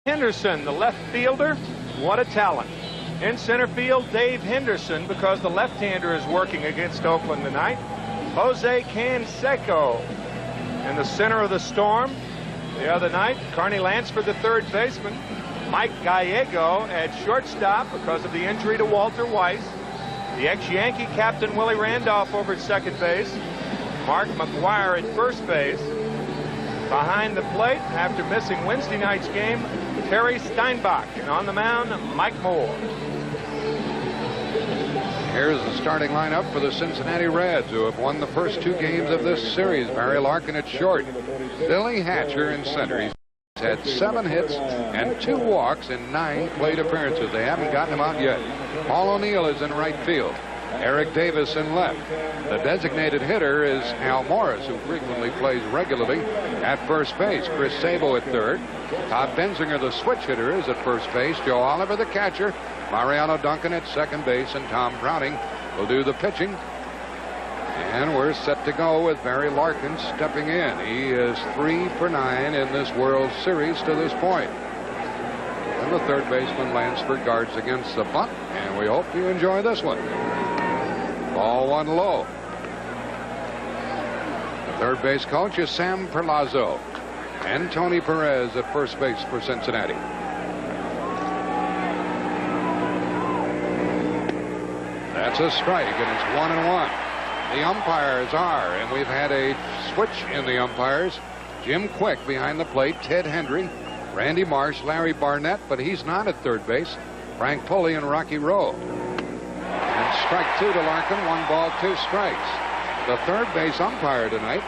Henderson, the left fielder, what a talent. In center field, Dave Henderson, because the left-hander is working against Oakland tonight. Jose Canseco in the center of the storm the other night. Carney Lansford, the third baseman. Mike Gallego at shortstop because of the injury to Walter Weiss. The ex-Yankee captain Willie Randolph over at second base. Mark McGuire at first base. Behind the plate, after missing Wednesday night's game, Terry Steinbach. And on the mound, Mike Moore. Here's the starting lineup for the Cincinnati Reds, who have won the first 2 games of this series. Barry Larkin at short. Billy Hatcher in center. He's had 7 hits and 2 walks in 9 plate appearances. They haven't gotten him out yet. Paul O'Neill is in right field. Eric Davis in left. The designated hitter is Al Morris, who frequently plays regularly at first base. Chris Sabo at third. Todd Benzinger, the switch hitter, is at first base. Joe Oliver, the catcher. Mariano Duncan at second base, and Tom Browning will do the pitching. And we're set to go with Barry Larkin stepping in. He is 3 for 9 in this World Series to this point. And the third baseman Lansford guards against the bunt, and we hope you enjoy this one. Ball 1 low. The third base coach is Sam Perlazzo, and Tony Perez at first base for Cincinnati. That's a strike, and it's 1-1. The umpires are, and we've had a switch in the umpires. Jim Quick behind the plate, Ted Hendry, Randy Marsh, Larry Barnett, but he's not at third base. Frank Pulley and Rocky Rowe. And strike 2 to Larkin, 1 ball, 2 strikes. The third base umpire tonight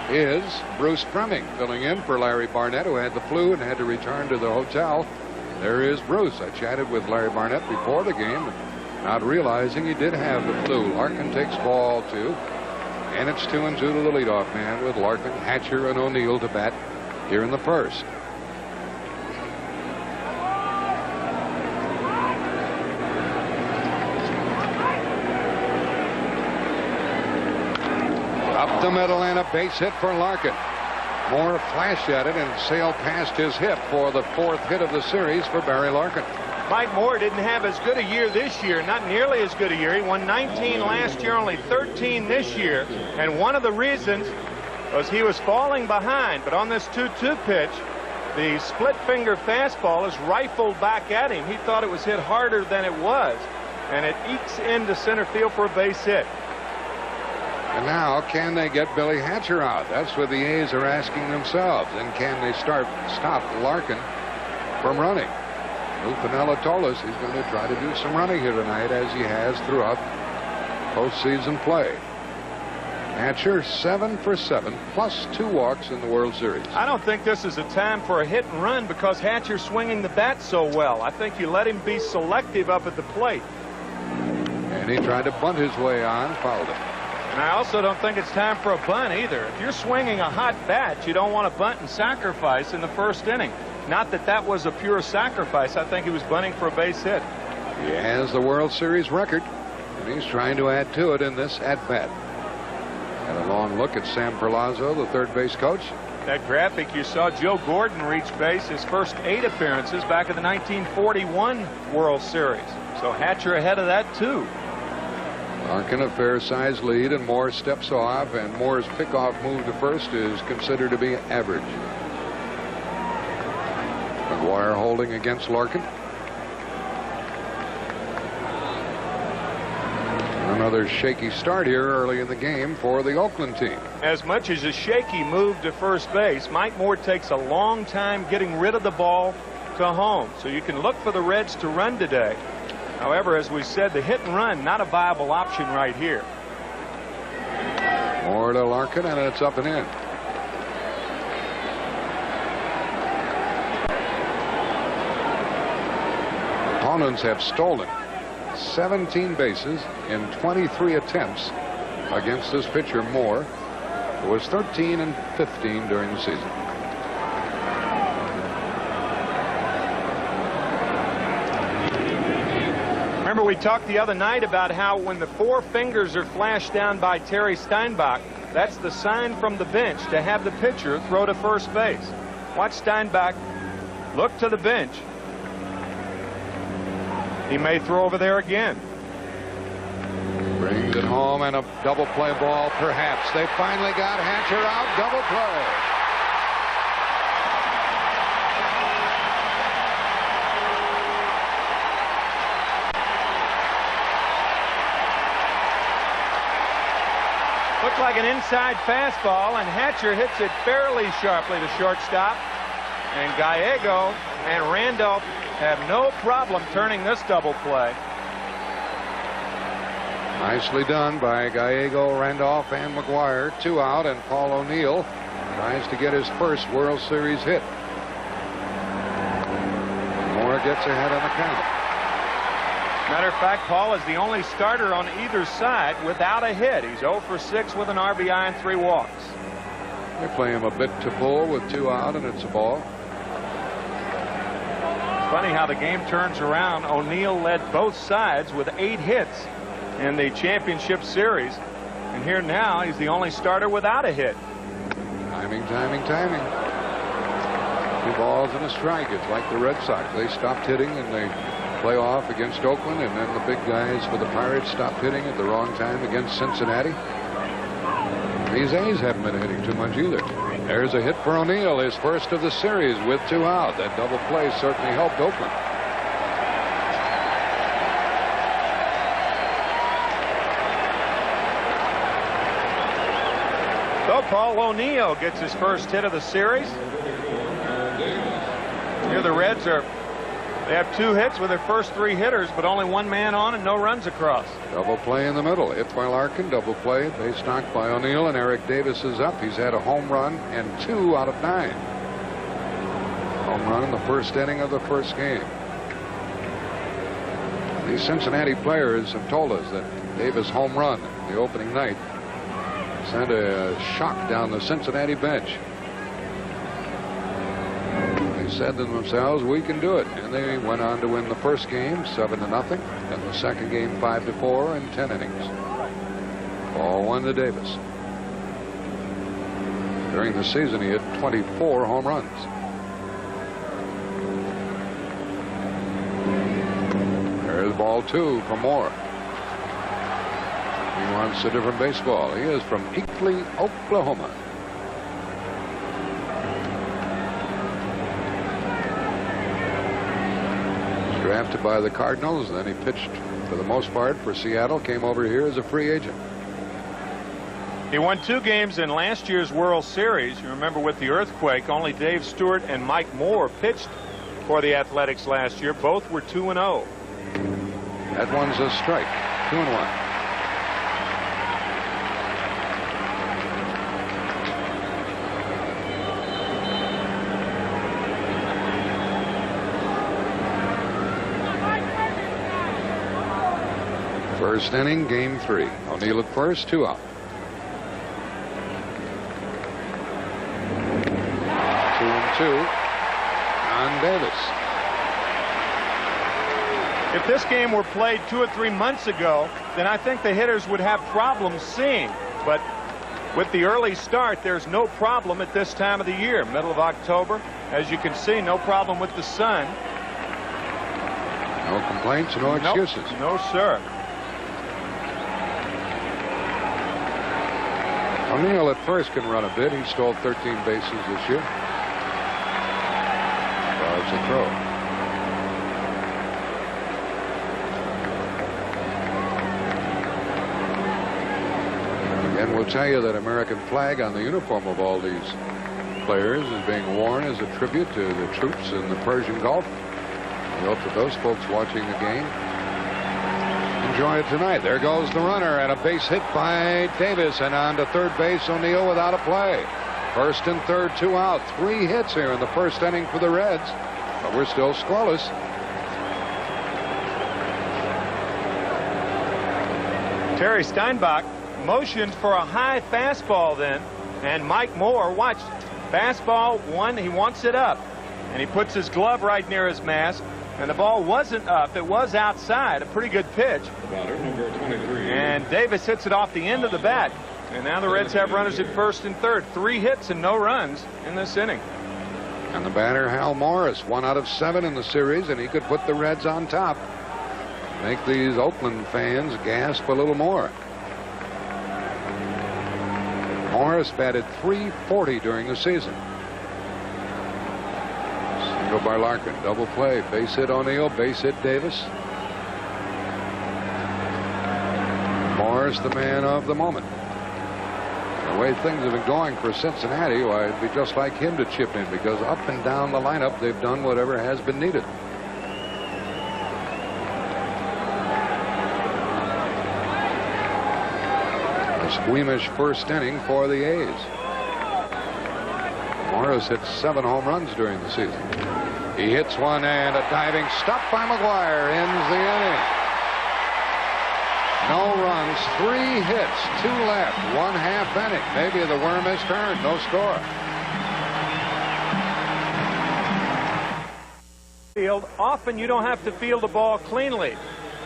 is Bruce Fleming, filling in for Larry Barnett, who had the flu and had to return to the hotel. There is Bruce. I chatted with Larry Barnett before the game, not realizing he did have the flu. Larkin takes ball 2, and it's 2-2 to the leadoff man with Larkin, Hatcher, and O'Neill to bat here in the first. Up the middle and a base hit for Larkin. Moore flashed at it and sailed past his hip for the 4th hit of the series for Barry Larkin. Mike Moore didn't have as good a year this year, not nearly as good a year. He won 19 last year, only 13 this year. And one of the reasons was he was falling behind. But on this 2-2 pitch, the split finger fastball is rifled back at him. He thought it was hit harder than it was. And it ekes into center field for a base hit. And now, can they get Billy Hatcher out? That's what the A's are asking themselves. And can they stop Larkin from running? Lou Piniella told us he's going to try to do some running here tonight, as he has throughout postseason play. Hatcher 7 for 7, plus 2 walks in the World Series. I don't think this is a time for a hit and run because Hatcher's swinging the bat so well. I think you let him be selective up at the plate. And he tried to bunt his way on, fouled it. And I also don't think it's time for a bunt either. If you're swinging a hot bat, you don't want to bunt and sacrifice in the first inning. Not that that was a pure sacrifice. I think he was bunting for a base hit. He has the World Series record, and he's trying to add to it in this at-bat. And a long look at Sam Perlazzo, the third base coach. That graphic you saw, Joe Gordon reach base his first 8 appearances back in the 1941 World Series. So Hatcher ahead of that, too. Larkin a fair-sized lead, and Moore steps off, and Moore's pickoff move to first is considered to be average. McGuire holding against Larkin. Another shaky start here early in the game for the Oakland team. As much as a shaky move to first base, Mike Moore takes a long time getting rid of the ball to home. So you can look for the Reds to run today. However, as we said, the hit and run, not a viable option right here. Moore to Larkin, and it's up and in. Opponents have stolen 17 bases in 23 attempts against this pitcher, Moore, who was 13 and 15 during the season. Remember, we talked the other night about how when the 4 fingers are flashed down by Terry Steinbach, that's the sign from the bench to have the pitcher throw to first base. Watch Steinbach Look to the bench. He may throw over there again. Brings it home, and a double play ball, perhaps. They finally got Hatcher out. Double play. Looked like an inside fastball, and Hatcher hits it fairly sharply to shortstop. And Gallego and Randolph have no problem turning this double play. Nicely done by Gallego, Randolph, and McGuire. 2 out, and Paul O'Neill tries to get his first World Series hit. Moore gets ahead on the count. Matter of fact, Paul is the only starter on either side without a hit. He's 0 for 6 with an RBI and 3 walks. They play him a bit to pull with 2 out, and it's a ball. It's funny how the game turns around. O'Neill led both sides with 8 hits in the championship series. And here now, he's the only starter without a hit. Timing, timing, timing. 2 balls and a strike. It's like the Red Sox. They stopped hitting and they play off against Oakland, and then the big guys for the Pirates stopped hitting at the wrong time against Cincinnati. These A's haven't been hitting too much either. There's a hit for O'Neill, his first of the series with 2 out. That double play certainly helped Oakland. So Paul O'Neill gets his first hit of the series. Here the Reds they have 2 hits with their first 3 hitters, but only 1 man on and no runs across. Double play in the middle. Hit by Larkin. Double play. Base knocked by O'Neill, and Eric Davis is up. He's had a home run and 2 out of 9. Home run in the first inning of the first game. These Cincinnati players have told us that Davis' home run the opening night sent a shock down the Cincinnati bench. They said to themselves, we can do it. And they went on to win the first game 7-0, and the second game 5-4 in 10 innings. Ball 1 to Davis. During the season, he hit 24 home runs. There's ball 2 for Moore. He wants a different baseball. He is from Eakly, Oklahoma. Drafted by the Cardinals, then he pitched for the most part for Seattle, came over here as a free agent. He won 2 games in last year's World Series. You remember with the earthquake, only Dave Stewart and Mike Moore pitched for the Athletics last year. Both were 2-0. That one's a strike. 2-1. First inning, game 3. O'Neill at first, 2 out. 2-2 on Davis. If this game were played 2 or 3 months ago, then I think the hitters would have problems seeing. But with the early start, there's no problem at this time of the year, middle of October. As you can see, no problem with the sun. No complaints, no excuses. Nope. No, sir. O'Neill at first can run a bit. He stole 13 bases this year. Drives a throw. Again, we'll tell you that American flag on the uniform of all these players is being worn as a tribute to the troops in the Persian Gulf. We hope that those folks watching the game enjoy it tonight. There goes the runner, and a base hit by Davis, and on to third base, O'Neill without a play. First and third, 2 out. 3 hits here in the first inning for the Reds, but we're still scoreless. Terry Steinbach motioned for a high fastball then, and Mike Moore, watch, fastball 1, he wants it up, and he puts his glove right near his mask. And the ball wasn't up. It was outside. A pretty good pitch. Number 23. And Davis hits it off the end of the bat. And now the Reds have runners at first and third. 3 hits and no runs in this inning. And the batter, Hal Morris, 1 out of 7 in the series, and he could put the Reds on top. Make these Oakland fans gasp a little more. Morris batted .340 during the season. Single by Larkin, double play, base hit O'Neill, base hit Davis. Morris the man of the moment. The way things have been going for Cincinnati, why, it'd be just like him to chip in, because up and down the lineup they've done whatever has been needed. A squeamish first inning for the A's. Morris hit 7 home runs during the season. He hits one, and a diving stop by McGuire ends the inning. No runs, 3 hits, 2 left, 1/2 inning. Maybe the worm has turned. No score. Often you don't have to field the ball cleanly.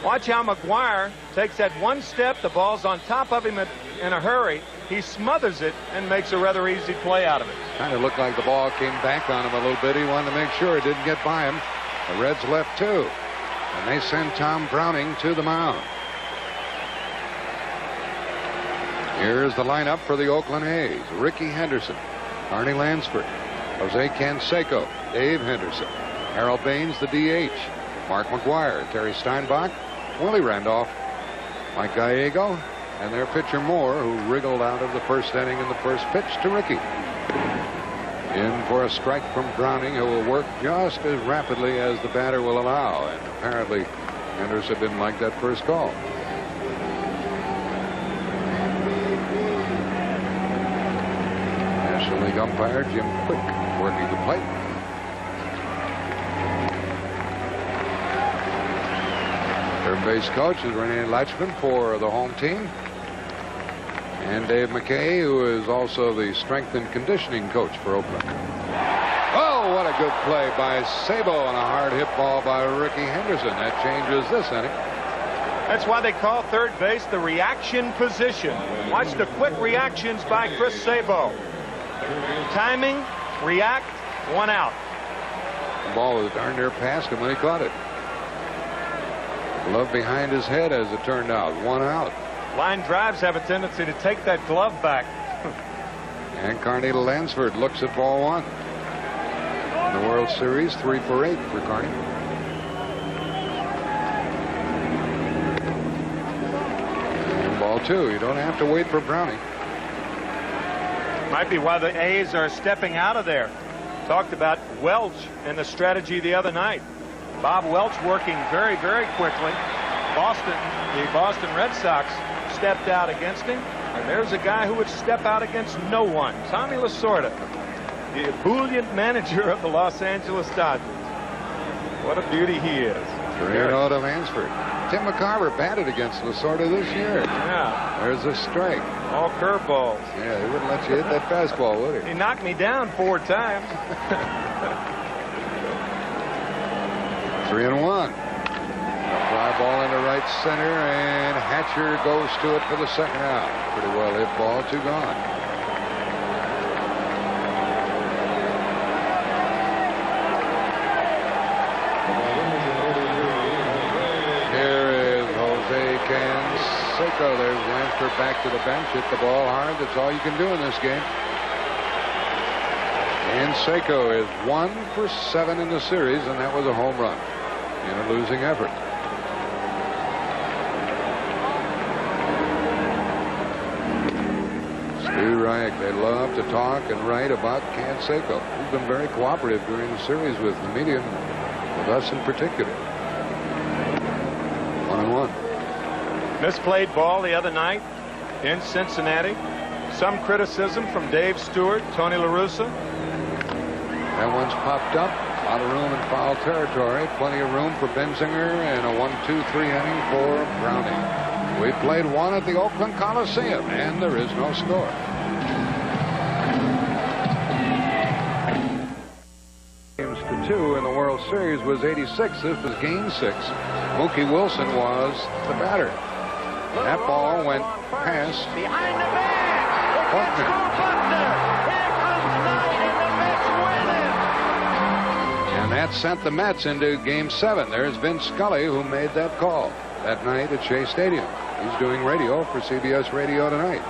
Watch how McGuire takes that one step. The ball's on top of him in a hurry. He smothers it and makes a rather easy play out of it. Kind of looked like the ball came back on him a little bit. He wanted to make sure it didn't get by him. The Reds left 2, and they send Tom Browning to the mound. Here's the lineup for the Oakland A's. Ricky Henderson, Carney Lansford, Jose Canseco, Dave Henderson, Harold Baines, the DH, Mark McGuire, Terry Steinbach, Willie Randolph, Mike Gallego, and their pitcher Moore, who wriggled out of the first inning in the first pitch to Ricky. In for a strike from Browning, who will work just as rapidly as the batter will allow. And apparently Henderson didn't like that first call. National League umpire Jim Quick working the plate. Third base coach is Rene Latchman for the home team. And Dave McKay, who is also the strength and conditioning coach for Oakland. Oh, what a good play by Sabo and a hard hit ball by Ricky Henderson. That changes this inning. That's why they call third base the reaction position. Watch the quick reactions by Chris Sabo. Timing, react, 1 out. The ball was darn near past him when he caught it. Glove behind his head as it turned out. 1 out. Line drives have a tendency to take that glove back. And Carney Lansford looks at ball 1. In the World Series, 3 for 8 for Carney. And ball 2. You don't have to wait for Browning. Might be why the A's are stepping out of there. Talked about Welch and the strategy the other night. Bob Welch working very, very quickly. The Boston Red Sox stepped out against him, and there's a guy who would step out against no one. Tommy Lasorda, the ebullient manager of the Los Angeles Dodgers. What a beauty he is. 3-0 to Lansford. Tim McCarver batted against Lasorda this year. Yeah. There's a strike. All curveballs. Yeah, he wouldn't let you hit that fastball, would he? He knocked me down 4 times. 3-1. Fly ball into right center, and Hatcher goes to it for the second out. Pretty well hit ball, 2 gone. Here is Jose Canseco. There's Lansford back to the bench. Hit the ball hard. That's all you can do in this game. Canseco is 1 for 7 in the series, and that was a home run in a losing effort. Stu Reich, they love to talk and write about Canseco. He's been very cooperative during the series with the media, with us in particular. 1-1. Misplayed ball the other night in Cincinnati. Some criticism from Dave Stewart, Tony La Russa. That one's popped up. A lot of room in foul territory. Plenty of room for Benzinger, and a 1-2-3 inning for Browning. We played 1 at the Oakland Coliseum, and there is no score. Games to 2 in the World Series was 86. This was game 6. Mookie Wilson was the batter. That ball went past Behind the bag. Buckner. Buckner. Here comes Knight, and the Mets win it. That sent the Mets into Game 7. There's Vince Scully, who made that call that night at Shea Stadium. He's doing radio for CBS Radio tonight.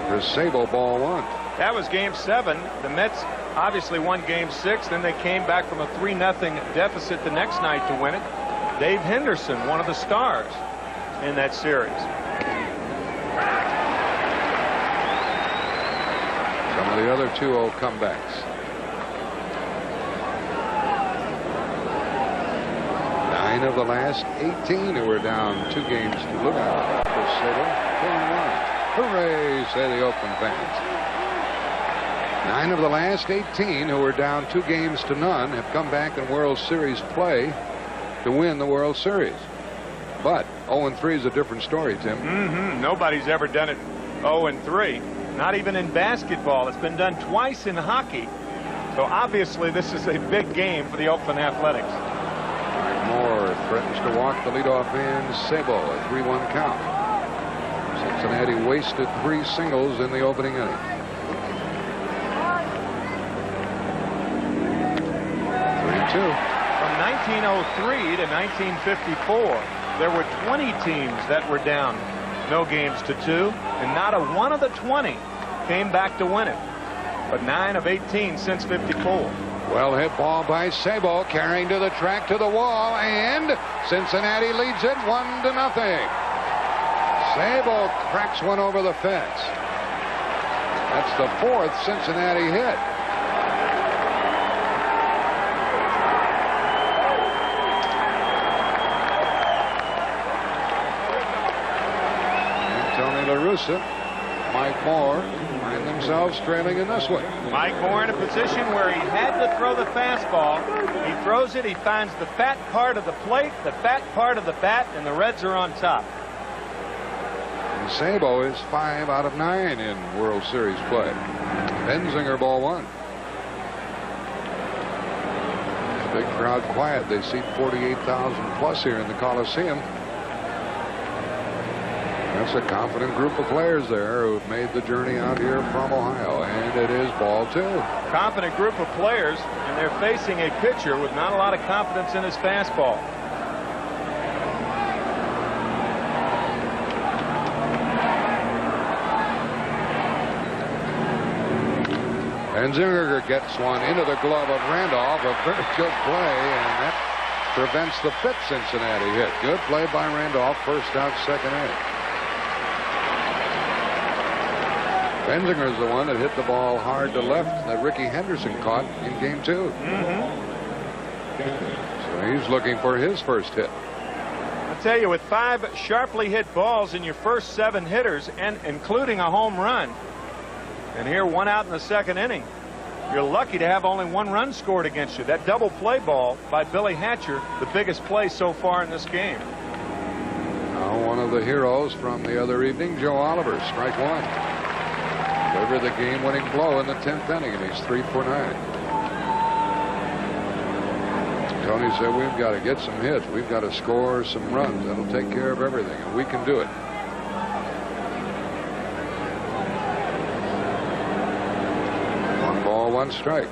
Chris Sabo, ball 1. That was Game 7. The Mets obviously won Game 6. Then they came back from a 3-0 deficit the next night to win it. Dave Henderson, one of the stars in that series. Some of the other 2-0 comebacks. 9 of the last 18 who were down 2 games to look out. Chris Sabo, 2-1. Hooray, say the Oakland fans. 9 of the last 18 who were down 2 games to none have come back in World Series play to win the World Series. But 0-3 is a different story, Tim. Nobody's ever done it 0-3. Not even in basketball. It's been done twice in hockey. So obviously this is a big game for the Oakland Athletics. Mike Moore threatens to walk the leadoff man, Sabo, a 3-1 count. Cincinnati wasted 3 singles in the opening inning. 3-2. From 1903 to 1954, there were 20 teams that were down no games to 2, and not a one of the 20 came back to win it. But 9 of 18 since 54. Well hit ball by Sabo, carrying to the track to the wall, and Cincinnati leads it 1-0. Sabo cracks one over the fence. That's the 4th Cincinnati hit. Tony La Russa, Mike Moore find themselves trailing in this one. Mike Moore in a position where he had to throw the fastball. He throws it, he finds the fat part of the plate, the fat part of the bat, and the Reds are on top. And Sabo is 5 out of 9 in World Series play. Benzinger, ball 1. Big crowd quiet. They seat 48,000 plus here in the Coliseum. That's a confident group of players there who've made the journey out here from Ohio, and it is ball 2. Confident group of players, and they're facing a pitcher with not a lot of confidence in his fastball. Benzinger gets one into the glove of Randolph, a very good play, and that prevents the 5th Cincinnati hit. Good play by Randolph, first out, second in. Benzinger's the one that hit the ball hard to left that Ricky Henderson caught in Game 2. So he's looking for his first hit. I'll tell you, with 5 sharply hit balls in your first 7 hitters, and including a home run, and here 1 out in the second inning, you're lucky to have only 1 run scored against you. That double play ball by Billy Hatcher, the biggest play so far in this game. Now one of the heroes from the other evening, Joe Oliver, strike 1. Delivered the game-winning blow in the 10th inning, and he's 3 for 9. Tony said, we've got to get some hits. We've got to score some runs. That'll take care of everything, and we can do it. One ball, 1 strike.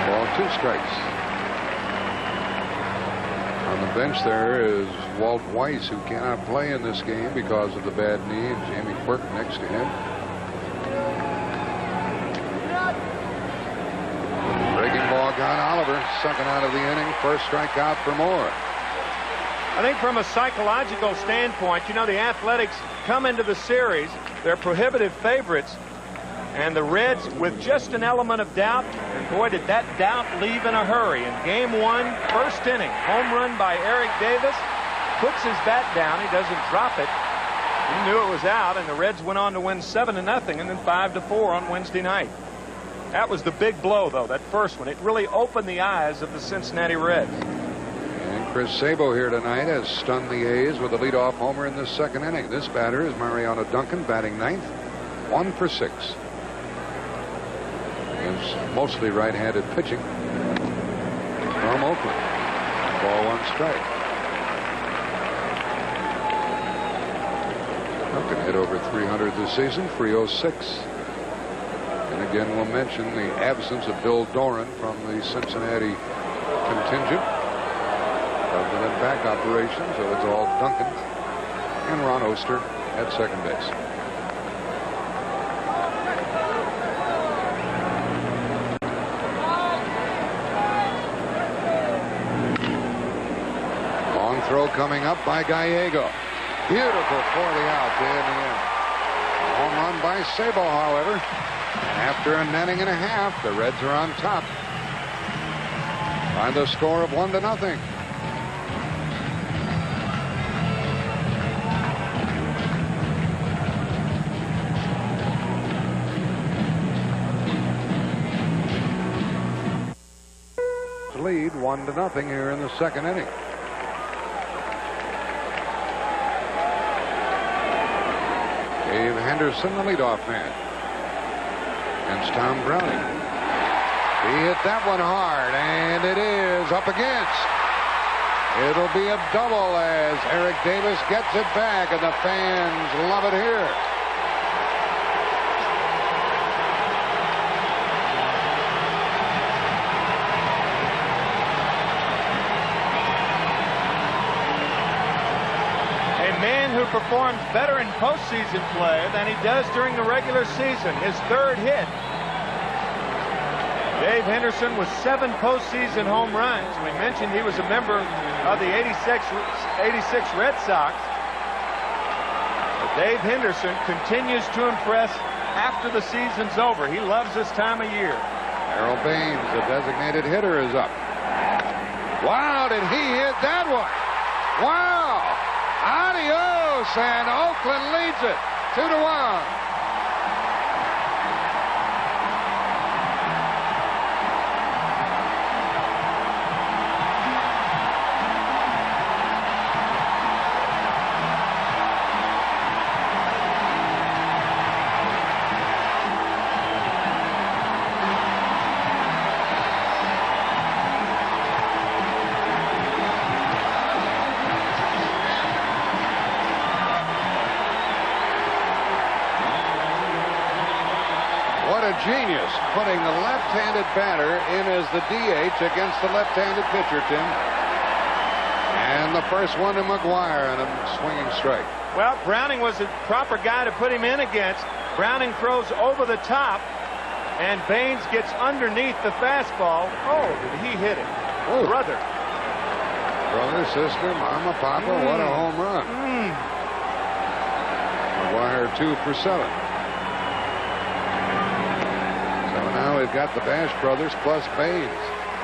One ball, 2 strikes. On the bench there is Walt Weiss, who cannot play in this game because of the bad knee, and Jamie Quirk next to him. Breaking ball got Oliver, second out of the inning, first strikeout for Moore. I think from a psychological standpoint, you know, the Athletics come into the series, they're prohibitive favorites, and the Reds with just an element of doubt, and boy, did that doubt leave in a hurry. In Game 1, first inning, home run by Eric Davis, puts his bat down, he doesn't drop it. He knew it was out, and the Reds went on to win 7-0 and then 5-4 on Wednesday night. That was the big blow, though, that first one. It really opened the eyes of the Cincinnati Reds. And Chris Sabo here tonight has stunned the A's with a leadoff homer in the second inning. This batter is Mariano Duncan, batting 9th, 1 for 6. Against mostly right-handed pitching from Oakland. Ball, 1 strike. Duncan hit over 300 this season, 306. And again, we'll mention the absence of Bill Doran from the Cincinnati contingent. Other than back operation, so it's all Duncan and Ron Oster at second base. Long throw coming up by Gallego. Beautiful for the out in the end. Home run by Sabo, however. After an inning and a half, the Reds are on top by the score of 1-0. Lead 1-0 here in the second inning. Dave Henderson, the leadoff man, against Tom Browning. He hit that one hard, and it is up against. It'll be a double as Eric Davis gets it back, and the fans love it here. Performs better in postseason play than he does during the regular season. His third hit. Dave Henderson with 7 postseason home runs. We mentioned he was a member of the 86 Red Sox. But Dave Henderson continues to impress after the season's over. He loves this time of year. Harold Baines, the designated hitter, is up. Wow, did he hit that one? Wow! Adios, and Oakland leads it 2-1. Genius putting the left-handed batter in as the DH against the left-handed pitcher, Tim. And the first one to McGuire and a swinging strike. Well, Browning was the proper guy to put him in against. Browning throws over the top, and Baines gets underneath the fastball. Oh, did he hit it? Oh. Brother, sister, mama, papa, what a home run. McGuire 2 for 7. We've got the Bash brothers plus Baines.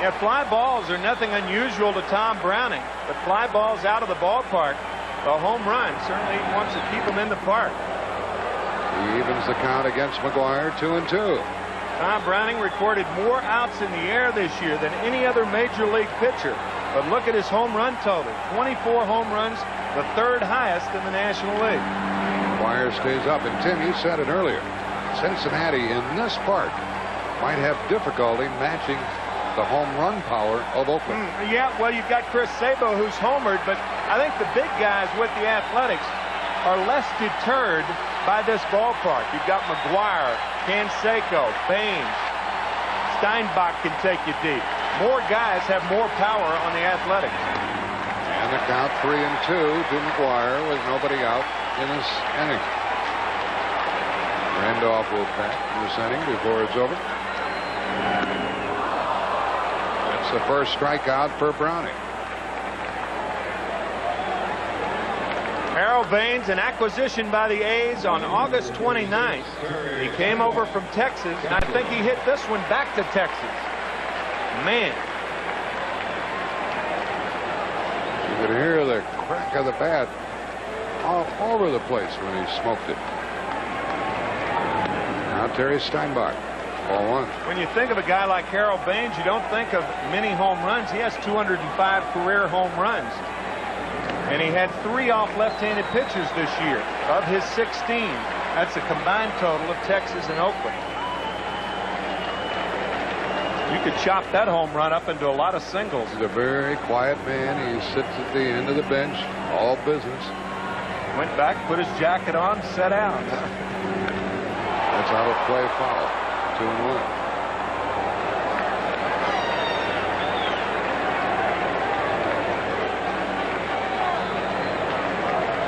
Yeah, fly balls are nothing unusual to Tom Browning. But fly balls out of the ballpark, the home run, certainly wants to keep them in the park. He evens the count against McGuire, 2-2. Tom Browning recorded more outs in the air this year than any other major league pitcher. But look at his home run total. 24 home runs, the third highest in the National League. McGuire stays up. And Tim, you said it earlier. Cincinnati in this park might have difficulty matching the home run power of Oakland. Yeah, well, you've got Chris Sabo who's homered, but I think the big guys with the Athletics are less deterred by this ballpark. You've got McGuire, Canseco, Baines, Steinbach can take you deep. More guys have more power on the Athletics. And the count 3-2 to McGuire with nobody out in this inning. Randolph will bat in this inning before it's over. That's the first strikeout for Browning. Harold Baines, an acquisition by the A's on August 29th. He came over from Texas, and I think he hit this one back to Texas. Man. You could hear the crack of the bat all over the place when he smoked it. Now Terry Steinbach. Ball 1. When you think of a guy like Harold Baines, you don't think of many home runs. He has 205 career home runs. And he had 3 off left-handed pitchers this year of his 16. That's a combined total of Texas and Oakland. You could chop that home run up into a lot of singles. He's a very quiet man. He sits at the end of the bench, all business. Went back, put his jacket on, set out. That's out of play foul. 2-1.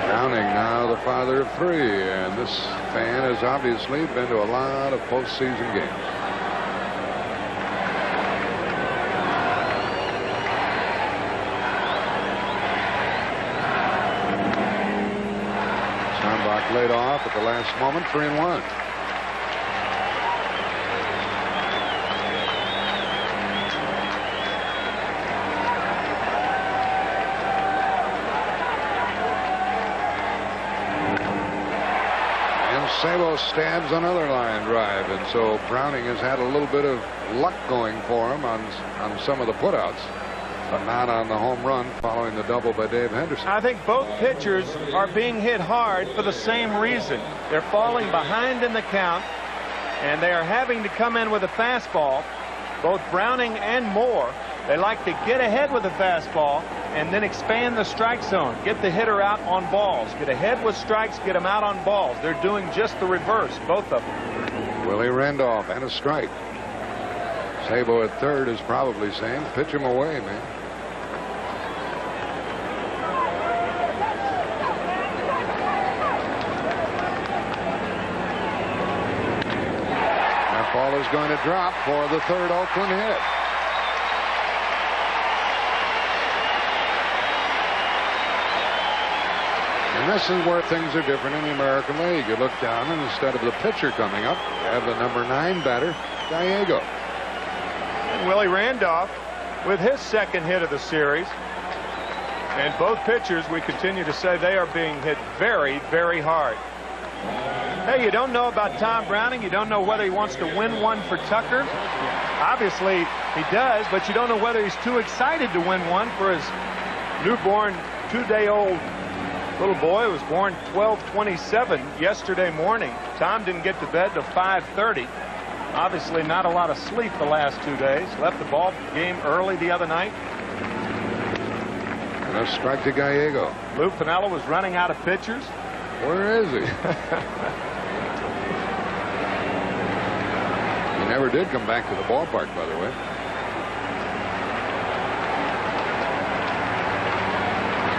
Browning now the father of 3, and this fan has obviously been to a lot of postseason games. Steinbach laid off at the last moment, 3-1. Sabo stabs another line drive, and so Browning has had a little bit of luck going for him on some of the putouts, but not on the home run following the double by Dave Henderson. I think both pitchers are being hit hard for the same reason. They're falling behind in the count, and they are having to come in with a fastball. Both Browning and Moore, they like to get ahead with a fastball and then expand the strike zone. Get the hitter out on balls. Get ahead with strikes, get them out on balls. They're doing just the reverse, both of them. Willie Randolph and a strike. Sabo at third is probably saying, pitch him away, man. That ball is going to drop for the third Oakland hit. And this is where things are different in the American League. You look down, and instead of the pitcher coming up, you have the number 9 batter, Gallego. And Willie Randolph with his second hit of the series. And both pitchers, we continue to say they are being hit very, very hard. Hey, you don't know about Tom Browning. You don't know whether he wants to win one for Tucker. Obviously, he does, but you don't know whether he's too excited to win one for his newborn 2-day-old little boy. Was born 12/27 yesterday morning. Tom didn't get to bed till 5:30. Obviously not a lot of sleep the last 2 days. Left the ball game early the other night. And a strike to Gallego. Lou Piniella was running out of pitchers. Where is he? He never did come back to the ballpark, by the way.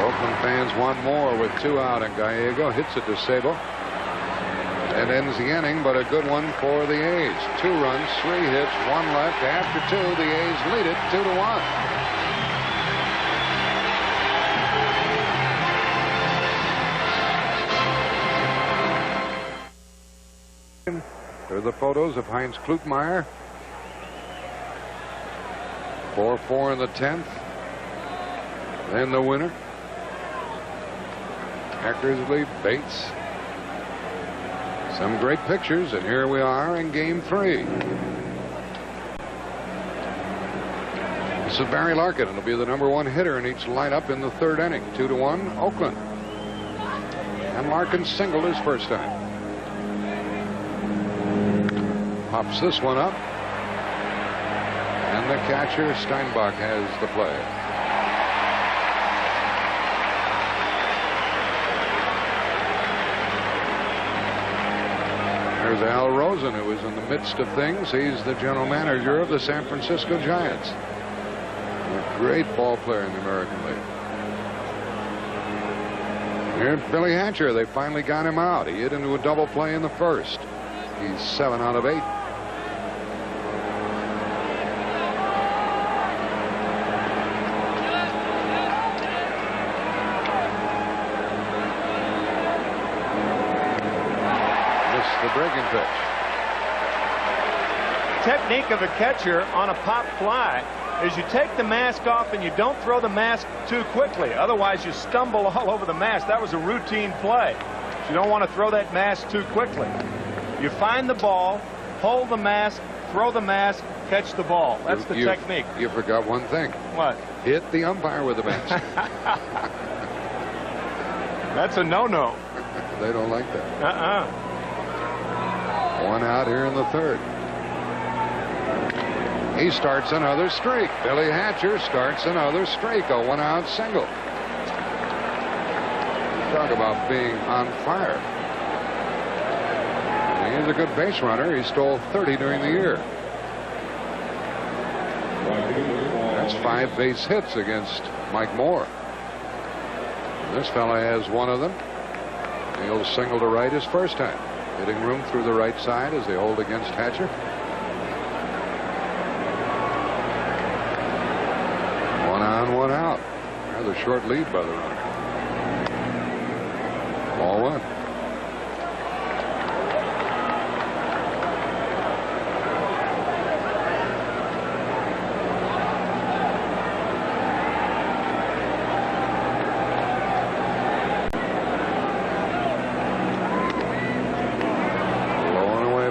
Oakland fans want more with 2 out, and Gallego hits it to Sabo. It ends the inning, but a good one for the A's. 2 runs, 3 hits, 1 left. After 2, the A's lead it 2-1. There are the photos of Heinz Klutmeyer. 4-4 in the 10th. Then the winner. Eckersley, Bates. Some great pictures, and here we are in game 3. This is Barry Larkin, and he'll be the number 1 hitter in each lineup in the 3rd inning. 2-1 Oakland. And Larkin singled his first time. Pops this one up. And the catcher, Steinbach, has the play. There's Al Rosen, who is in the midst of things. He's the general manager of the San Francisco Giants. A great ball player in the American League. Here's Billy Hatcher. They finally got him out. He hit into a double play in the first. He's 7 out of 8. The breaking pitch. Technique of a catcher on a pop fly is you take the mask off and you don't throw the mask too quickly. Otherwise, you stumble all over the mask. That was a routine play. You don't want to throw that mask too quickly. You find the ball, hold the mask, throw the mask, catch the ball. That's the technique. You forgot one thing. What? Hit the umpire with the mask. That's a no-no. They don't like that. 1 out here in the 3rd. He starts another streak. Billy Hatcher starts another streak. A 1-out single. So Talk about being on fire. He's a good base runner. He stole 30 during the year. That's 5 base hits against Mike Moore. This fella has one of them. He'll single to right his first time. Hitting room through the right side as they hold against Hatcher. One on, one out. Rather short lead by the runner. Ball 1.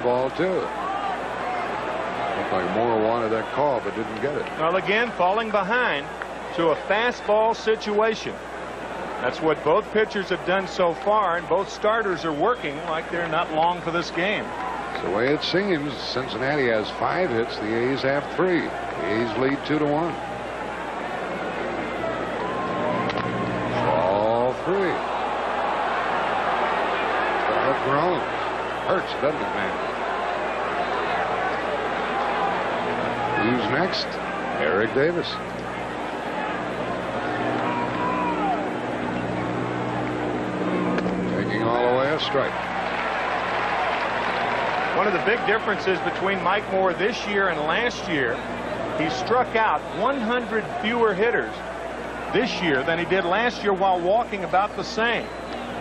Ball 2. Looked like Moore wanted that call but didn't get it. Well, again, falling behind to a fastball situation. That's what both pitchers have done so far, and both starters are working like they're not long for this game. It's the way it seems. Cincinnati has 5 hits. The A's have 3. The A's lead 2-1. Ball 3. Crowd groans. Hurts, doesn't it, man? Who's next? Eric Davis. Taking all the way a strike. One of the big differences between Mike Moore this year and last year, he struck out 100 fewer hitters this year than he did last year while walking about the same.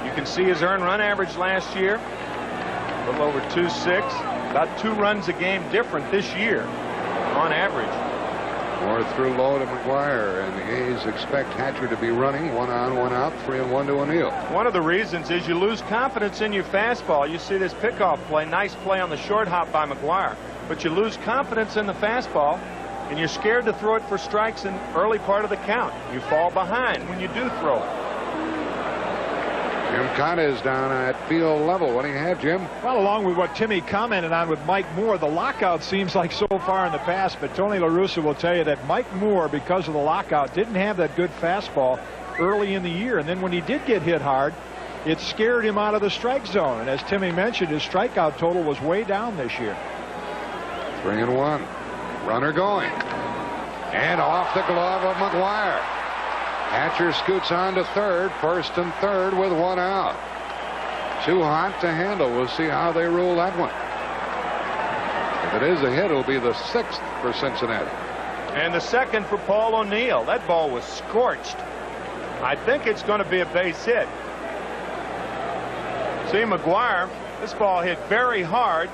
You can see his earned run average last year, a little over 2.6, about 2 runs a game different this year on average. Moore threw low to McGuire, and the A's expect Hatcher to be running 1 on, 1 out, 3-1 to O'Neill. One of the reasons is you lose confidence in your fastball. You see this pickoff play, nice play on the short hop by McGuire, but you lose confidence in the fastball, and you're scared to throw it for strikes in early part of the count. You fall behind when you do throw it. Jim Cotta is down at field level. What do you have, Jim? Well, along with what Timmy commented on with Mike Moore, the lockout seems like so far in the past, but Tony La Russa will tell you that Mike Moore, because of the lockout, didn't have that good fastball early in the year. And then when he did get hit hard, it scared him out of the strike zone. And as Timmy mentioned, his strikeout total was way down this year. 3-1. Runner going. And off the glove of McGuire. Hatcher scoots on to third, first and third with 1 out. Too hot to handle. We'll see how they rule that one. If it is a hit, it'll be the 6th for Cincinnati. And the 2nd for Paul O'Neill. That ball was scorched. I think it's going to be a base hit. See, McGuire, this ball hit very hard,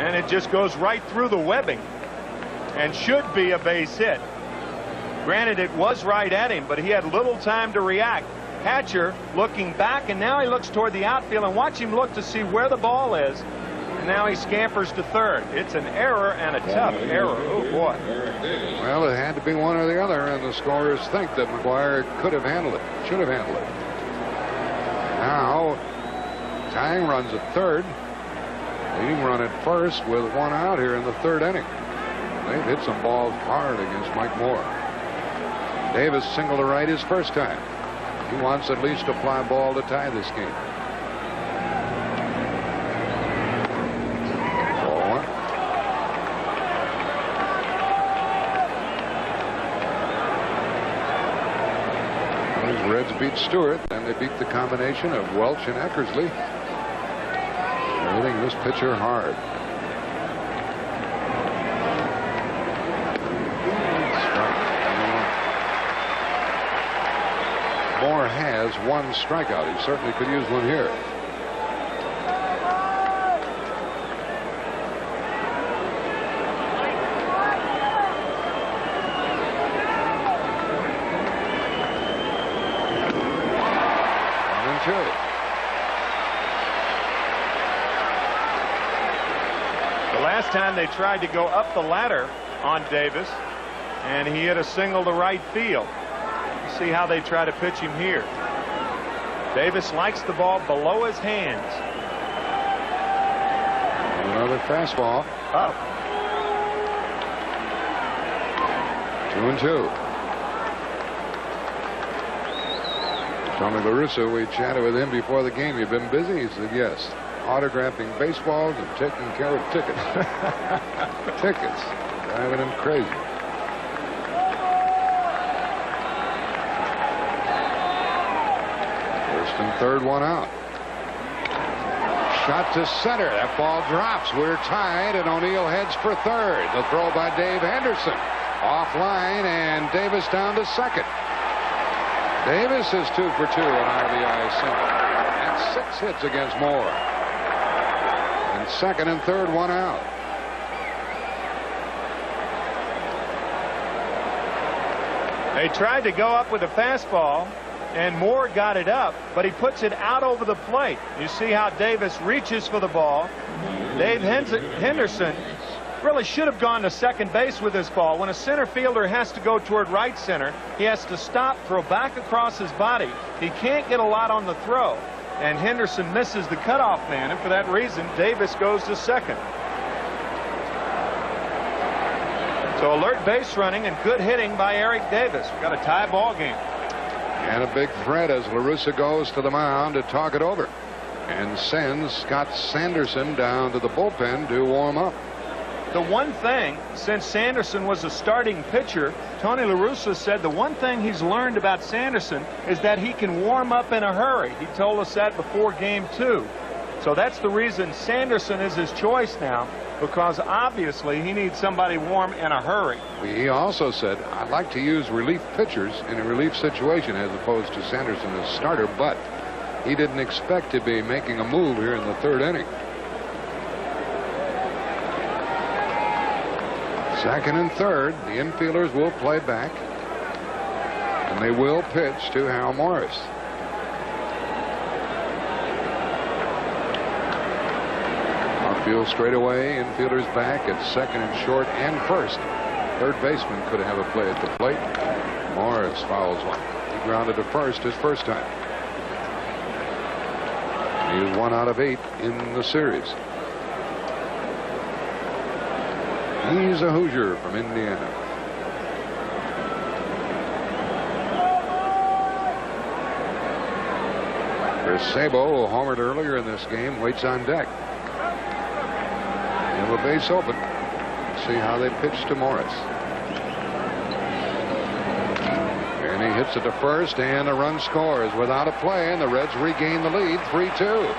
and it just goes right through the webbing and should be a base hit. Granted, it was right at him, but he had little time to react. Hatcher looking back, and now he looks toward the outfield, and watch him look to see where the ball is. And now he scampers to third. It's an error, and a tough error. Oh, boy. Well, it had to be one or the other, and the scorers think that McGuire could have handled it, should have handled it. Now, tying runs at third. Leading run at first with 1 out here in the 3rd inning. They've hit some balls hard against Mike Moore. Davis single to right his first time. He wants at least a fly ball to tie this game. Ball 1. Those Reds beat Stewart, then they beat the combination of Welch and Eckersley. They're hitting this pitcher hard. Moore has 1 strikeout. He certainly could use one here. One and two. The last time they tried to go up the ladder on Davis, and he hit a single to right field. See how they try to pitch him here. Davis likes the ball below his hands. Another fastball. Up. 2-2. Tony La Russa, we chatted with him before the game. You've been busy? He said yes. Autographing baseballs and taking care of tickets. Tickets. Driving him crazy. First and third, one out. Shot to center. That ball drops. We're tied, and O'Neill heads for third. The throw by Dave Henderson. Offline, and Davis down to second. Davis is 2 for 2 on RBI single. That's 6 hits against Moore. And second and third, one out. They tried to go up with a fastball, and Moore got it up, but he puts it out over the plate. You see how Davis reaches for the ball. Dave Henderson really should have gone to second base with this ball. When a center fielder has to go toward right center, he has to stop, throw back across his body. He can't get a lot on the throw, and Henderson misses the cutoff man, and for that reason, Davis goes to second. So alert base running and good hitting by Eric Davis. We've got a tie ball game. And a big threat as La Russa goes to the mound to talk it over and sends Scott Sanderson down to the bullpen to warm up. The one thing, since Sanderson was a starting pitcher, Tony La Russa said the one thing he's learned about Sanderson is that he can warm up in a hurry. He told us that before game 2. So that's the reason Sanderson is his choice now, because obviously he needs somebody warm in a hurry. He also said, I'd like to use relief pitchers in a relief situation as opposed to Sanderson as starter, but he didn't expect to be making a move here in the third inning. Second and third, the infielders will play back, and they will pitch to Hal Morris. Outfield straight away, infielders back at second and short and first. Third baseman could have a play at the plate. Morris fouls one. He grounded to first his first time. He is 1 out of 8 in the series. He's a Hoosier from Indiana. Chris Sabo, who homered earlier in this game, waits on deck. They have a base open. See how they pitch to Morris. And he hits it to first, and a run scores without a play, and the Reds regain the lead, 3-2.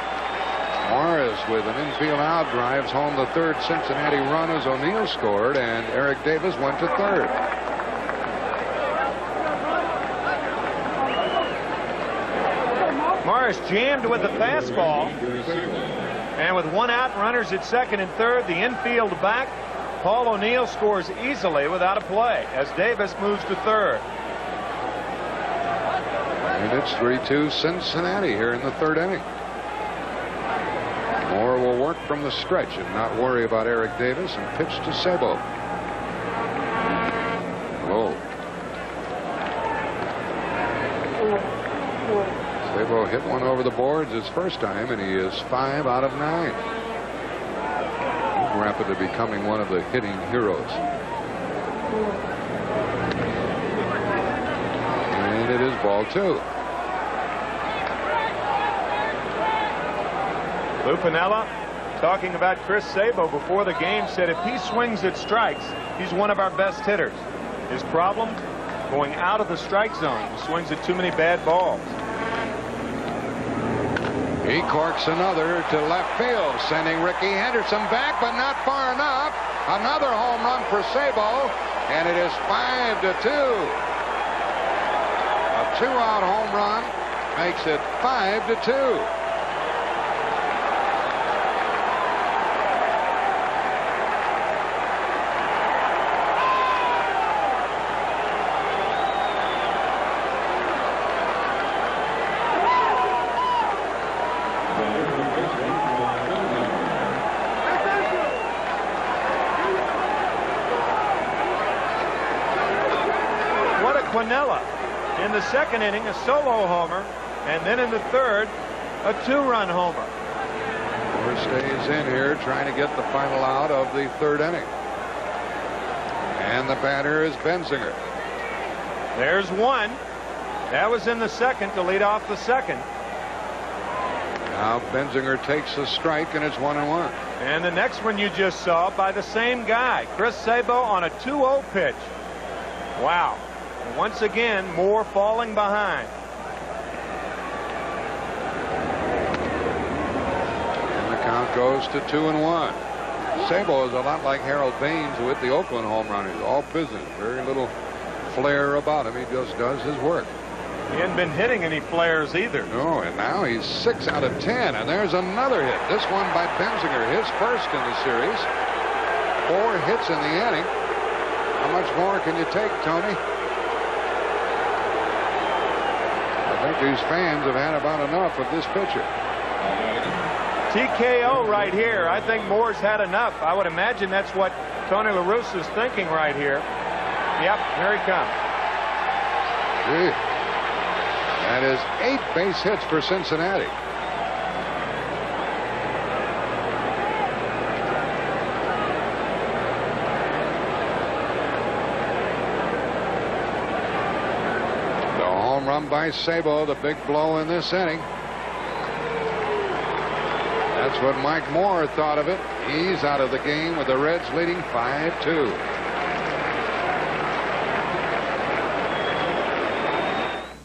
Morris with an infield out drives home the third Cincinnati run as O'Neill scored, and Eric Davis went to third. Morris jammed with the fastball, and with 1 out, runners at second and third, the infield back. Paul O'Neill scores easily without a play as Davis moves to third. And it's 3-2 Cincinnati here in the third inning. Moore will work from the stretch and not worry about Eric Davis and pitch to Sabo. Low. Sabo hit one over the boards his first time, and he is 5 out of 9. He's rapidly becoming one of the hitting heroes. And it is ball 2. Lou Piniella, talking about Chris Sabo before the game, said if he swings at strikes, he's one of our best hitters. His problem? Going out of the strike zone. He swings at too many bad balls. He corks another to left field, sending Ricky Henderson back, but not far enough. Another home run for Sabo, and it is 5-2. A 2-out home run makes it 5-2. Piniella in the second inning, a solo homer, and then in the third, a 2-run homer. Moore stays in here trying to get the final out of the third inning. And the batter is Benzinger. There's one, That was in the second to lead off the second. Now Benzinger takes the strike, and it's 1-1. And the next one you just saw by the same guy, Chris Sabo, on a 2-0 pitch. Wow. Once again, Moore falling behind. And the count goes to 2-1. Sabo is a lot like Harold Baines, who hit the Oakland home run. He's all business. Very little flair about him. He just does his work. He hadn't been hitting any flares either. No, and now he's 6 out of 10, and there's another hit. This one by Benzinger, his first in the series. 4 hits in the inning. How much more can you take, Tony? I think these fans have had about enough of this pitcher. TKO right here. I think Moore's had enough. I would imagine that's what Tony La Russa is thinking right here. Yep, here he comes. Gee. That is 8 base hits for Cincinnati. The home run by Sabo, the big blow in this inning. That's what Mike Moore thought of it. He's out of the game with the Reds leading 5-2.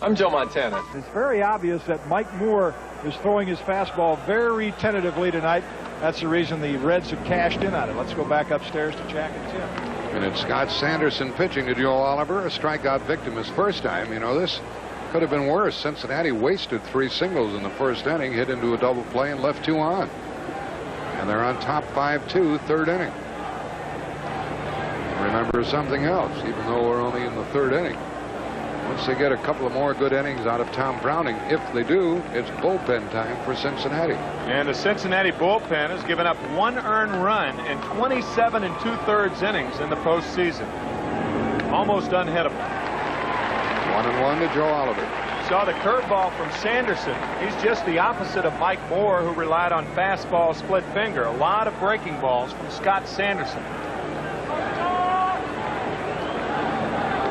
I'm Joe Montana. It's very obvious that Mike Moore is throwing his fastball very tentatively tonight. That's the reason the Reds have cashed in on it. Let's go back upstairs to Jack and Tim. And it's Scott Sanderson pitching to Joe Oliver, a strikeout victim his first time. You know, this could have been worse. Cincinnati wasted 3 singles in the first inning, hit into a double play, and left 2 on. And they're on top 5-2, third inning. Remember something else, even though we're only in the third inning. Once they get a couple of more good innings out of Tom Browning, if they do, it's bullpen time for Cincinnati. And the Cincinnati bullpen has given up 1 earned run in 27 2/3 innings in the postseason. Almost unhittable. 1-1 to Joe Oliver. Saw the curveball from Sanderson. He's just the opposite of Mike Moore, who relied on fastball, split finger. A lot of breaking balls from Scott Sanderson.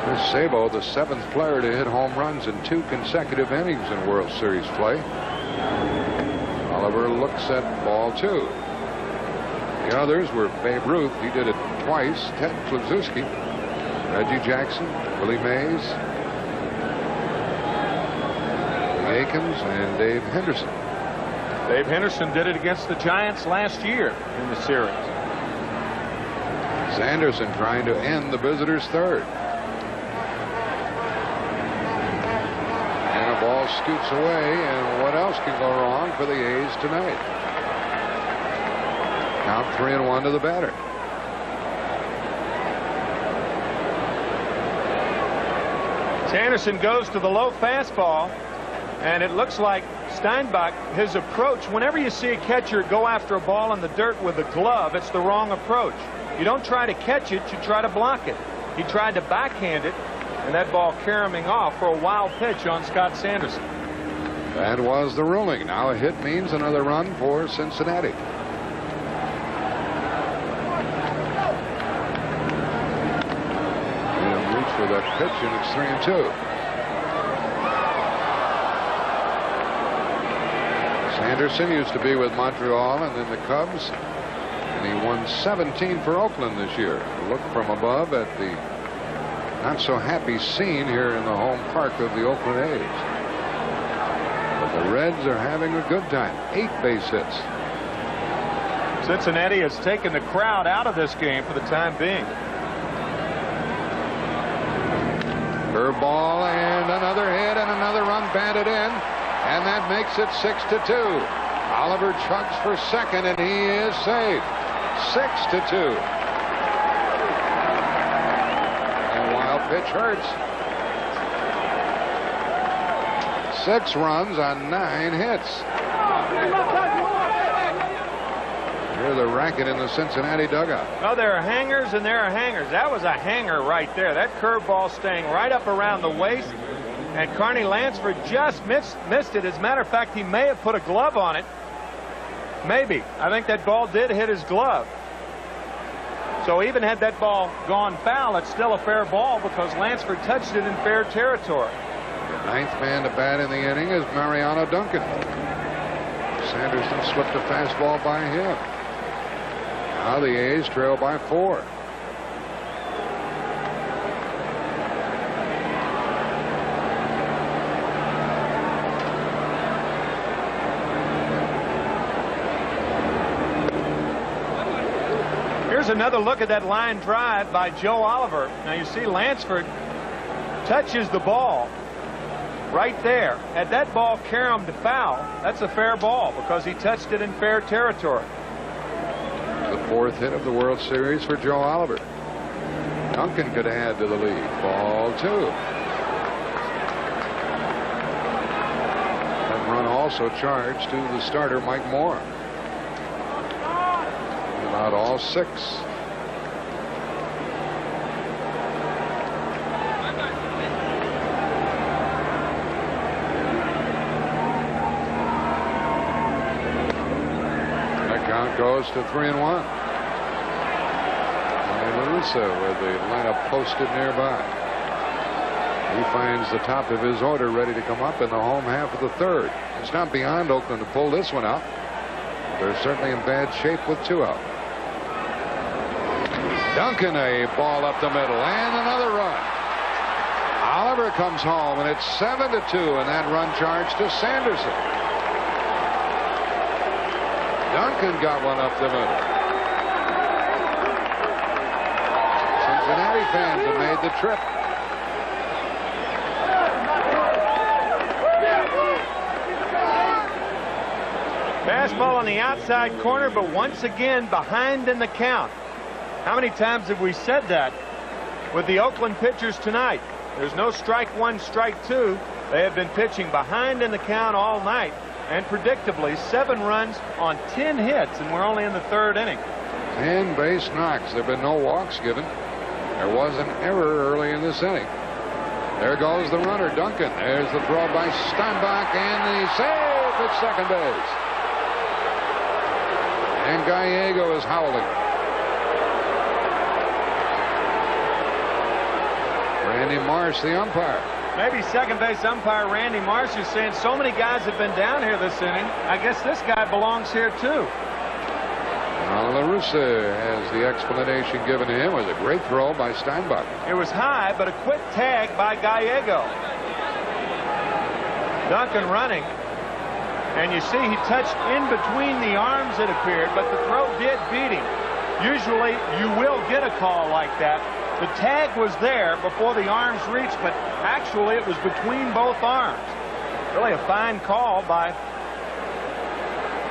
Chris Sabo, the 7th player to hit home runs in 2 consecutive innings in World Series play. Oliver looks at ball 2. The others were Babe Ruth. He did it twice. Ted Kluszewski, Reggie Jackson, Willie Mays, Akins, and Dave Henderson. Dave Henderson did it against the Giants last year in the series. Sanderson trying to end the visitors' third. And a ball scoots away, and what else can go wrong for the A's tonight? Count 3-1 to the batter. Sanderson goes to the low fastball, and it looks like Steinbach, his approach, whenever you see a catcher go after a ball in the dirt with a glove, it's the wrong approach. You don't try to catch it, you try to block it. He tried to backhand it, and that ball caroming off for a wild pitch on Scott Sanderson. That was the ruling. Now a hit means another run for Cincinnati. And reach for that pitch, and it's 3-2. Sanderson used to be with Montreal and then the Cubs, and he won 17 for Oakland this year. Look from above at the not so happy scene here in the home park of the Oakland A's. But the Reds are having a good time. 8 base hits. Cincinnati has taken the crowd out of this game for the time being. Curveball and another hit and another run batted in. And that makes it 6-2. Oliver chugs for second, and he is saved. 6-2. And wild pitch hurts. 6 runs on 9 hits. Hear the racket in the Cincinnati dugout. Oh, there are hangers and there are hangers. That was a hanger right there. That curveball staying right up around the waist. And Carney Lansford just missed it. As a matter of fact, he may have put a glove on it. Maybe. I think that ball did hit his glove. So even had that ball gone foul, it's still a fair ball because Lansford touched it in fair territory. Ninth man to bat in the inning is Mariano Duncan. Sanderson slipped a fastball by him. Now the A's trail by 4. Here's another look at that line drive by Joe Oliver. Now you see Lansford touches the ball right there. Had that ball caromed to foul, that's a fair ball because he touched it in fair territory. The 4th hit of the World Series for Joe Oliver. Duncan could add to the lead. Ball 2. That run also charged to the starter Mike Moore. About all 6. Goes to 3-1. La Russa with the lineup posted nearby. He finds the top of his order ready to come up in the home half of the 3rd. It's not beyond Oakland to pull this one out. They're certainly in bad shape with 2 out. Duncan, a ball up the middle and another run. Oliver comes home and it's 7-2, and that run charge to Sanderson. Duncan got one up the middle. Cincinnati fans have made the trip. Fastball on the outside corner, but once again behind in the count. How many times have we said that with the Oakland pitchers tonight? There's no strike 1, strike 2. They have been pitching behind in the count all night. And predictably, 7 runs on 10 hits, and we're only in the 3rd inning. 10 base knocks. There have been no walks given. There was an error early in this inning. There goes the runner, Duncan. There's the throw by Steinbach, and the save at second base. And Gallego is howling. Randy Marsh, the umpire. Maybe second base umpire Randy Marsh is saying so many guys have been down here this inning. I guess this guy belongs here too. Well, La Russa has the explanation given to him with a great throw by Steinbach. It was high, but a quick tag by Gallego. Duncan running. And you see he touched in between the arms, it appeared, but the throw did beat him. Usually you will get a call like that. The tag was there before the arms reached, but actually it was between both arms. Really a fine call by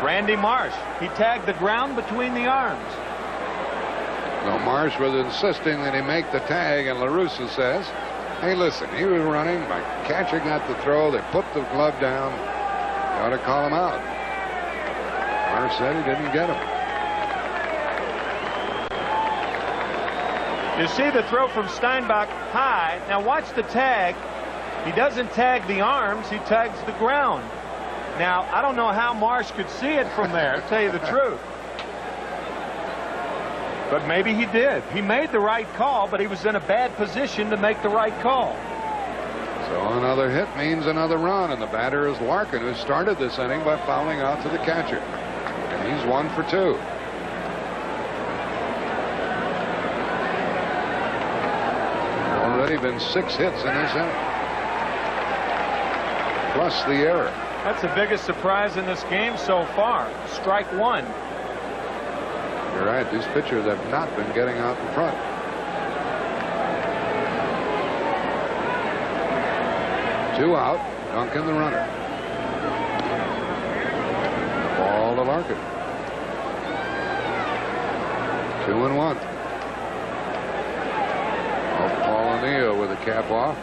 Randy Marsh. He tagged the ground between the arms. Well, Marsh was insisting that he make the tag, and La Russa says, hey, listen, he was running. My catcher got the throw. They put the glove down. You ought to call him out. Marsh said he didn't get him. You see the throw from Steinbach high. Now watch the tag. He doesn't tag the arms. He tags the ground. Now, I don't know how Marsh could see it from there, to tell you the truth. But maybe he did. He made the right call, but he was in a bad position to make the right call. So another hit means another run, and the batter is Larkin, who started this inning by fouling out to the catcher. And he's 1 for 2. Already been 6 hits in this inning, plus the error. That's the biggest surprise in this game so far. Strike 1. You're right. These pitchers have not been getting out in front. Two out. Duncan the runner. Ball to Larkin. 2-1. Paul O'Neill with a cap off.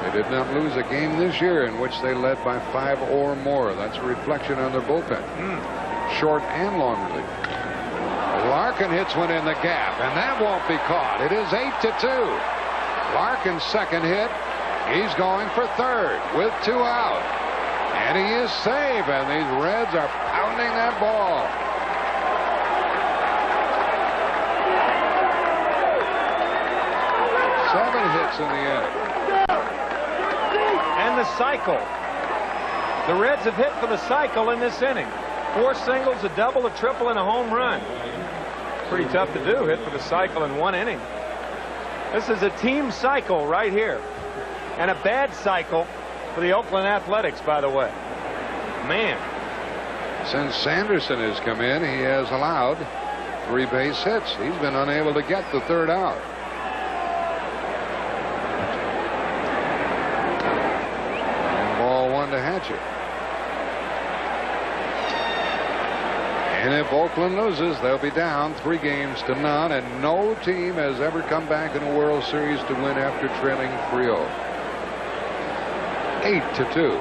They did not lose a game this year in which they led by 5 or more. That's a reflection on their bullpen. Short and long relief. Larkin hits one in the gap, and that won't be caught. It is 8-2. Larkin's second hit. He's going for third with 2 out. And he is safe, and these Reds are pounding that ball. Seven hits in the inning. And the a cycle. The Reds have hit for the cycle in this inning. 4 singles, a double, a triple, and a home run. Pretty tough to do, hit for the cycle in 1 inning. This is a team cycle right here. And a bad cycle for the Oakland Athletics, by the way. Man. Since Sanderson has come in, he has allowed 3 base hits. He's been unable to get the 3rd out. And ball 1 to Hatcher. And if Oakland loses, they'll be down 3 games to none, and no team has ever come back in a World Series to win after trailing 3-0. 8-2.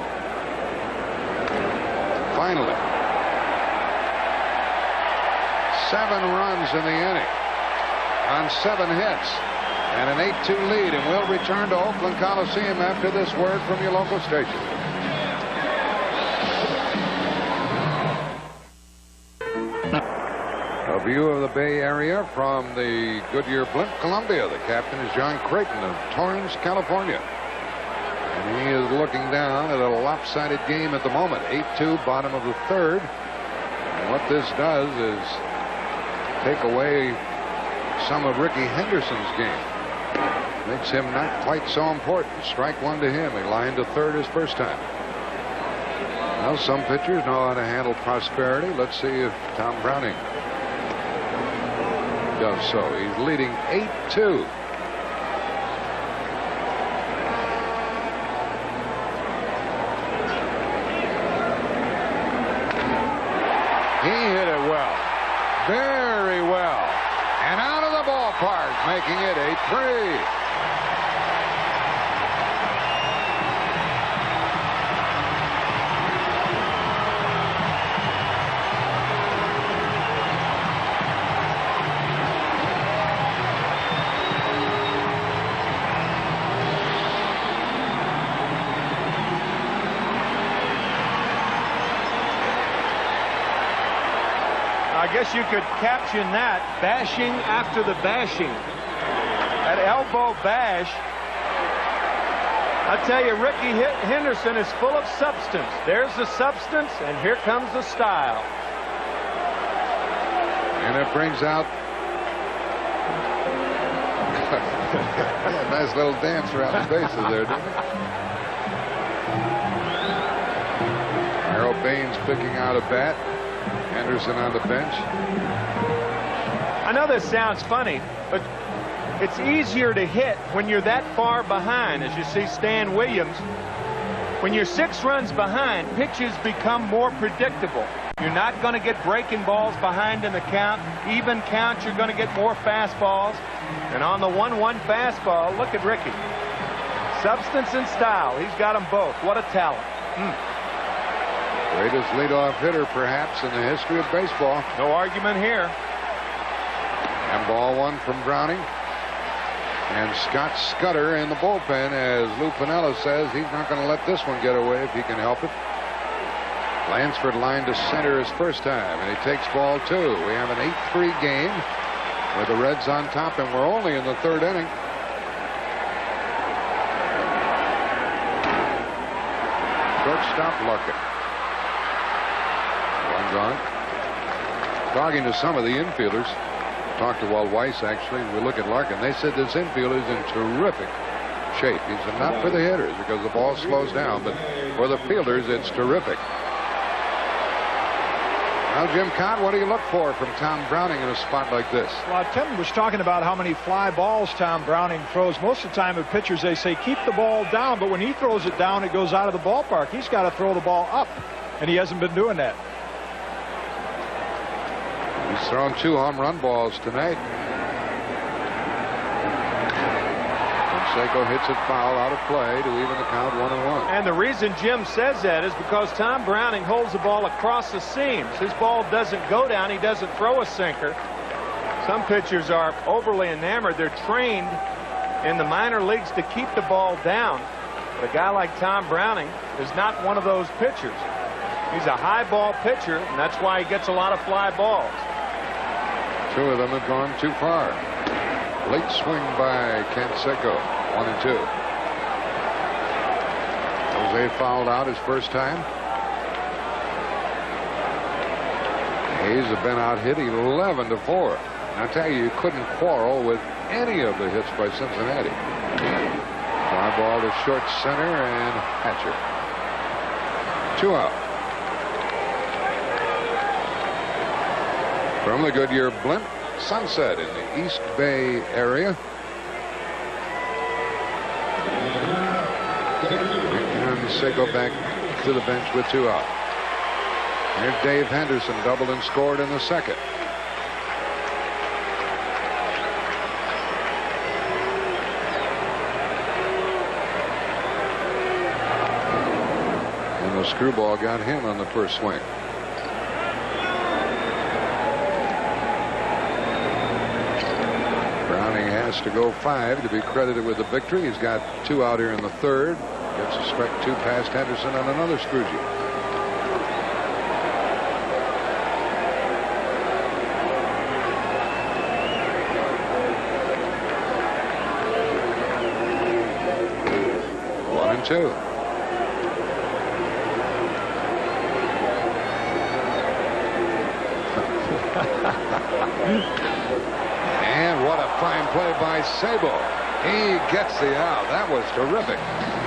Finally. 7 runs in the inning on 7 hits and an 8-2 lead, and we'll return to Oakland Coliseum after this word from your local station. A view of the Bay Area from the Goodyear Blimp Columbia. The captain is John Creighton of Torrance, California. And he is looking down at a lopsided game at the moment. 8-2, bottom of the 3rd. And what this does is take away some of Ricky Henderson's game. Makes him not quite so important. Strike 1 to him. He lined to 3rd his first time. Well, some pitchers know how to handle prosperity. Let's see if Tom Browning does so. He's leading 8-2. He hit it well. Very well. And out of the ballpark, making it 8-3. I guess you could caption that bashing after the bashing. That elbow bash. I tell you, Ricky Henderson is full of substance. There's the substance, and here comes the style. And it brings out yeah, nice little dance around the bases there, didn't it? Harold Baines picking out a bat. Henderson on the bench. I know this sounds funny, but it's easier to hit when you're that far behind. As you see Stan Williams, when you're 6 runs behind, pitches become more predictable. You're not going to get breaking balls behind in the count. Even count, you're going to get more fastballs. And on the 1-1 fastball, look at Ricky. Substance and style. He's got them both. What a talent. Greatest leadoff hitter, perhaps, in the history of baseball. No argument here. And ball 1 from Browning. And Scott Scudder in the bullpen, as Lou Piniella says he's not going to let this one get away if he can help it. Lansford lined to center his first time, and he takes ball 2. We have an 8-3 game with the Reds on top, and we're only in the 3rd inning. Shortstop Larkin. One gone. Talking to some of the infielders. Talked to Walt Weiss, actually. We look at Larkin. They said this infield is in terrific shape. He said not for the hitters because the ball slows down, but for the fielders, it's terrific. Now, Jim Cott, what do you look for from Tom Browning in a spot like this? Well, Tim was talking about how many fly balls Tom Browning throws. Most of the time with pitchers, they say keep the ball down, but when he throws it down, it goes out of the ballpark. He's got to throw the ball up, and he hasn't been doing that. He's thrown 2 home run balls tonight. Canseco hits it foul out of play to even the count 1-1. And the reason Jim says that is because Tom Browning holds the ball across the seams. His ball doesn't go down. He doesn't throw a sinker. Some pitchers are overly enamored. They're trained in the minor leagues to keep the ball down. But a guy like Tom Browning is not one of those pitchers. He's a high ball pitcher, and that's why he gets a lot of fly balls. 2 of them have gone too far. Late swing by Canseco. 1-2. Jose fouled out his first time. A's have been out hit 11-4. And I tell you, you couldn't quarrel with any of the hits by Cincinnati. Fly ball to short center and Hatcher. 2 out. From the Goodyear Blimp, Sunset in the East Bay area. And Seiko back to the bench with 2 out. Here's Dave Henderson, doubled and scored in the second. And the screwball got him on the first swing. Browning has to go 5 to be credited with the victory. He's got 2 out here in the third. Gets a strike 2 past Henderson on another screw G. One and 2. And what a fine play by Sabo. He gets the out. That was terrific.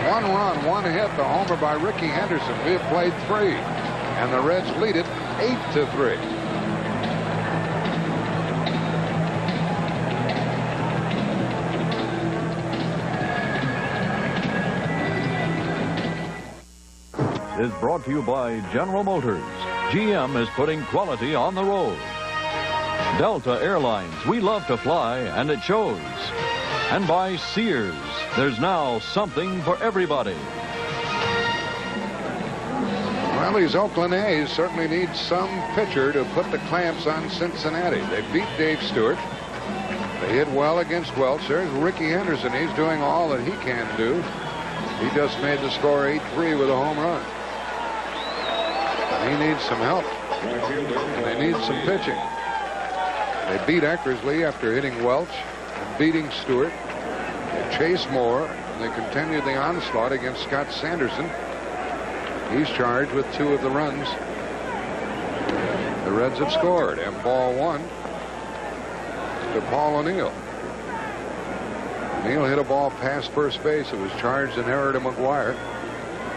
1 run, 1 hit, the homer by Ricky Henderson. We have played 3, and the Reds lead it 8-3. Is brought to you by General Motors. GM is putting quality on the road. Delta Airlines, we love to fly, and it shows. And by Sears, there's now something for everybody. Well, these Oakland A's certainly need some pitcher to put the clamps on Cincinnati. They beat Dave Stewart. They hit well against Welch. There's Ricky Henderson. He's doing all that he can do. He just made the score 8-3 with a home run. And he needs some help. And they need some pitching. They beat Eckersley after hitting Welch and beating Stewart. They chased Moore, and they continued the onslaught against Scott Sanderson. He's charged with 2 of the runs the Reds have scored. And ball 1 to Paul O'Neill. O'Neill hit a ball past first base. It was charged and error to McGuire.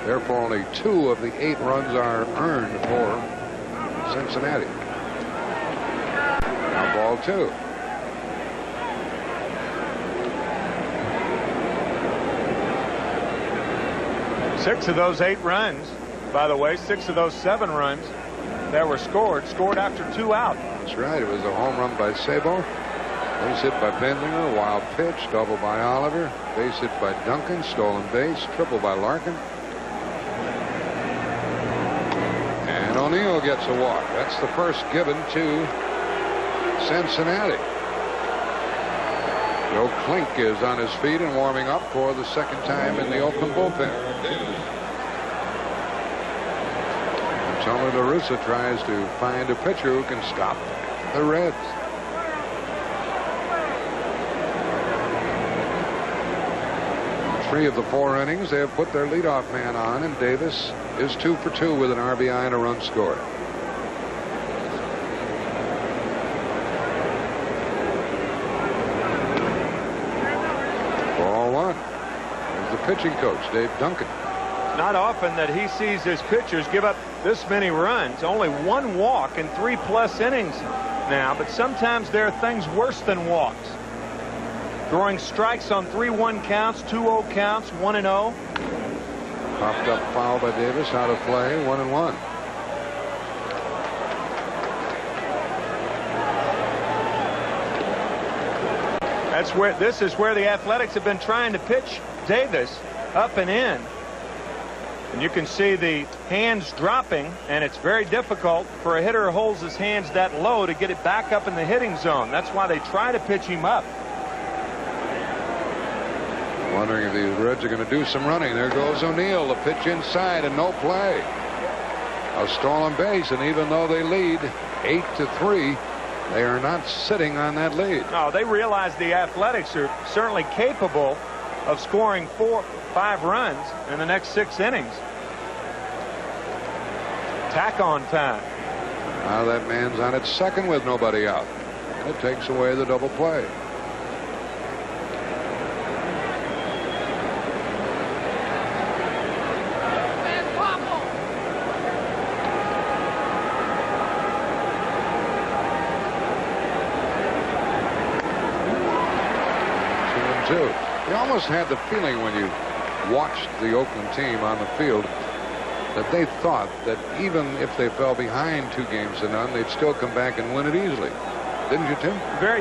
Therefore, only 2 of the 8 runs are earned for Cincinnati. Now ball 2. Six of those 8 runs, by the way, 6 of those 7 runs that were scored after 2 out. That's right. It was a home run by Sabo. Base hit by Bendlinger, wild pitch, double by Oliver, base hit by Duncan, stolen base, triple by Larkin. And O'Neill gets a walk. That's the first given to Cincinnati. Joe Klink is on his feet and warming up for the second time in the Oakland bullpen. Tony La Russa tries to find a pitcher who can stop the Reds. Three of the 4 innings, they have put their leadoff man on, and Davis is 2 for 2 with an RBI and a run scored. Ball 1. There's the pitching coach, Dave Duncan. Not often that he sees his pitchers give up this many runs. Only 1 walk in 3+ innings now, but sometimes there are things worse than walks. Throwing strikes on 3-1 counts, 2-0 counts, 1-0. Popped up foul by Davis, out of play, 1-1. This is where the Athletics have been trying to pitch Davis up and in. And you can see the hands dropping, and it's very difficult for a hitter who holds his hands that low to get it back up in the hitting zone. That's why they try to pitch him up. Wondering if these Reds are going to do some running. There goes O'Neill. The pitch inside and no play. A stolen base, and even though they lead 8-3, they are not sitting on that lead. No, they realize the Athletics are certainly capable of scoring 4-5 runs in the next 6 innings. Tack on time. Now that man's on at second with nobody out. And it takes away the double play. You almost had the feeling when you watched the Oakland team on the field that they thought that even if they fell behind 2-0, they'd still come back and win it easily. Didn't you, Tim?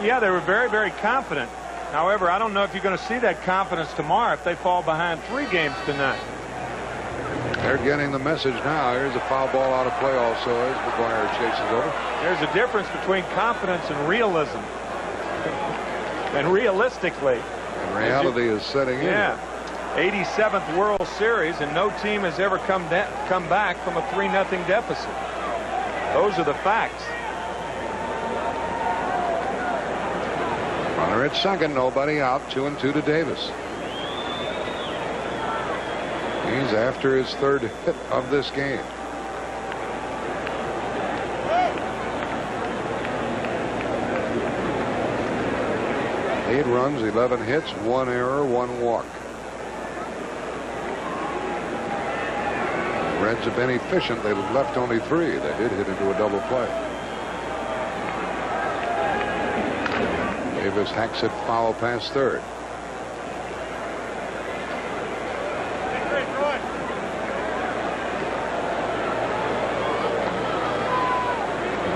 Yeah, they were very, very confident. However, I don't know if you're going to see that confidence tomorrow if they fall behind 3 games tonight. They're getting the message now. Here's a foul ball out of play also as McGuire chases over. There's a difference between confidence and realism. And realistically, and reality is setting in. Yeah. 87th World Series, and no team has ever come back from a 3-0 deficit. Those are the facts. Runner at second, nobody out, 2-2 to Davis. He's after his 3rd hit of this game. Eight runs, 11 hits, 1 error, 1 walk. Reds have been efficient. They left only 3. They did hit into a double play. Davis hacks it foul past third.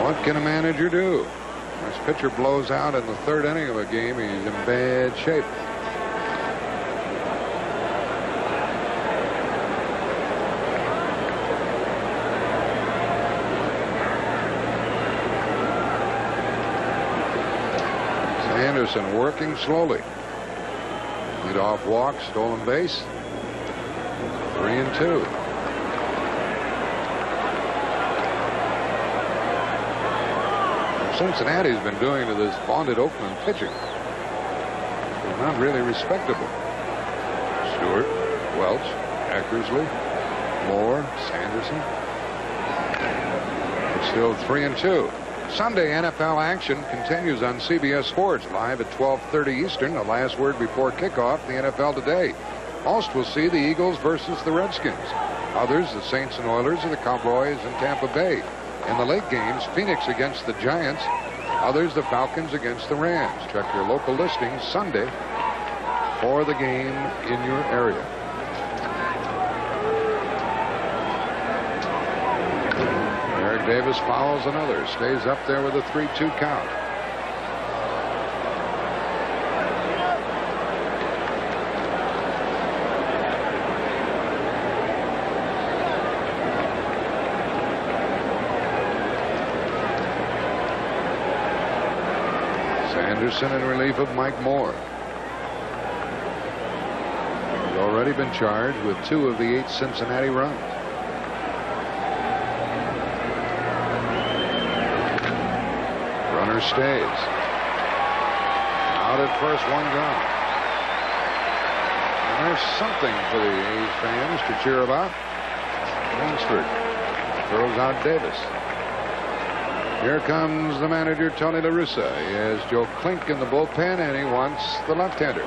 What can a manager do? This pitcher blows out in the 3rd inning of a game. He's in bad shape. Anderson working slowly. Lead off walk, stolen base. 3-2. Cincinnati's been doing to this vaunted Oakland pitching. It's not really respectable. Stewart, Welch, Eckersley, Moore, Sanderson. It's still 3-2. Sunday NFL action continues on CBS Sports live at 12:30 Eastern. The last word before kickoff, the NFL Today. Most will see the Eagles versus the Redskins. Others, the Saints and Oilers, and the Cowboys and Tampa Bay. In the late games, Phoenix against the Giants. Others, the Falcons against the Rams. Check your local listings Sunday for the game in your area. Eric Davis fouls another. Stays up there with a 3-2 count. Sanderson in relief of Mike Moore. He's already been charged with 2 of the 8 Cincinnati runs. Runner stays. Out at first, 1 gone. And there's something for the A's fans to cheer about. Lansford throws out Davis. Here comes the manager, Tony La Russa. He has Joe Klink in the bullpen, and he wants the left-hander.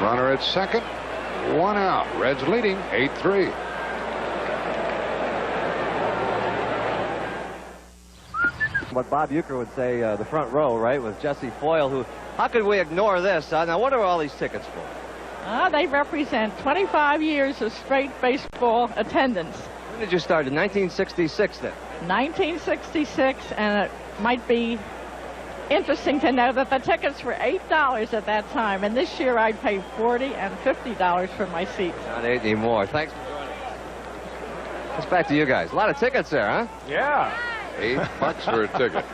Runner at second, 1 out. Reds leading 8-3. What Bob Uecker would say, the front row, right, with Jesse Foyle, who, how could we ignore this? Now, what are all these tickets for? They represent 25 years of straight baseball attendance. When did you start? In 1966, then? 1966, and it might be interesting to know that the tickets were $8 at that time, and this year I'd pay $40 and $50 for my seats. Not 8 anymore. Thanks for joining us. Let's back to you guys. A lot of tickets there, huh? Yeah. $8 for a ticket.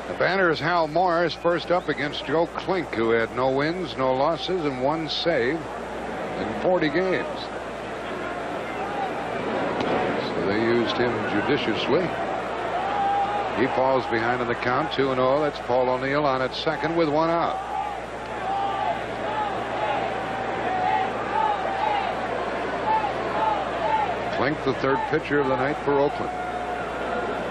The batter is Hal Morris, first up against Joe Klink, who had no wins, no losses, and 1 save in 40 games. So they used him judiciously. He falls behind in the count, 2-0. That's Paul O'Neill on at second with 1 out. Klink, the third pitcher of the night for Oakland.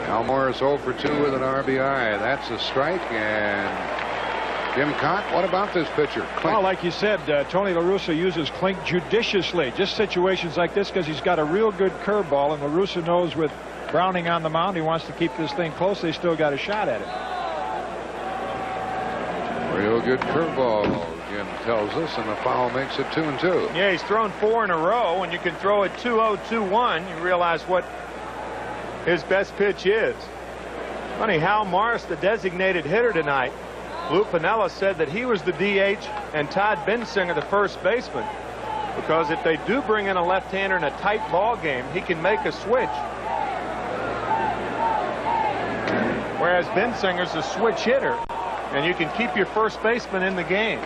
Hal Morris 0 for 2 with an RBI. That's a strike. And Jim Cott, what about this pitcher, Klink? Well, like you said, Tony La Russa uses Klink judiciously. Just situations like this because he's got a real good curveball, and La Russa knows with Browning on the mound, he wants to keep this thing close. They still got a shot at it. Real good curveball, Jim tells us, and the foul makes it 2-2. Yeah, he's thrown 4 in a row, and you can throw it 2-0, 2-1. You realize what his best pitch is. Funny, Hal Morris, the designated hitter tonight, Lou Piniella said that he was the DH and Todd Bensinger the first baseman, because if they do bring in a left-hander in a tight ball game, he can make a switch. Whereas Bensinger's a switch hitter, and you can keep your first baseman in the game.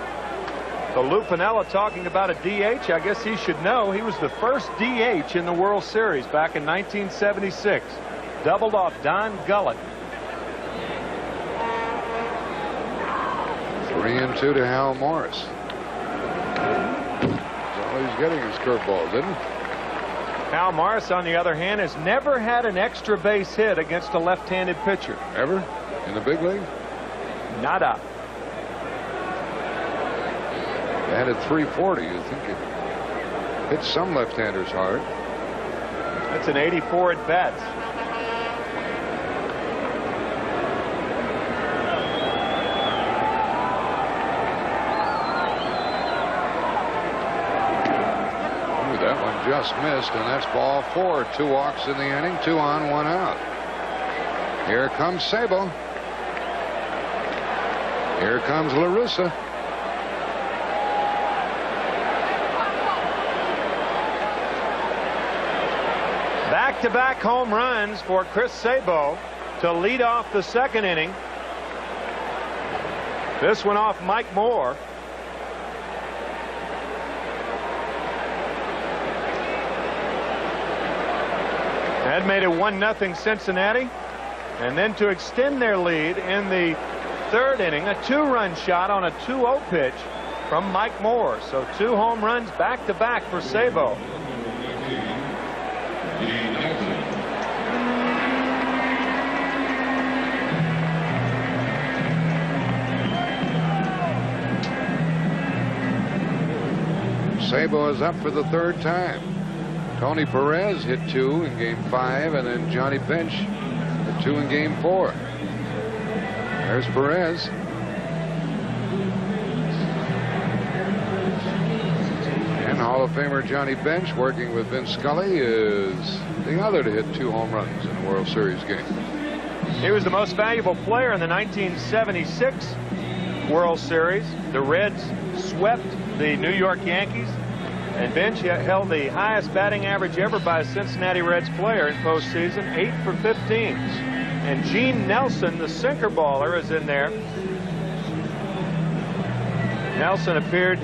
So Lou Piniella talking about a DH, I guess he should know he was the first DH in the World Series back in 1976. Doubled off Don Gullett. 3-2 to Hal Morris. That's all he's getting is curveballs, isn't he? Hal Morris, on the other hand, has never had an extra base hit against a left-handed pitcher. Ever? In the big league? Nada. Batted .340. You think it hits some left-handers hard. That's an 84 at bats. That one just missed, and that's ball 4. 2 walks in the inning, 2 on, 1 out. Here comes Sabo. Here comes La Russa. Back-to-back home runs for Chris Sabo to lead off the second inning. This one off Mike Moore. That made it 1-0 Cincinnati. And then to extend their lead in the third inning, a 2-run shot on a 2-0 pitch from Mike Moore. So 2 home runs back-to-back for Sabo. Sabo is up for the third time. Tony Perez hit 2 in game 5, and then Johnny Bench hit 2 in game 4. There's Perez. And Hall of Famer Johnny Bench, working with Vince Scully, is the other to hit 2 home runs in a World Series game. He was the most valuable player in the 1976 World Series. The Reds swept the New York Yankees, and Bench held the highest batting average ever by a Cincinnati Reds player in postseason, 8 for 15. And Gene Nelson, the sinker baller, is in there. Nelson appeared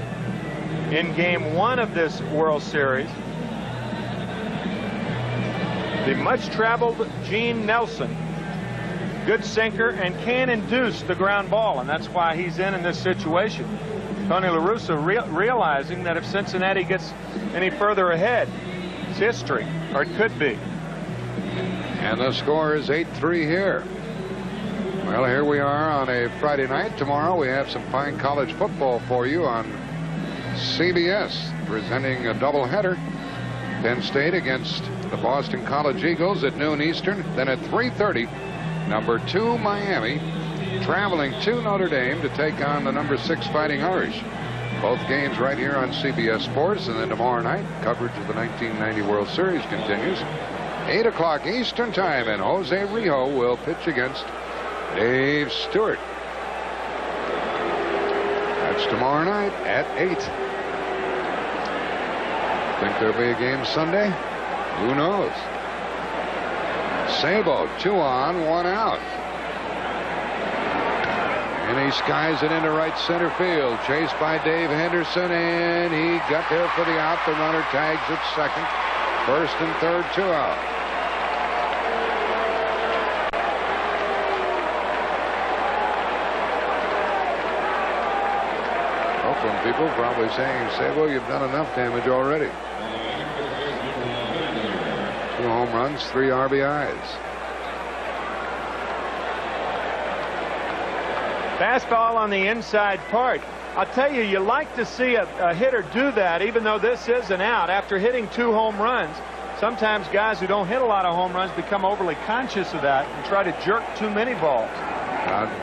in game 1 of this World Series. The much-traveled Gene Nelson, good sinker and can induce the ground ball, and that's why he's in this situation. Tony La Russa realizing that if Cincinnati gets any further ahead, it's history, or it could be. And the score is 8-3 here. Well, here we are on a Friday night. Tomorrow we have some fine college football for you on CBS, presenting a doubleheader. Penn State against the Boston College Eagles at noon Eastern. Then at 3:30, number 2 Miami traveling to Notre Dame to take on the number 6 Fighting Irish. Both games right here on CBS Sports. And then tomorrow night, coverage of the 1990 World Series continues. 8 o'clock Eastern time, and Jose Rijo will pitch against Dave Stewart. That's tomorrow night at 8. Think there'll be a game Sunday? Who knows? Sabo, 2 on, 1 out. And he skies it into right center field. Chased by Dave Henderson, and he got there for the out. The runner tags at second. First and third, 2 out. Oakland people probably saying, Sabo, you've done enough damage already. home runs, 3 RBIs. Fastball on the inside part. I'll tell you, you like to see a hitter do that, even though this is an out. After hitting 2 home runs, sometimes guys who don't hit a lot of home runs become overly conscious of that and try to jerk too many balls.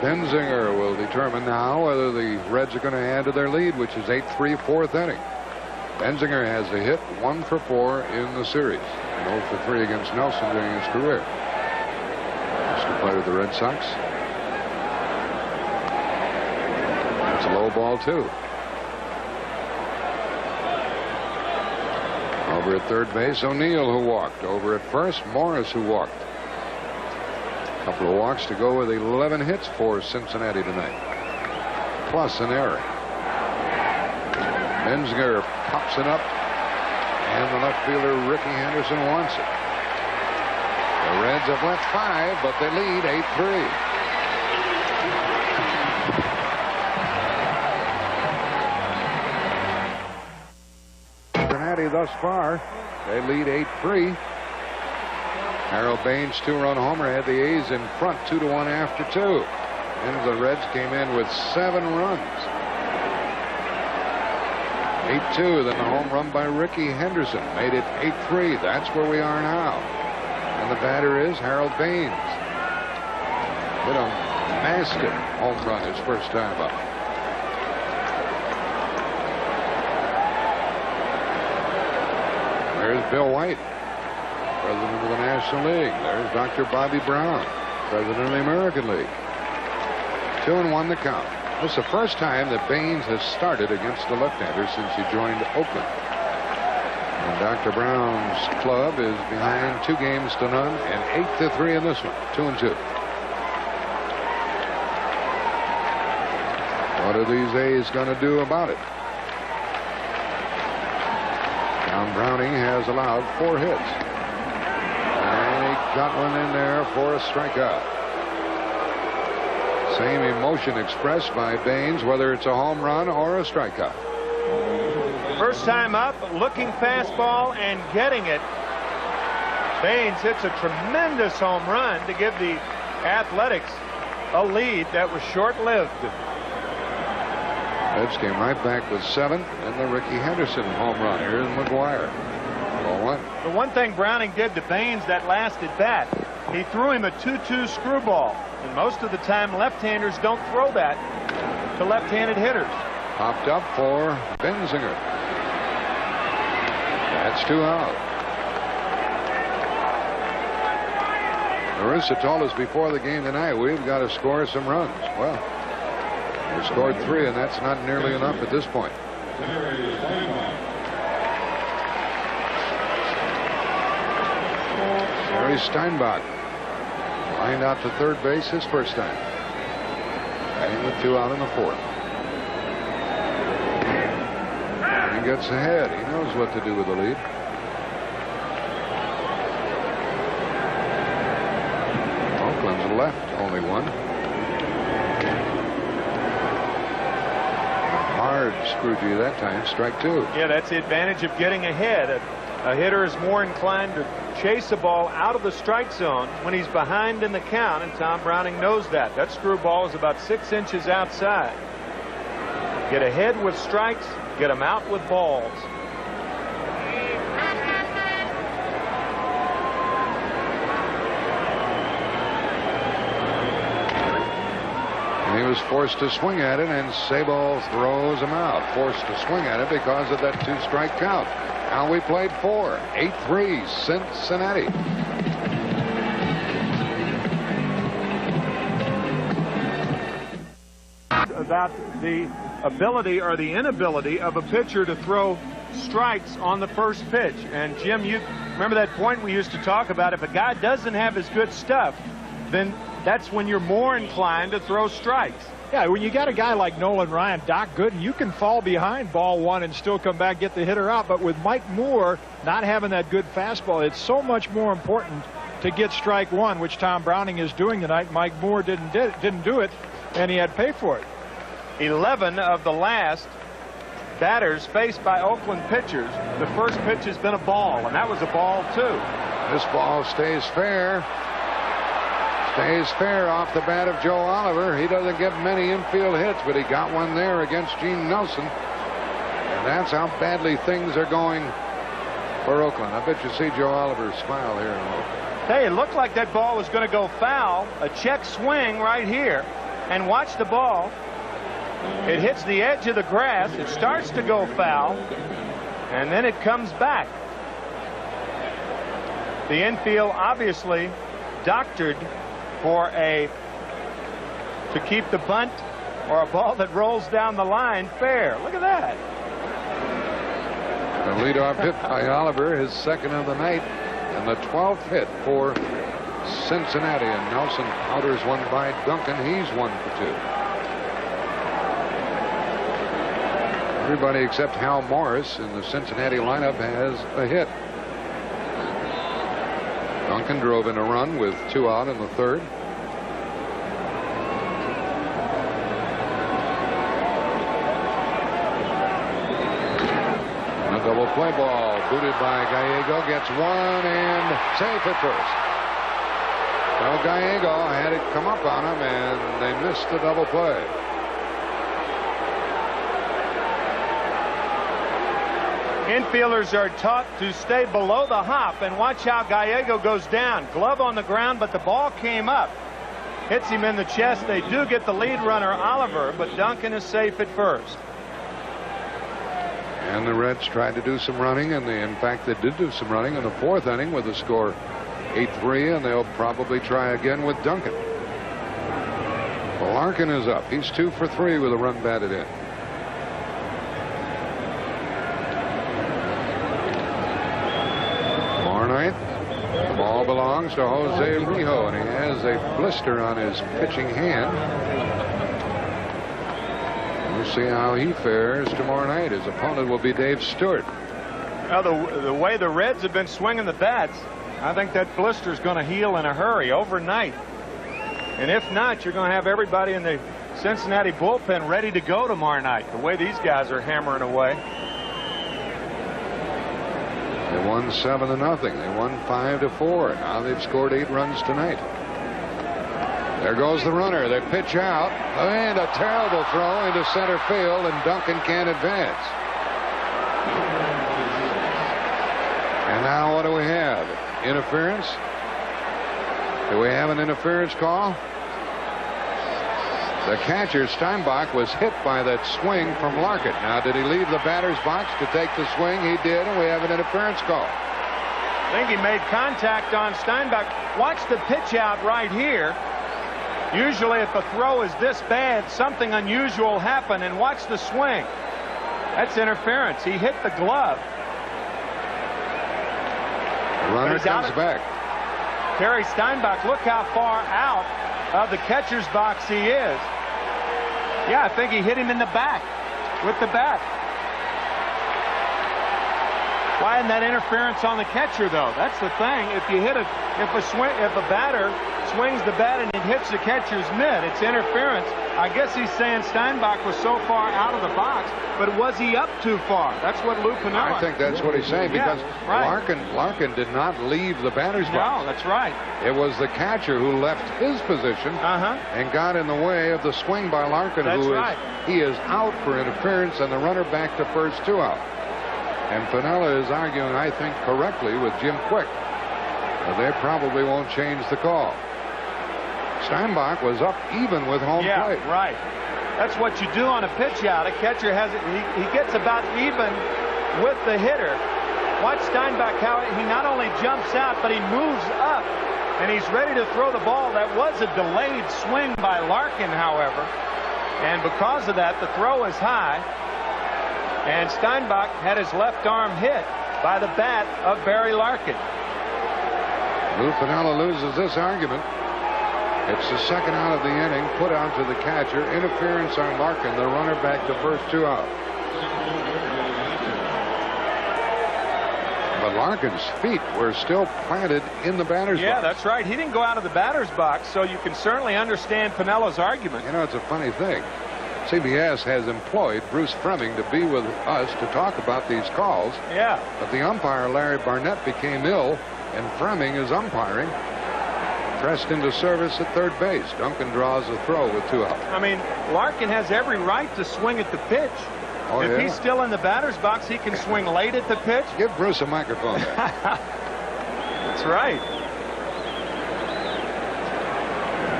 Benzinger will determine now whether the Reds are going to add to their lead, which is 8-3, 4th inning. Benzinger has a hit, 1 for 4 in the series, and 0 for 3 against Nelson during his career. Used to play with the Red Sox. That's a low ball, too. Over at third base, O'Neill, who walked. Over at first, Morris, who walked. A couple of walks to go with 11 hits for Cincinnati tonight, plus an error. Benzinger pops it up, and the left fielder Ricky Henderson wants it. The Reds have left 5, but they lead 8-3. Cincinnati thus far, they lead 8-3. Harold Baines' 2-run homer had the A's in front 2-1 after 2. And the Reds came in with 7 runs. 8-2, then the home run by Ricky Henderson made it 8-3. That's where we are now. And the batter is Harold Baines. Hit a massive home run his first time up. There's Bill White, president of the National League. There's Dr. Bobby Brown, president of the American League. 2-1 the count. This is the first time that Baines has started against a left-hander since he joined Oakland. And Dr. Brown's club is behind 2-0 and 8-3 in this one. 2-2. What are these A's going to do about it? Tom Browning has allowed 4 hits. And he got one in there for a strikeout. Same emotion expressed by Baines, whether it's a home run or a strikeout. First time up, looking fastball and getting it. Baines hits a tremendous home run to give the Athletics a lead that was short-lived. Reds came right back with 7, and the Ricky Henderson home run. Here's McGuire. 0-1. The one thing Browning did to Baines that last at bat, he threw him a 2-2 screwball. And most of the time, left-handers don't throw that to left-handed hitters. Popped up for Benzinger. That's 2 out. Marissa told us before the game tonight, we've got to score some runs. Well, we scored 3, and that's not nearly enough at this point. Harry Steinbach lined out to third base his first time. Batting with 2 out in the 4th. And he gets ahead. He knows what to do with the lead. Oakland's left only 1. Hard screwed you that time. Strike 2. Yeah, that's the advantage of getting ahead. A hitter is more inclined to chase a ball out of the strike zone when he's behind in the count, and Tom Browning knows that. That screwball is about 6 inches outside. Get ahead with strikes, get them out with balls. And he was forced to swing at it, and Sabo throws him out. Forced to swing at it because of that 2-strike count. Now we played 4. 8-3 Cincinnati. About the ability or the inability of a pitcher to throw strikes on the first pitch. And Jim, you remember that point we used to talk about? If a guy doesn't have his good stuff, then that's when you're more inclined to throw strikes. Yeah, when you got a guy like Nolan Ryan, Doc Gooden, you can fall behind ball 1 and still come back, get the hitter out. But with Mike Moore not having that good fastball, it's so much more important to get strike 1, which Tom Browning is doing tonight. Mike Moore didn't do it, and he had to pay for it. 11 of the last batters faced by Oakland pitchers, the first pitch has been a ball, and that was a ball too. This ball stays fair. Stays fair off the bat of Joe Oliver. He doesn't get many infield hits, but he got one there against Gene Nelson. And that's how badly things are going for Oakland. I bet you see Joe Oliver smile here in a moment. Hey, it looked like that ball was going to go foul. A check swing right here. And watch the ball. It hits the edge of the grass. It starts to go foul. And then it comes back. The infield obviously doctored for to keep the bunt or a ball that rolls down the line fair. Look at that. The leadoff hit by Oliver, his second of the night, and the 12th hit for Cincinnati. And Nelson counters one by Duncan. He's 1 for 2. Everybody except Hal Morris in the Cincinnati lineup has a hit. Duncan drove in a run with 2 out in the 3rd. A double play ball booted by Gallego, gets 1 and safe at first. Well, Gallego had it come up on him and they missed the double play. Infielders are taught to stay below the hop, and watch how Gallego goes down. Glove on the ground, but the ball came up. Hits him in the chest. They do get the lead runner, Oliver, but Duncan is safe at first. And the Reds tried to do some running, and in fact they did do some running in the 4th inning with the score 8-3, and they'll probably try again with Duncan. Larkin is up. He's 2 for 3 with a run batted in. The ball belongs to Jose Rijo, and he has a blister on his pitching hand. We'll see how he fares tomorrow night. His opponent will be Dave Stewart. Now, the way the Reds have been swinging the bats, I think that blister is going to heal in a hurry overnight. And if not, you're going to have everybody in the Cincinnati bullpen ready to go tomorrow night, the way these guys are hammering away. They won 7-0. They won 5-4. Now they've scored 8 runs tonight. There goes the runner. They pitch out, and a terrible throw into center field, and Duncan can't advance. And now what do we have? Interference? Do we have an interference call? The catcher, Steinbach, was hit by that swing from Larkin. Now, did he leave the batter's box to take the swing? He did, and we have an interference call. I think he made contact on Steinbach. Watch the pitch out right here. Usually if a throw is this bad, something unusual happened, and watch the swing. That's interference. He hit the glove. The runner comes back. Terry Steinbach, look how far out of the catcher's box he is. Yeah, I think he hit him in the back with the bat. Why isn't that interference on the catcher, though? That's the thing. If you hit if a batter swings the bat and it hits the catcher's mitt, it's interference. I guess he's saying Steinbach was so far out of the box, but was he up too far? That's what Lou Piniella. I think that's what he's saying, because Larkin did not leave the batter's box. No, that's right. It was the catcher who left his position and got in the way of the swing by Larkin, he is out for interference, and the runner back to first, 2 out. And Piniella is arguing, I think, correctly with Jim Quick. But they probably won't change the call. Steinbach was up even with home plate. Yeah, right. That's what you do on a pitch out. A catcher has it. He gets about even with the hitter. Watch Steinbach, how he not only jumps out, but he moves up, and he's ready to throw the ball. That was a delayed swing by Larkin, however. And because of that, the throw is high. And Steinbach had his left arm hit by the bat of Barry Larkin. Lou Piniella loses this argument. It's the second out of the inning, put out to the catcher, interference on Larkin, the runner back to first, 2 out. But Larkin's feet were still planted in the batter's box. Yeah, that's right. He didn't go out of the batter's box, so you can certainly understand Piniella's argument. You know, it's a funny thing. CBS has employed Bruce Fremming to be with us to talk about these calls. Yeah. But the umpire, Larry Barnett, became ill, and Fremming is umpiring. Pressed into service at third base. Duncan draws a throw with 2 out. I mean, Larkin has every right to swing at the pitch. Oh, if yeah? he's still in the batter's box, he can swing late at the pitch. Give Bruce a microphone. That's right.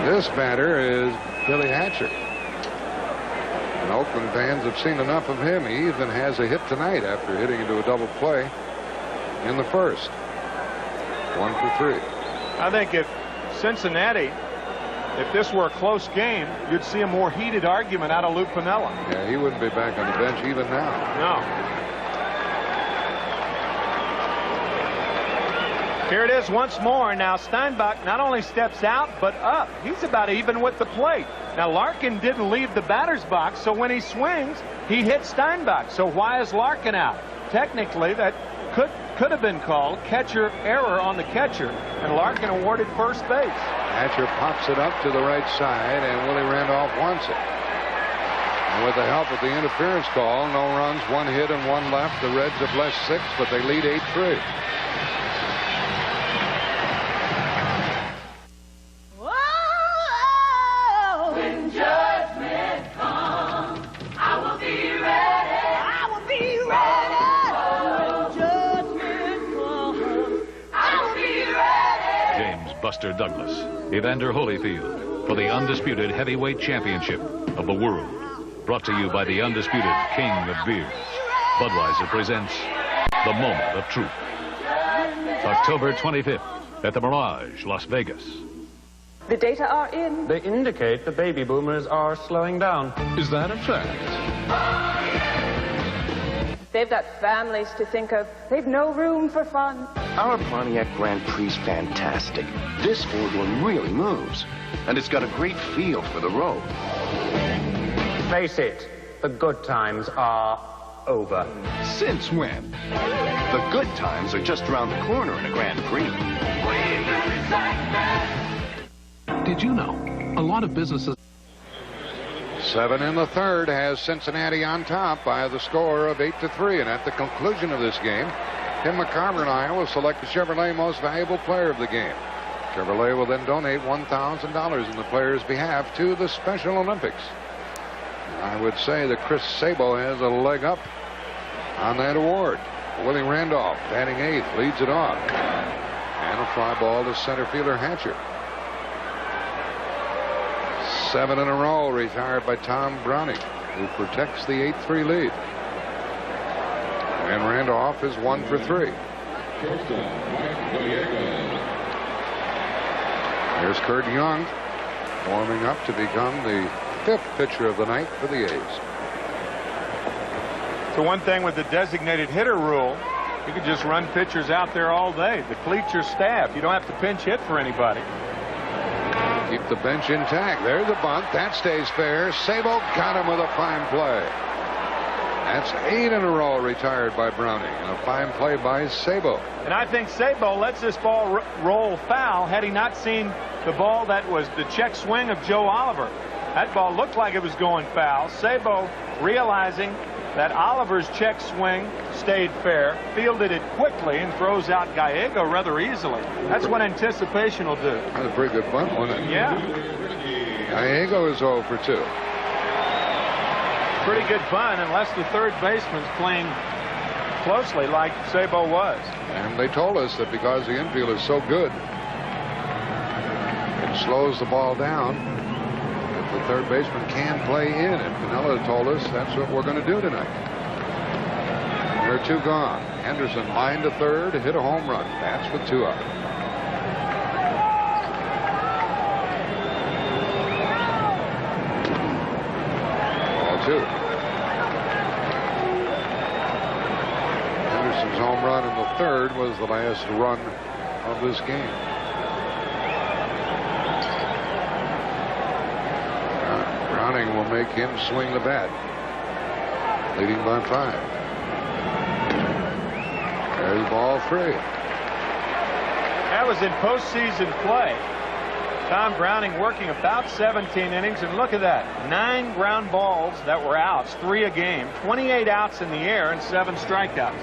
This batter is Billy Hatcher. And Oakland fans have seen enough of him. He even has a hit tonight after hitting into a double play in the first. 1 for 3. I think if Cincinnati, if this were a close game, you'd see a more heated argument out of Lou Piniella. Yeah, he wouldn't be back on the bench even now. No. Here it is once more. Now Steinbach not only steps out, but up. He's about even with the plate. Now Larkin didn't leave the batter's box, so when he swings, he hits Steinbach. So why is Larkin out? Technically, that could have been called catcher error on the catcher, and Larkin awarded first base. Hatcher pops it up to the right side, and Willie Randolph wants it. And with the help of the interference call, no runs, 1 hit and 1 left. The Reds have left 6, but they lead 8-3. When judgment comes, I will be ready. I will be ready. When judgment comes, I will be ready. James Buster Douglas, Evander Holyfield for the undisputed heavyweight championship of the world. Brought to you by the undisputed king of beer. Budweiser presents The Moment of Truth. October 25th at the Mirage, Las Vegas. The data are in. They indicate the baby boomers are slowing down. Is that a fact? They've got families to think of. They've no room for fun. Our Pontiac Grand Prix's fantastic. This Ford one really moves. And it's got a great feel for the road. Face it, the good times are over. Since when? The good times are just around the corner in a Grand Prix. Did you know a lot of businesses... 7 in the third has Cincinnati on top by the score of 8-3. And at the conclusion of this game, Tim McCarver and I will select the Chevrolet Most Valuable Player of the game. Chevrolet will then donate $1,000 in the player's behalf to the Special Olympics. I would say that Chris Sabo has a leg up on that award. Willie Randolph, batting 8th, leads it off. And a fly ball to center fielder Hatcher. 7 in a row retired by Tom Browning, who protects the 8-3 lead. And Randolph is 1 for 3. Here's Kurt Young warming up to become the 5th pitcher of the night for the A's. So one thing with the designated hitter rule, you could just run pitchers out there all day. Deplete your staff. You don't have to pinch hit for anybody. Keep the bench intact. There's a bunt. That stays fair. Sabo got him with a fine play. That's 8 in a row retired by Browning. And a fine play by Sabo. And I think Sabo lets this ball roll foul had he not seen the ball that was the check swing of Joe Oliver. That ball looked like it was going foul. Sabo, realizing that Oliver's check swing stayed fair, fielded it quickly and throws out Gallego rather easily. That's what anticipation will do. That's a pretty good bunt, wasn't it? Yeah. Gallego is 0 for 2. Pretty good bunt unless the third baseman's playing closely like Sabo was. And they told us that because the infield is so good, it slows the ball down. The third baseman can play in, and Piniella told us that's what we're going to do tonight. There are 2 gone. Henderson lined to third, hit a home run. That's with 2 out. Ball 2. Henderson's home run in the third was the last run of this game. Browning will make him swing the bat, leading by 5. There's ball 3. That was in postseason play. Tom Browning working about 17 innings, and look at that. 9 ground balls that were outs, 3 a game, 28 outs in the air, and 7 strikeouts.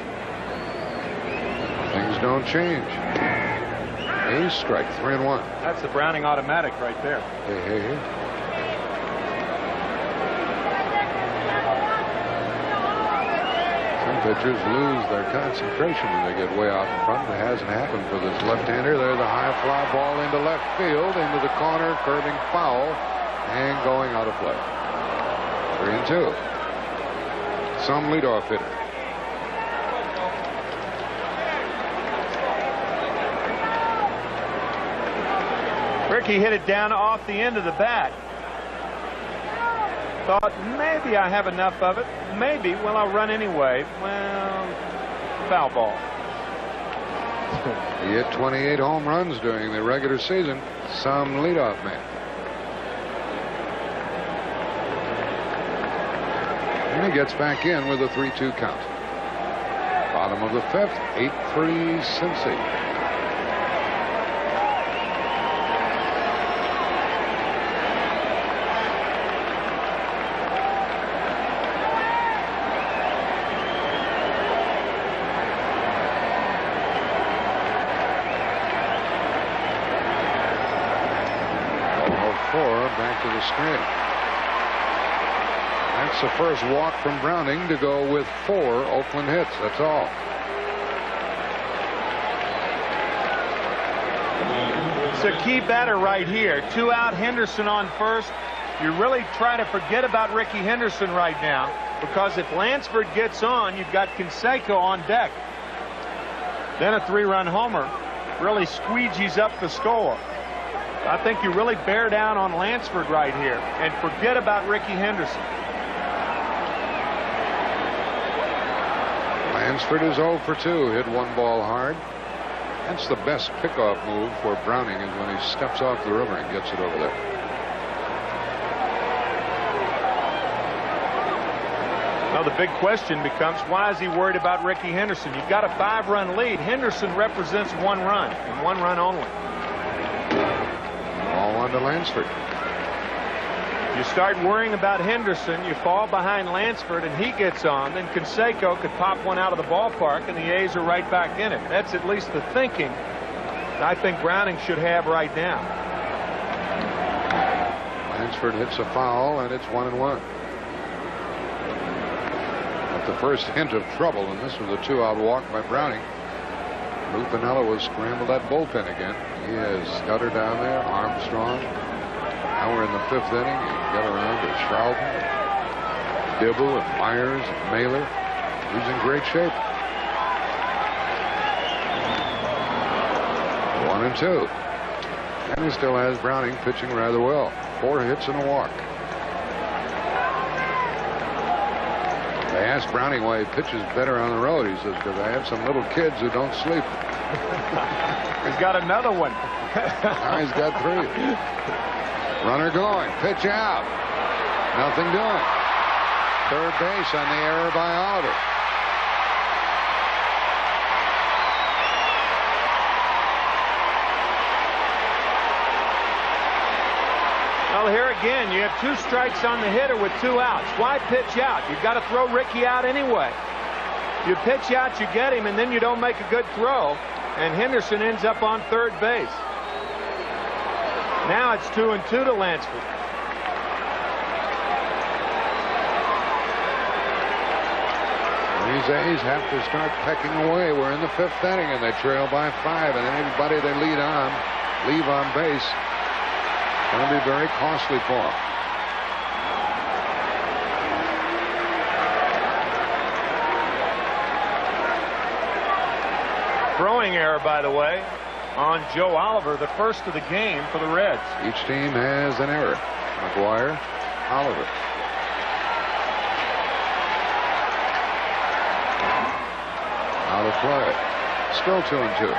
Things don't change. A strike, 3-1. That's the Browning automatic right there. Hey. Some pitchers lose their concentration when they get way out in front. It hasn't happened for this left-hander. There's a high fly ball into left field, into the corner, curving foul, and going out of play. 3-2. Some leadoff hitter. Ricky hit it down off the end of the bat. Thought maybe I have enough of it. Maybe. Well, I'll run anyway. Well, foul ball. He hit 28 home runs during the regular season. Some leadoff man. And he gets back in with a 3-2 count. Bottom of the 5th, 8-3 Cincy. Back to the screen. That's the first walk from Browning to go with 4 Oakland hits. That's all. It's a key batter right here. 2 out, Henderson on first. You really try to forget about Ricky Henderson right now, because if Lansford gets on, you've got Canseco on deck. Then a 3-run homer really squeegees up the score. I think you really bear down on Lansford right here and forget about Ricky Henderson. Lansford is 0 for 2. Hit 1 ball hard. That's the best pickoff move for Browning, is when he steps off the river and gets it over there. Well, the big question becomes, why is he worried about Ricky Henderson? You've got a 5-run lead. Henderson represents 1 run and 1 run only. All on to Lansford. You start worrying about Henderson, you fall behind Lansford, and he gets on, then Canseco could pop one out of the ballpark, and the A's are right back in it. That's at least the thinking I think Browning should have right now. Lansford hits a foul, and it's 1-1. At the first hint of trouble, and this was a 2-out walk by Browning, Lou Piniella was scrambled that bullpen again. He has Scudder down there, Armstrong. Now we're in the 5th inning. You get around to Shrouden, Dibble, and Myers, and Mailer. He's in great shape. 1-2. And he still has Browning pitching rather well. 4 hits and a walk. They asked Browning why he pitches better on the road. He says, because I have some little kids who don't sleep. He's got another one. Now he's got 3. Runner going. Pitch out. Nothing doing. Third base on the error by Oliver. Well, here again, you have 2 strikes on the hitter with 2 outs. Why pitch out? You've got to throw Ricky out anyway. You pitch out, you get him, and then you don't make a good throw, and Henderson ends up on third base. Now it's 2-2 to Lansford. These A's have to start pecking away. We're in the 5th inning, and they trail by 5, and anybody they leave on base, going to be very costly for them. Throwing error, by the way, on Joe Oliver, the first of the game for the Reds. Each team has an error. McGuire, Oliver. Out of play. Still 2-2.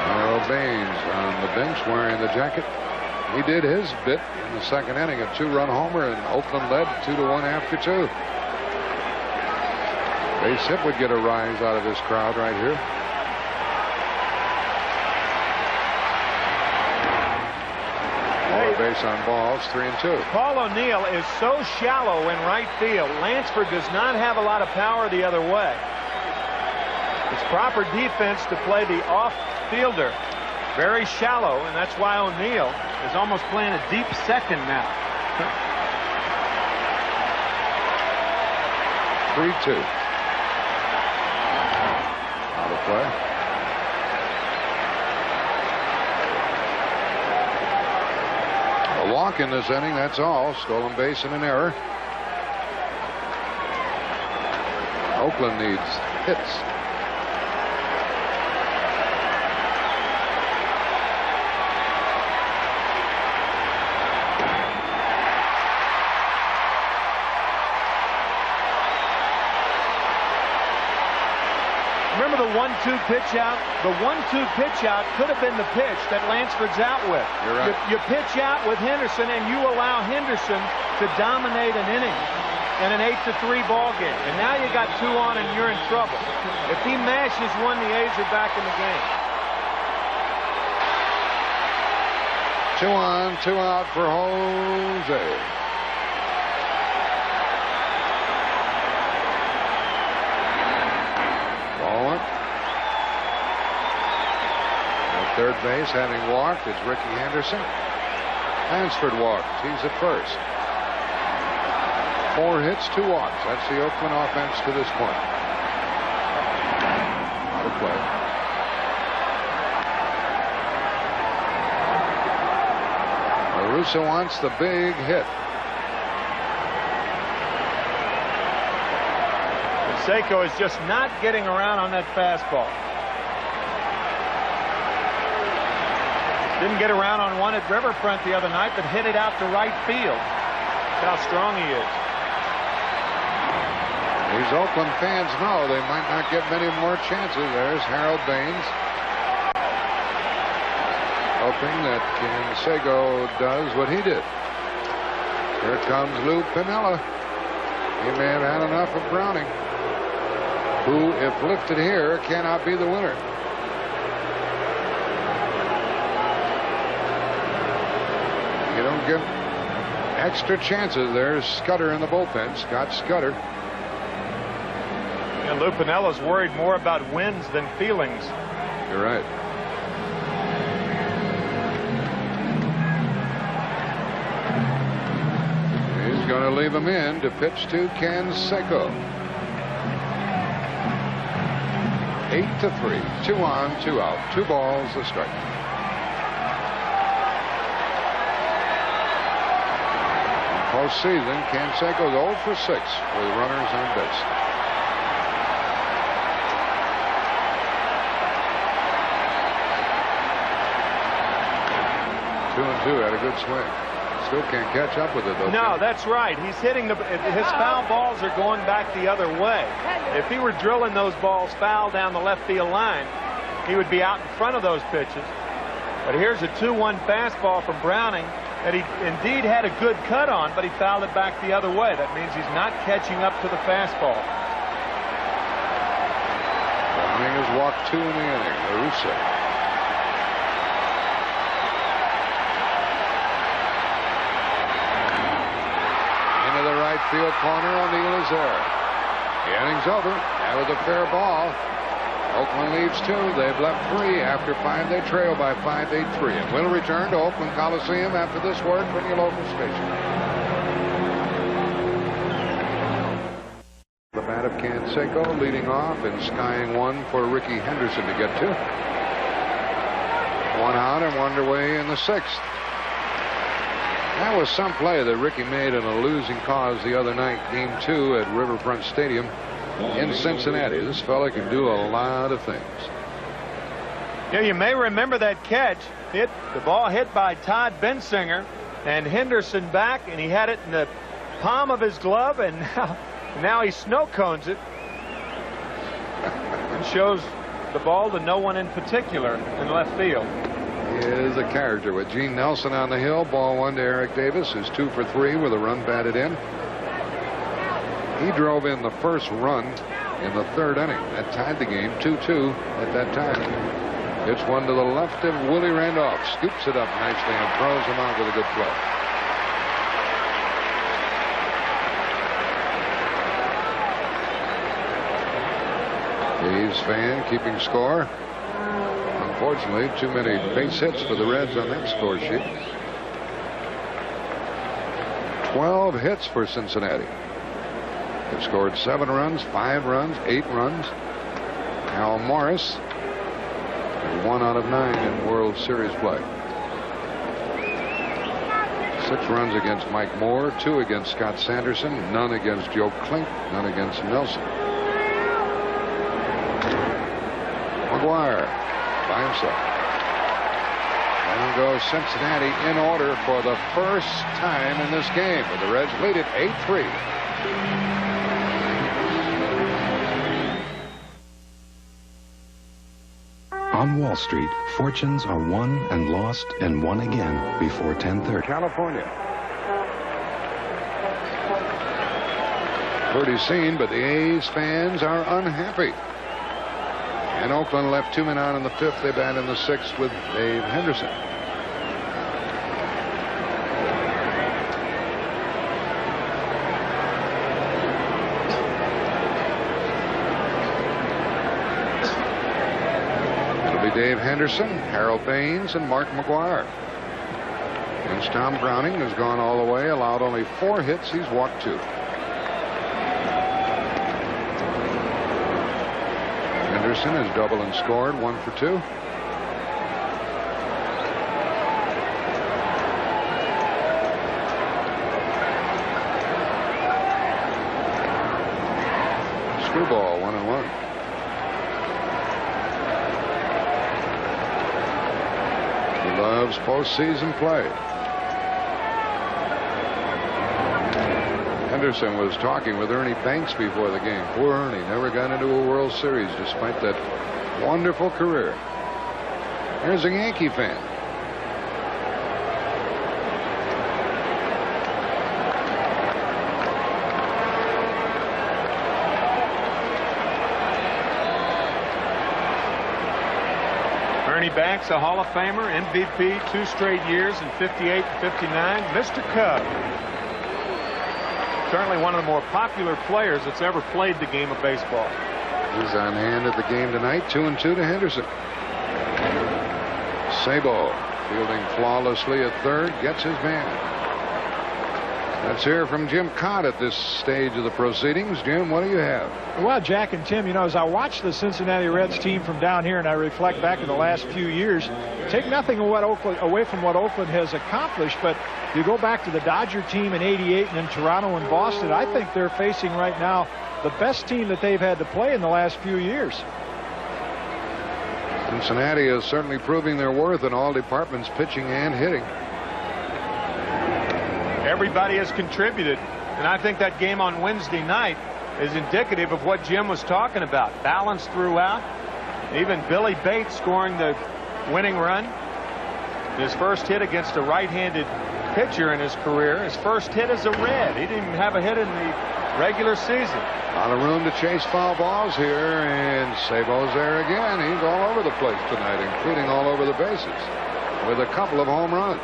Merrill Baines on the bench wearing the jacket. He did his bit in the 2nd inning. A 2-run homer, and Oakland led 2-1 after 2. Base hit would get a rise out of this crowd right here. base on balls, 3-2. Paul O'Neill is so shallow in right field. Lansford does not have a lot of power the other way. It's proper defense to play the off fielder. Very shallow, and that's why O'Neill is almost playing a deep second now. 3-2. Out of play. A walk in this inning, that's all. Stolen base and an error. Oakland needs hits. Remember the 1-2 pitch out? The 1-2 pitch out could have been the pitch that Lansford's out with. You're right. You pitch out with Henderson, and you allow Henderson to dominate an inning in an 8-3 ball game. And now you got 2 on, and you're in trouble. If he mashes one, the A's are back in the game. 2 on, 2 out for Jose. Third base, having walked, it's Ricky Henderson. Lansford walked. He's at first. 4 hits, 2 walks. That's the Oakland offense to this point. Out of play. Russo wants the big hit. Canseco is just not getting around on that fastball. Didn't get around on one at Riverfront the other night, but hit it out to right field. That's how strong he is. These Oakland fans know they might not get many more chances. There's Harold Baines, hoping that Canseco does what he did. Here comes Lou Piniella. He may have had enough of Browning, who, if lifted here, cannot be the winner. You don't get extra chances. There's Scudder in the bullpen. Scott Scudder. And Lou Piniella's worried more about wins than feelings. You're right. He's going to leave him in to pitch to Canseco. 8-3. 2 on, 2 out. 2 balls, a strike. Postseason, Canseco's 0 for 6 with runners on base. Two and two, had a good swing. Still can't catch up with it, though. No, that's right. He's hitting his foul balls are going back the other way. If he were drilling those balls foul down the left field line, he would be out in front of those pitches. But here's a 2-1 fastball from Browning that he indeed had a good cut on, but he fouled it back the other way. That means he's not catching up to the fastball. Browning has walked 2 in the inning. Russo. Into the right field corner. O'Neill is there. The inning's over. That was a fair ball. Oakland leaves 2. They've left 3. After 5, they trail by 5-8-3. And we'll return to Oakland Coliseum after this word from your local station. The bat of Canseco leading off and skying 1 for Ricky Henderson to get to. 1 out and 1 underway in the 6th. That was some play that Ricky made in a losing cause the other night, Game 2 at Riverfront Stadium in Cincinnati. This fella can do a lot of things. Yeah, you may remember that catch. The ball hit by Todd Bensinger, and Henderson back, and he had it in the palm of his glove, and now he snow cones it and shows the ball to no one in particular in left field. He is a character with Gene Nelson on the hill. Ball 1 to Eric Davis, who's 2 for 3 with a run batted in. He drove in the first run in the 3rd inning. That tied the game 2-2 at that time. Hits one to the left of Willie Randolph. Scoops it up nicely and throws him out with a good play. A's fan keeping score. Unfortunately, too many base hits for the Reds on that score sheet. 12 hits for Cincinnati. They've scored 7 runs, 5 runs, 8 runs. Hal Morris, 1 out of 9 in World Series play. 6 runs against Mike Moore, 2 against Scott Sanderson, none against Joe Klink, none against Nelson. McGuire by himself. Down goes Cincinnati in order for the first time in this game, but the Reds lead it 8-3. On Wall Street, fortunes are won and lost and won again before 10:30. California. Pretty scene, but the A's fans are unhappy. And Oakland left 2 men out in the 5th. They bat in the 6th with Dave Henderson. It'll be Dave Henderson, Harold Baines, and Mark McGuire. And Tom Browning has gone all the way, allowed only 4 hits. He's walked 2. Henderson has doubled and scored, 1 for 2. Screwball, 1-1. He loves postseason play. Henderson was talking with Ernie Banks before the game. Poor Ernie never got into a World Series despite that wonderful career. Here's a Yankee fan. Ernie Banks, a Hall of Famer, MVP 2 straight years in 58 and 59. Mr. Cub. Certainly one of the more popular players that's ever played the game of baseball. He's on hand at the game tonight. 2-2 to Henderson. Sabo fielding flawlessly at third, gets his man. Let's hear from Jim Cott at this stage of the proceedings. Jim, what do you have? Well, Jack and Tim, you know, as I watch the Cincinnati Reds team from down here and I reflect back in the last few years, take nothing away from what Oakland has accomplished, but you go back to the Dodger team in '88 and then Toronto and Boston, I think they're facing right now the best team that they've had to play in the last few years. Cincinnati is certainly proving their worth in all departments, pitching and hitting. Everybody has contributed, and I think that game on Wednesday night is indicative of what Jim was talking about. Balance throughout. Even Billy Bates scoring the winning run. His first hit against a right-handed pitcher in his career. His first hit as a Red. He didn't even have a hit in the regular season. A lot of room to chase foul balls here, and Sabo's there again. He's all over the place tonight, including all over the bases, with a couple of home runs.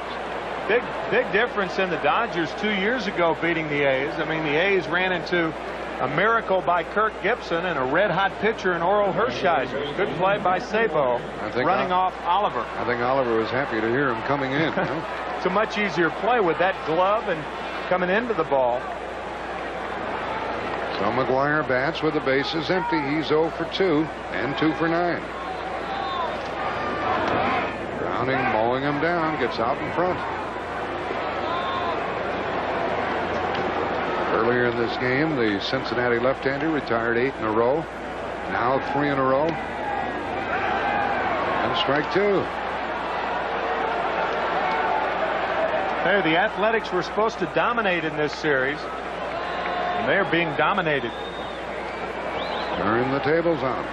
Big difference in the Dodgers 2 years ago beating the A's. I mean, the A's ran into a miracle by Kirk Gibson and a red-hot pitcher in Oral Hershiser. Good play by Sabo, running off Oliver. I think Oliver was happy to hear him coming in. It's a much easier play with that glove and coming into the ball. So McGuire bats with the bases empty. He's 0 for 2 and 2 for 9. Browning mowing him down, gets out in front. Earlier in this game, the Cincinnati left-hander retired 8 in a row. Now 3 in a row. And strike 2. There, the Athletics were supposed to dominate in this series, and they are being dominated. Turn the tables on.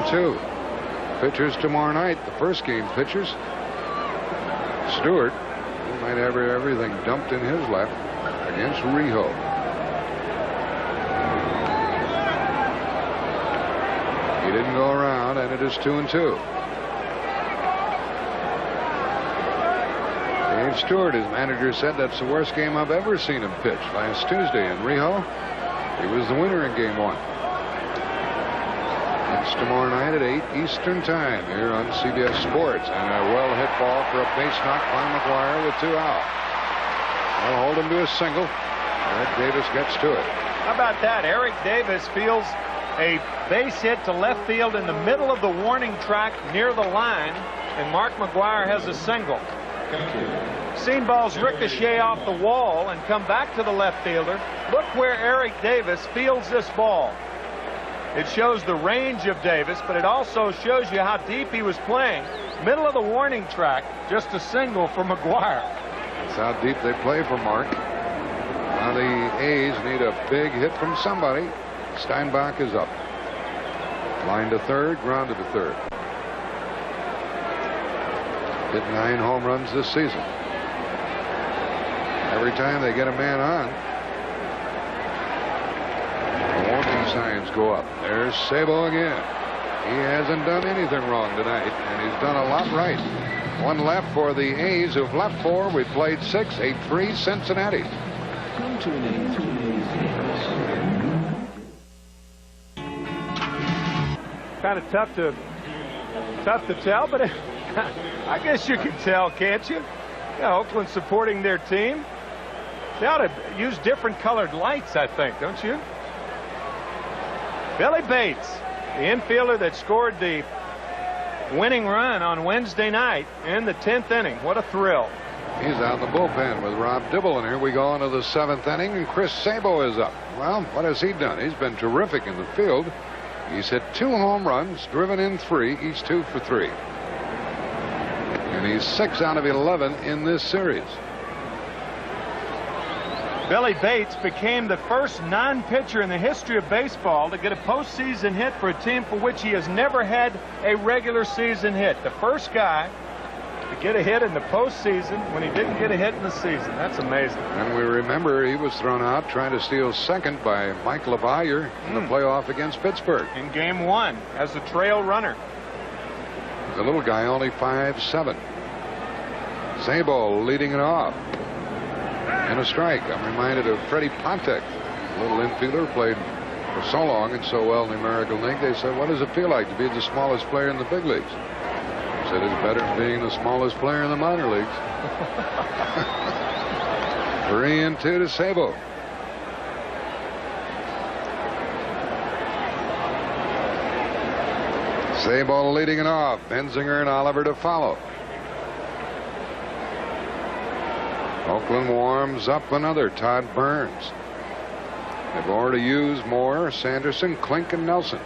1-2. Pitchers tomorrow night. The first game pitchers. Stewart. Might have everything dumped in his lap against Rijo. He didn't go around, and it is 2-2. Dave Stewart, his manager, said that's the worst game I've ever seen him pitch. Last Tuesday in Rio, he was the winner in Game 1. It's tomorrow night at 8 Eastern Time here on CBS Sports. And a well-hit ball for a base knock by McGuire with 2 out. They'll hold him to a single. Eric Davis gets to it. How about that? Eric Davis fields a base hit to left field in the middle of the warning track near the line, and Mark McGuire has a single. Seen balls ricochet off the wall and come back to the left fielder. Look where Eric Davis fields this ball. It shows the range of Davis, but it also shows you how deep he was playing. Middle of the warning track, just a single for McGuire. That's how deep they play for Mark. Now the A's need a big hit from somebody. Steinbach is up. Line to third, ground to the third. Hit 9 home runs this season. Every time they get a man on, the warning signs go up. There's Sabo again. He hasn't done anything wrong tonight, and he's done a lot right. 1 left for the A's, who've left 4. We played 6, 8-3 Cincinnati. Kind of tough to tell, but I guess you can tell, can't you? Yeah, Oakland supporting their team. They ought to use different colored lights, I think, don't you? Billy Bates, the infielder that scored the winning run on Wednesday night in the 10th inning. What a thrill. He's out in the bullpen with Rob Dibble, and here we go into the 7th inning, and Chris Sabo is up. Well, what has he done? He's been terrific in the field. He's hit 2 home runs, driven in 3. He's 2 for 3. And he's 6 out of 11 in this series. Billy Bates became the first non-pitcher in the history of baseball to get a postseason hit for a team for which he has never had a regular season hit. The first guy to get a hit in the postseason when he didn't get a hit in the season. That's amazing. And we remember he was thrown out trying to steal second by Mike LeVallier in the playoff against Pittsburgh. In Game 1 as a trail runner. The little guy only 5'7". Sabo leading it off. And a strike. I'm reminded of Freddie Pontek, a little infielder, played for so long and so well in the American League. They said, what does it feel like to be the smallest player in the big leagues? He said, it's better than being the smallest player in the minor leagues. 3-2 to Sabo. Sabo leading it off. Benzinger and Oliver to follow. Oakland warms up another Todd Burns. They've already used Moore, Sanderson, Klink, and Nelson.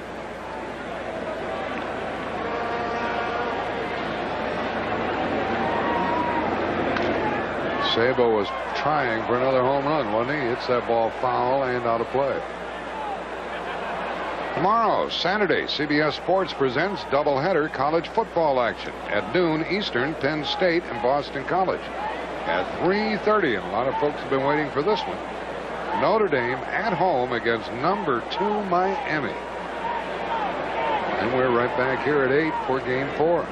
Sabo was trying for another home run, wasn't he? Hits that ball foul and out of play. Tomorrow, Saturday, CBS Sports presents doubleheader college football action at noon Eastern, Penn State and Boston College. At 3:30, and a lot of folks have been waiting for this one. Notre Dame at home against number 2 Miami. And we're right back here at 8 for Game 4.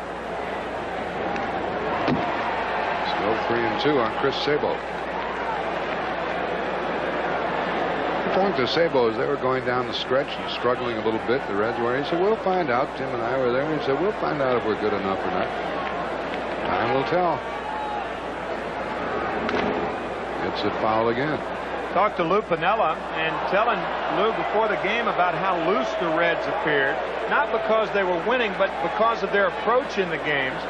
Still 3-2 on Chris Sabo. The point to Sabo as they were going down the stretch and struggling a little bit, the Reds were. He said, we'll find out. Tim and I were there, and he said, we'll find out if we're good enough or not. Time will tell. It's a foul again. Talked to Lou Piniella and telling Lou before the game about how loose the Reds appeared, not because they were winning, but because of their approach in the games.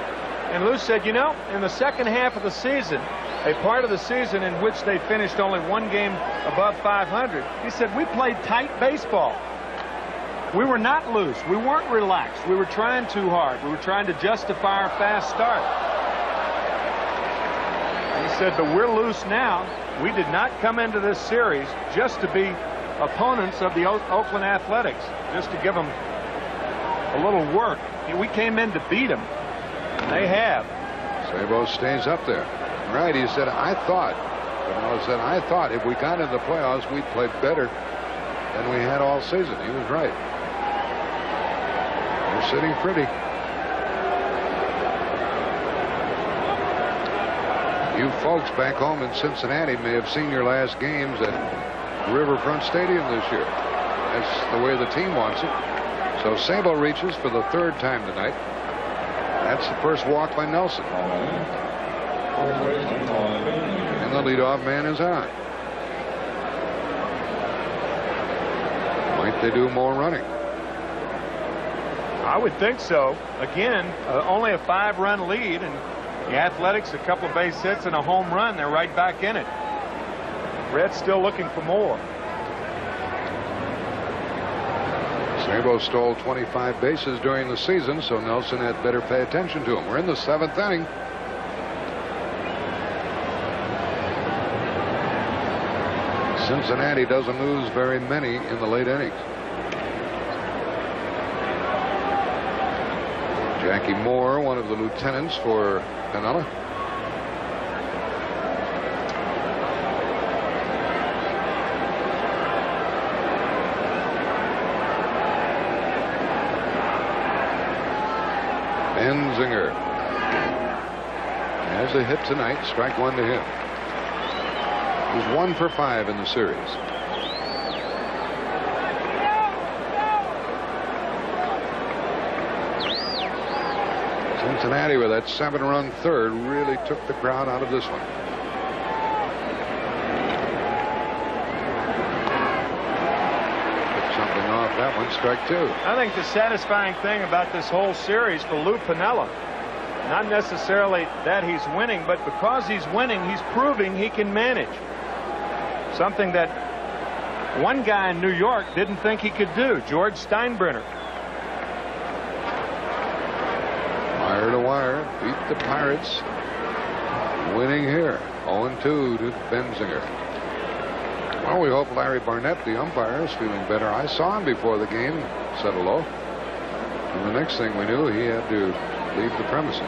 And Lou said, you know, in the second half of the season, a part of the season in which they finished only 1 game above 500, he said, we played tight baseball. We were not loose. We weren't relaxed. We were trying too hard. We were trying to justify our fast start. He said, but we're loose now. We did not come into this series just to be opponents of the Oakland Athletics, just to give them a little work. We came in to beat them. They have. Sabo stays up there. Right, he said, I thought if we got into the playoffs, we'd play better than we had all season. He was right. sitting pretty. You folks back home in Cincinnati may have seen your last games at Riverfront Stadium this year. That's the way the team wants it. So Sabo reaches for the third time tonight. That's the first walk by Nelson. And the leadoff man is on. Might they do more running? I would think so. Again, only a 5-run lead, and the Athletics a couple of base hits and a home run. They're right back in it. Red's still looking for more. Sabo stole 25 bases during the season, so Nelson had better pay attention to him. We're in the 7th inning. Cincinnati doesn't lose very many in the late innings. Jackie Moore, one of the lieutenants for Piniella. Benzinger has a hit tonight, strike one to him. He's 1 for 5 in the series. Cincinnati with that 7-run third really took the crowd out of this one. Took something off that one, strike two. I think the satisfying thing about this whole series for Lou Piniella, not necessarily that he's winning, but because he's winning, he's proving he can manage. Something that one guy in New York didn't think he could do, George Steinbrenner. Wire to wire, beat the Pirates. Winning here, 0-2 to Benzinger. Well, we hope Larry Barnett, the umpire, is feeling better. I saw him before the game, said hello. And the next thing we knew, he had to leave the premises.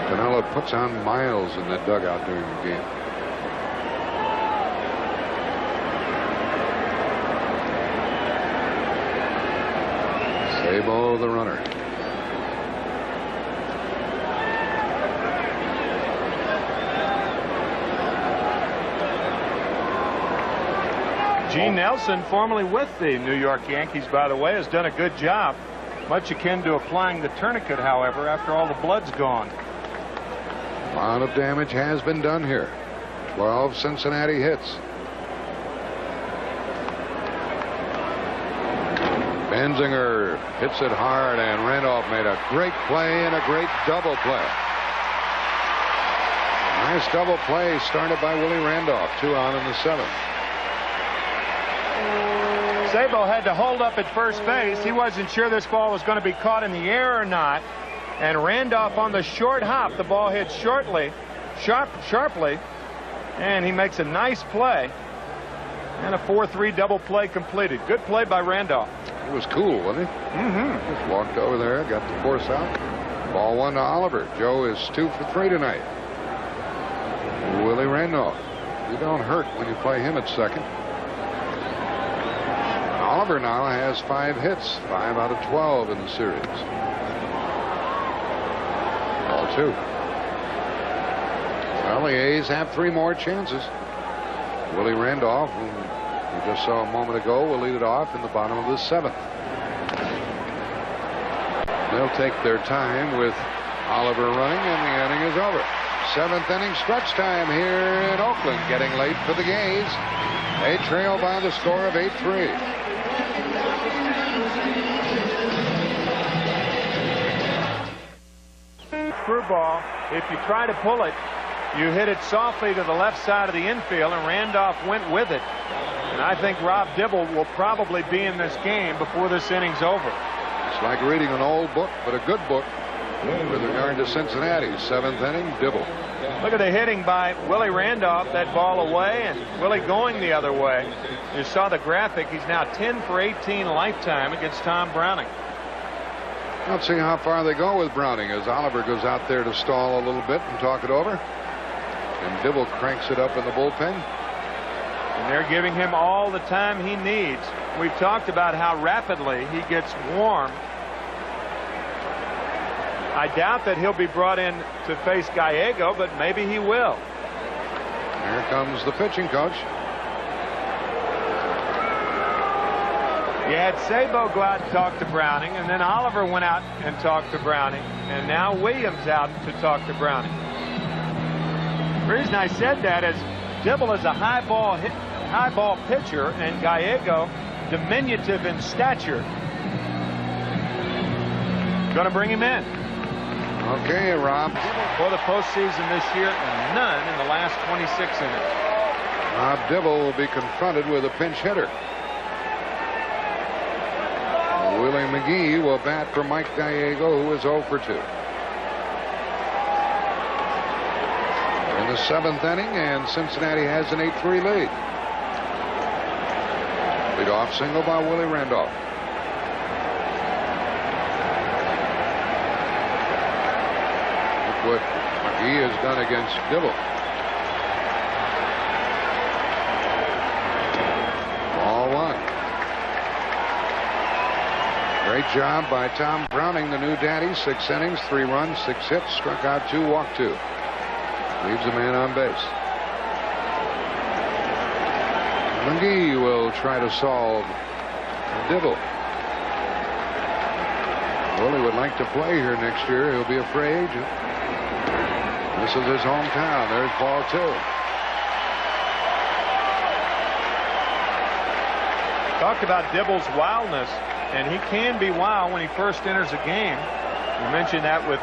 Piniella puts on miles in that dugout during the game. Sabo, the runner. Gene Nelson, formerly with the New York Yankees, by the way, has done a good job. Much akin to applying the tourniquet, however, after all the blood's gone. A lot of damage has been done here. 12 Cincinnati hits. Benzinger hits it hard, and Randolph made a great play and a great double play. Nice double play started by Willie Randolph. 2 out in the 7th. Sabo had to hold up at first base. He wasn't sure this ball was going to be caught in the air or not. And Randolph on the short hop. The ball hit sharply, and he makes a nice play. And a 4-3 double play completed. Good play by Randolph. He was cool, wasn't he? Mm-hmm. Just walked over there, got the force out. Ball 1 to Oliver. Joe is 2 for 3 tonight. Willie Randolph. You don't hurt when you play him at second. Oliver now has 5 hits, 5 out of 12 in the series. Ball 2. Well, the A's have 3 more chances. Willie Randolph, whom we just saw a moment ago, will lead it off in the bottom of the 7th. They'll take their time with Oliver running, and the inning is over. 7th inning stretch time here in Oakland, getting late for the A's. They trail by the score of 8-3. Screwball, if you try to pull it, you hit it softly to the left side of the infield, and Randolph went with it. And I think Rob Dibble will probably be in this game before this inning's over. It's like reading an old book, but a good book with regard to Cincinnati. 7th inning, Dibble. Look at the hitting by Willie Randolph. That ball away, and Willie going the other way. You saw the graphic. He's now 10 for 18 lifetime against Tom Browning. Let's see how far they go with Browning as Oliver goes out there to stall a little bit and talk it over. And Dibble cranks it up in the bullpen. And they're giving him all the time he needs. We've talked about how rapidly he gets warm I doubt that he'll be brought in to face Gallego, but maybe he will. Here comes the pitching coach. You had Sabo go out and talk to Browning, and then Oliver went out and talked to Browning, and now Williams out to talk to Browning. The reason I said that is Dibble is a high ball pitcher, and Gallego diminutive in stature. Going to bring him in. Okay, Rob. For the postseason this year, and none in the last 26 innings. Rob Dibble will be confronted with a pinch hitter. Willie McGee will bat for Mike Gallego, who is 0 for 2. In the 7th inning, and Cincinnati has an 8-3 lead. Leadoff single by Willie Randolph. Look what McGee has done against Dibble. Ball 1. Great job by Tom Browning, the new daddy. 6 innings, 3 runs, 6 hits, struck out 2, walked 2. Leaves a man on base. McGee will try to solve Dibble. Willie would like to play here next year. He'll be a free agent. This is his hometown. There's ball 2. Talked about Dibble's wildness, and he can be wild when he first enters a game. You mentioned that with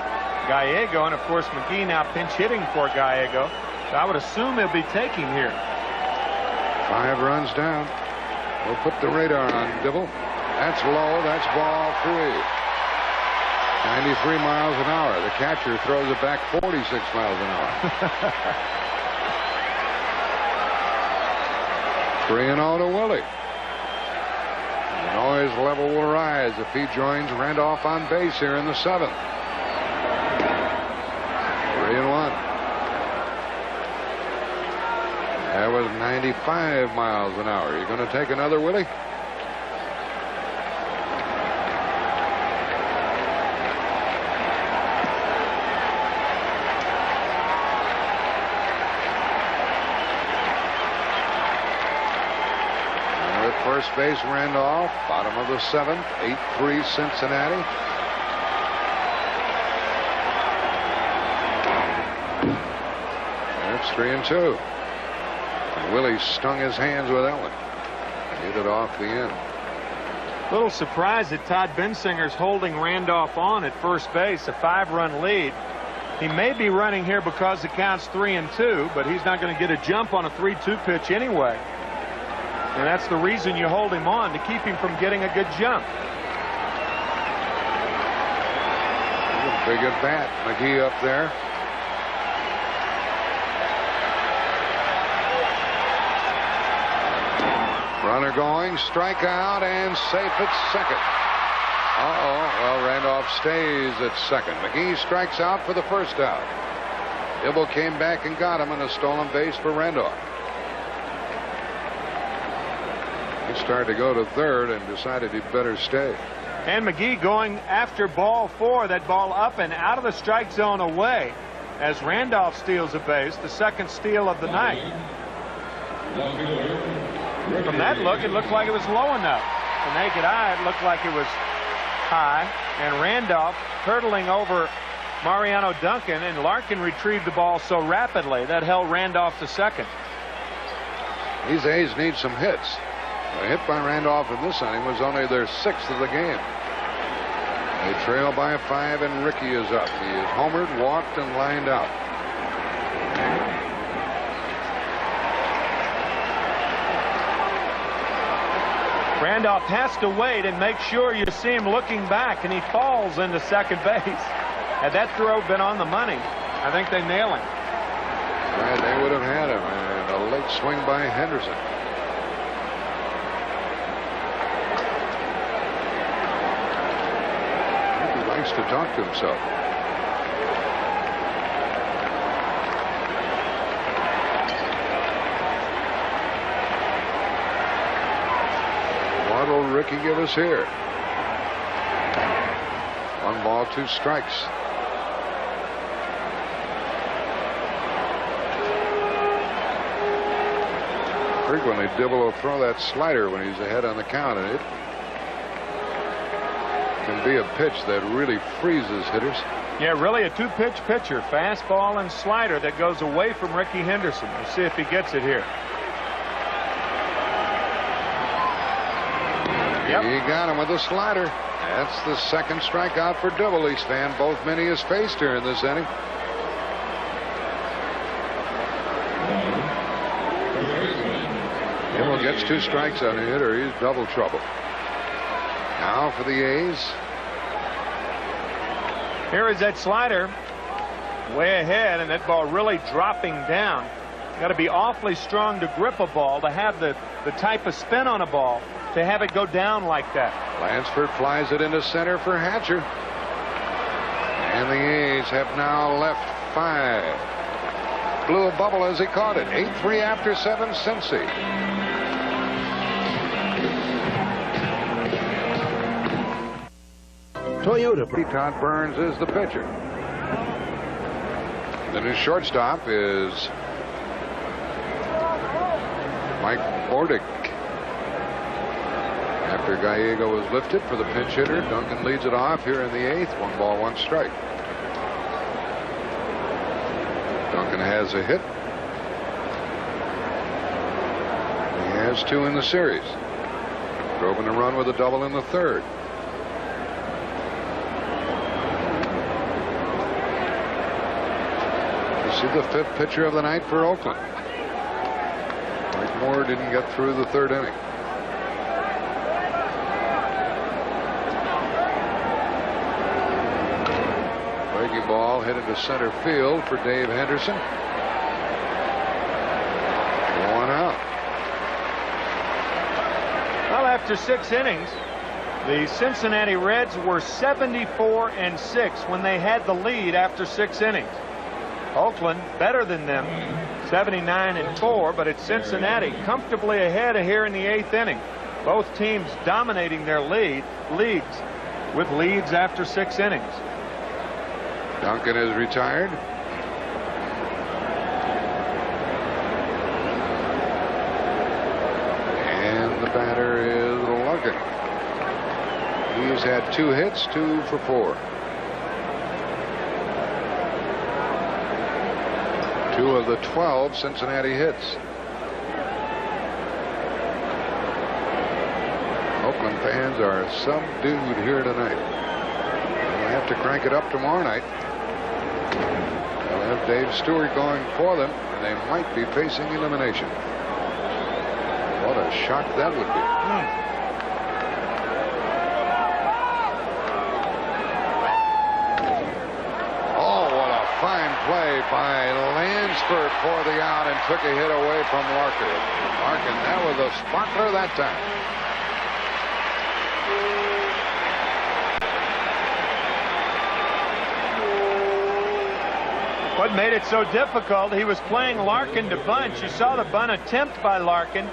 Gallego, and of course McGee now pinch hitting for Gallego. So I would assume he'll be taking here. 5 runs down. We'll put the radar on Dibble. That's low. That's ball 3. 93 miles an hour. The catcher throws it back 46 miles an hour. 3-0 to Willie. The noise level will rise if he joins Randolph on base here in the 7th. 3-1. That was 95 miles an hour. You going to take another, Willie? First base, Randolph. Bottom of the 7th. 8-3 Cincinnati. That's 3-2. And Willie stung his hands with that one. Hit it off the end. Little surprised that Todd Bensinger's holding Randolph on at first base, a 5-run lead. He may be running here because the count's 3-2, but he's not going to get a jump on a 3-2 pitch anyway. And that's the reason you hold him on, to keep him from getting a good jump. Big at bat. McGee up there. Runner going, strikeout, and safe at second. Well, Randolph stays at second. McGee strikes out for the first out. Dibble came back and got him, and a stolen base for Randolph. He started to go to third and decided he'd better stay. And McGee going after ball 4, that ball up and out of the strike zone away as Randolph steals a base, the second steal of the night. From that look, it looked like it was low enough. The naked eye, it looked like it was high. And Randolph hurtling over Mariano Duncan, and Larkin retrieved the ball so rapidly that held Randolph to second. These A's need some hits. A hit by Randolph in this inning was only their 6th of the game. They trail by 5, and Rickey is up. He is homered, walked, and lined out. Randolph has to wait and make sure you see him looking back, and he falls into second base. Had that throw been on the money, I think they nail him. Right, they would have had him. And a late swing by Henderson. To talk to himself. What will Rickey give us here? 1 ball, 2 strikes. Frequently, Dibble will throw that slider when he's ahead on the count, and it can be a pitch that really freezes hitters. Yeah, really a two-pitch pitcher, fastball and slider that goes away from Rickey Henderson. We'll see if he gets it here. Yep. He got him with a slider. That's the second strikeout for Dibble. He's fanned both men in his face during this inning. Dibble gets 2 strikes on a hitter. He's double trouble. Now for the A's. Here is that slider way ahead, and that ball really dropping down. You got to be awfully strong to grip a ball, to have the type of spin on a ball, to have it go down like that. Lansford flies it into center for Hatcher. And the A's have now left 5. Blew a bubble as he caught it. 8-3 after 7, Cincy. Toyota. Todd Burns is the pitcher. The new shortstop is Mike Bordick. After Gallego was lifted for the pinch hitter, Duncan leads it off here in the 8th. 1 ball, 1 strike. Duncan has a hit. He has 2 in the series. Drove in a run with a double in the 3rd. See the 5th pitcher of the night for Oakland. Mike Moore didn't get through the 3rd inning. Breaking ball hit into center field for Dave Henderson. 1 out. Well, after 6 innings, the Cincinnati Reds were 74-6 when they had the lead after 6 innings. Oakland better than them, 79-4, but it's Cincinnati comfortably ahead of here in the 8th inning. Both teams dominating their leagues with leads after 6 innings. Duncan is retired. And the batter is Larkin. He's had 2 hits, 2 for 4. 2 of the 12 Cincinnati hits. Oakland fans are subdued here tonight. They'll have to crank it up tomorrow night. They'll have Dave Stewart going for them, and they might be facing elimination. What a shock that would be. Fine play by Lansford for the out and took a hit away from Larkin. Larkin, that was a sparkler that time. What made it so difficult, he was playing Larkin to bunt. You saw the bunt attempt by Larkin.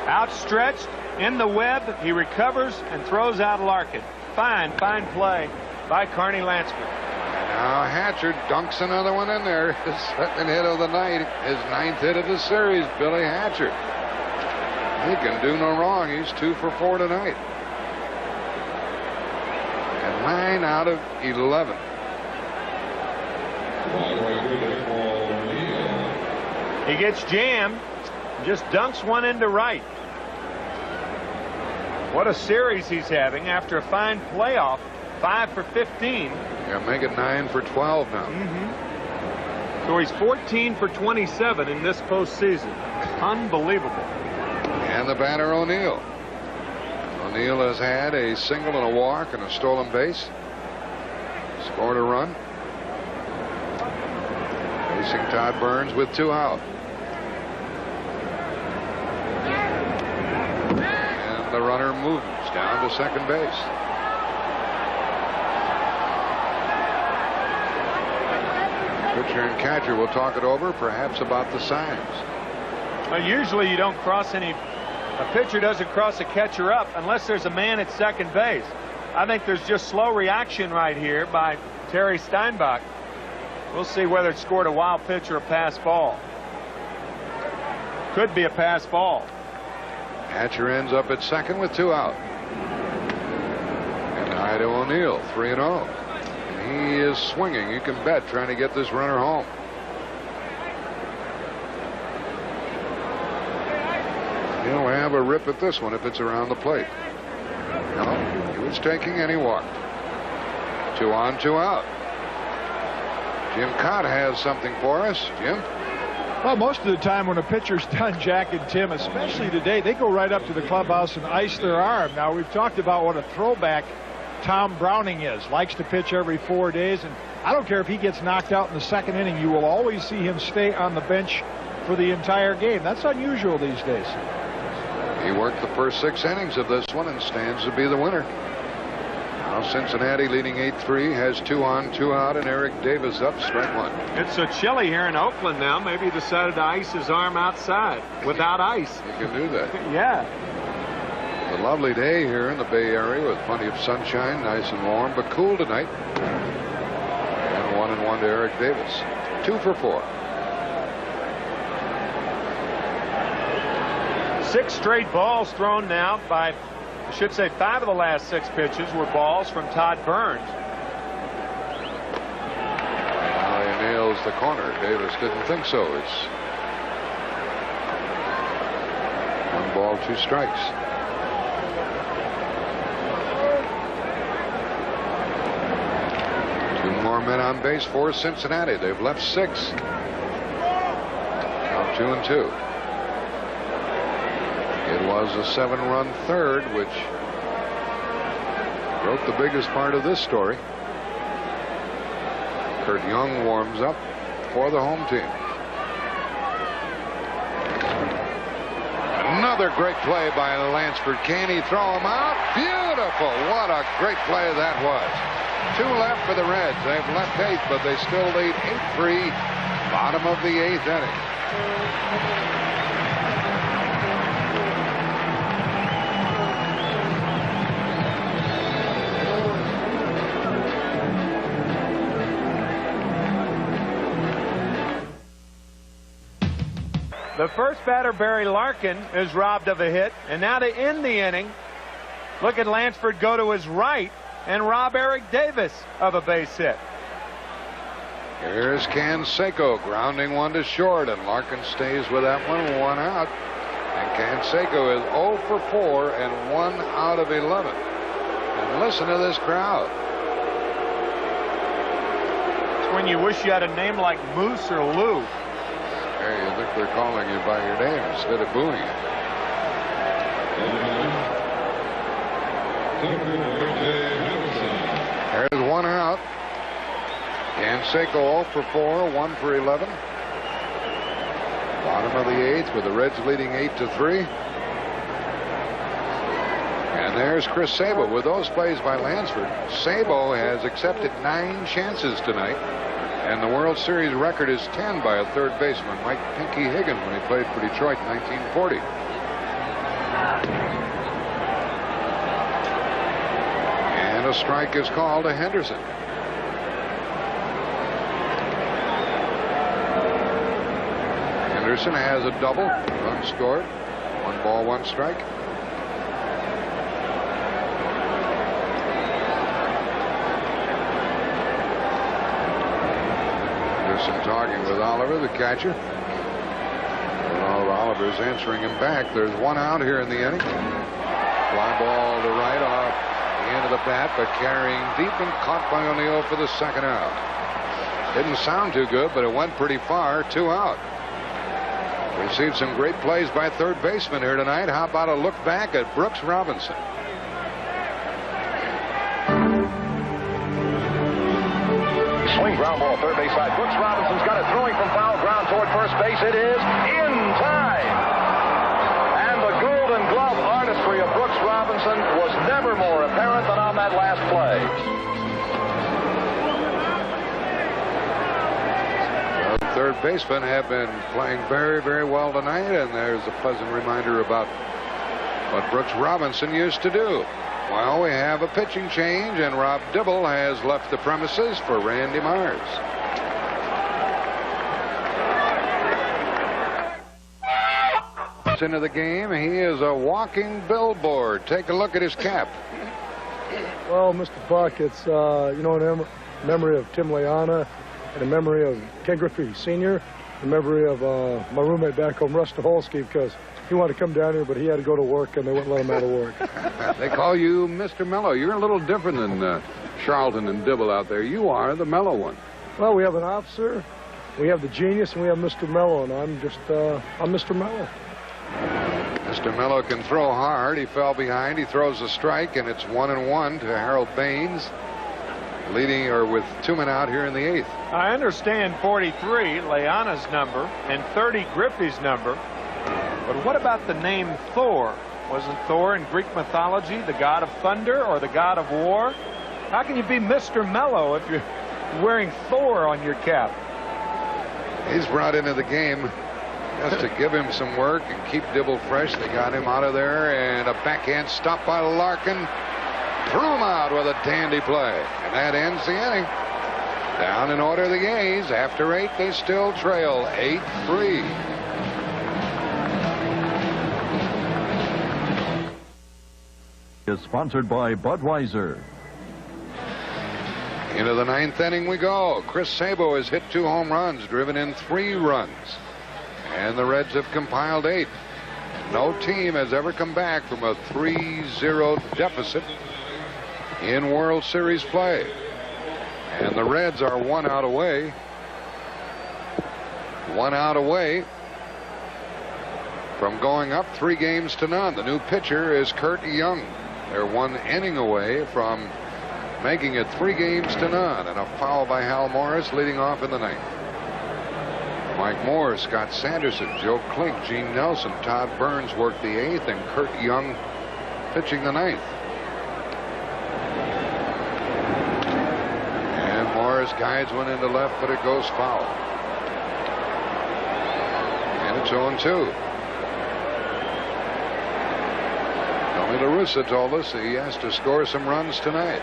Outstretched in the web, he recovers and throws out Larkin. Fine play by Carney Lansford. Now Hatcher dunks another one in there. His 2nd hit of the night. His 9th hit of the series, Billy Hatcher. He can do no wrong. He's 2 for 4 tonight. And 9 out of 11. He gets jammed. Just dunks one into right. What a series he's having after a fine playoff. 5 for 15. Yeah, make it 9 for 12 now. So he's 14 for 27 in this postseason. Unbelievable. And the batter O'Neill. O'Neill has had a single and a walk and a stolen base. Scored a run. Facing Todd Burns with 2 out. And the runner moves down to second base. Pitcher and catcher will talk it over, perhaps about the signs. Well, usually you don't cross any. A pitcher doesn't cross a catcher up unless there's a man at second base. I think there's just slow reaction right here by Terry Steinbach. We'll see whether it scored a wild pitch or a pass ball. Could be a pass ball. Hatcher ends up at second with 2 out. And high to O'Neill, 3-0. And he is swinging. You can bet, trying to get this runner home. He'll have a rip at this one if it's around the plate. No, he was taking and he walked. 2 on, 2 out. Jim Cott has something for us. Jim? Well, most of the time when a pitcher's done, Jack and Tim, especially today, they go right up to the clubhouse and ice their arm. Now, we've talked about what a throwback Tom Browning is. Likes to pitch every 4 days, and I don't care if he gets knocked out in the second inning. You will always see him stay on the bench for the entire game. That's unusual these days. He worked the first 6 innings of this one and stands to be the winner. Now Cincinnati leading 8-3, has 2 on, 2 out, and Eric Davis up, strike 1. It's so chilly here in Oakland now. Maybe he decided to ice his arm outside without ice. You can do that. Yeah. It's a lovely day here in the Bay Area with plenty of sunshine, nice and warm, but cool tonight. And 1-1 to Eric Davis. 2 for 4. 6 straight balls thrown now by, I should say 5 of the last 6 pitches were balls from Todd Burns. Now he nails the corner. Davis didn't think so. It's 1 ball, 2 strikes. Two more men on base for Cincinnati. They've left 6. Now 2-2. It was a 7-run third, which wrote the biggest part of this story. Kurt Young warms up for the home team. Another great play by Lansford. Can he throw him out? Beautiful. What a great play that was. 2 left for the Reds. They've left 8th, but they still lead 8-3. Bottom of the 8th inning. The first batter, Barry Larkin, is robbed of a hit. And now to end the inning, look at Lansford go to his right and rob Eric Davis of a base hit. Here's Canseco grounding 1 to short, and Larkin stays with that one, 1 out. And Canseco is 0 for 4 and 1 out of 11. And listen to this crowd. It's when you wish you had a name like Moose or Lou. Hey, you think they're calling you by your name instead of booing you. There's 1 out. Canseco 0 for 4, 1 for 11. Bottom of the 8th with the Reds leading 8-3. And there's Chris Sabo with those plays by Lansford. Sabo has accepted 9 chances tonight. And the World Series record is 10 by a third baseman, Mike Pinky Higgin, when he played for Detroit in 1940. And a strike is called to Henderson. Henderson has a double, run scored, 1 ball, 1 strike. Talking with Oliver, the catcher. Well, Oliver's answering him back. There's 1 out here in the inning. Fly ball to right off the end of the bat, but carrying deep and caught by O'Neill for the 2nd out. Didn't sound too good, but it went pretty far. 2 out. We've seen some great plays by third baseman here tonight. How about a look back at Brooks Robinson? Swing ground ball, third base side. Brooks Robinson's got it throwing from foul ground toward first base. It is in time. And the Golden Glove artistry of Brooks Robinson was never more apparent than on that last play. The third basemen have been playing very, very well tonight, and there's a pleasant reminder about what Brooks Robinson used to do. Well, we have a pitching change, and Rob Dibble has left the premises for Randy Myers. steps into the game, he is a walking billboard. Take a look at his cap. Well, Mr. Buck, it's, you know, in memory of Tim Leana, and in memory of Ken Griffey Sr., in memory of my roommate back home, Russ Tucholsky, because he wanted to come down here, but he had to go to work, and they wouldn't let him out of work. They call you Mr. Mellow. You're a little different than Charlton and Dibble out there. You are the mellow one. Well, we have an officer, we have the genius, and we have Mr. Mellow, and I'm Mr. Mellow. Mr. Mellow can throw hard. He fell behind. He throws a strike, and it's 1-1 to Harold Baines, leading or with 2 men out here in the 8th. I understand 43, Leana's number, and 30, Griffey's number. But what about the name Thor? Wasn't Thor in Greek mythology the god of thunder or the god of war? How can you be Mr. Mellow if you're wearing Thor on your cap? He's brought into the game just to give him some work and keep Dibble fresh. They got him out of there, and a backhand stop by Larkin. Threw him out with a dandy play. And that ends the inning. Down in order the A's. After 8, they still trail 8-3. Is sponsored by Budweiser. Into the 9th inning we go. Chris Sabo has hit 2 home runs, driven in 3 runs. And the Reds have compiled 8. No team has ever come back from a 3-0 deficit in World Series play. And the Reds are 1 out away. 1 out away from going up 3-0. The new pitcher is Curt Young. They're 1 inning away from making it 3-0. And a foul by Hal Morris leading off in the 9th. Mike Moore, Scott Sanderson, Joe Klink, Gene Nelson, Todd Burns worked the 8th, and Curt Young pitching the 9th. And Morris guides one into left, but it goes foul. And it's 0-2. Tony La Russa told us he has to score some runs tonight.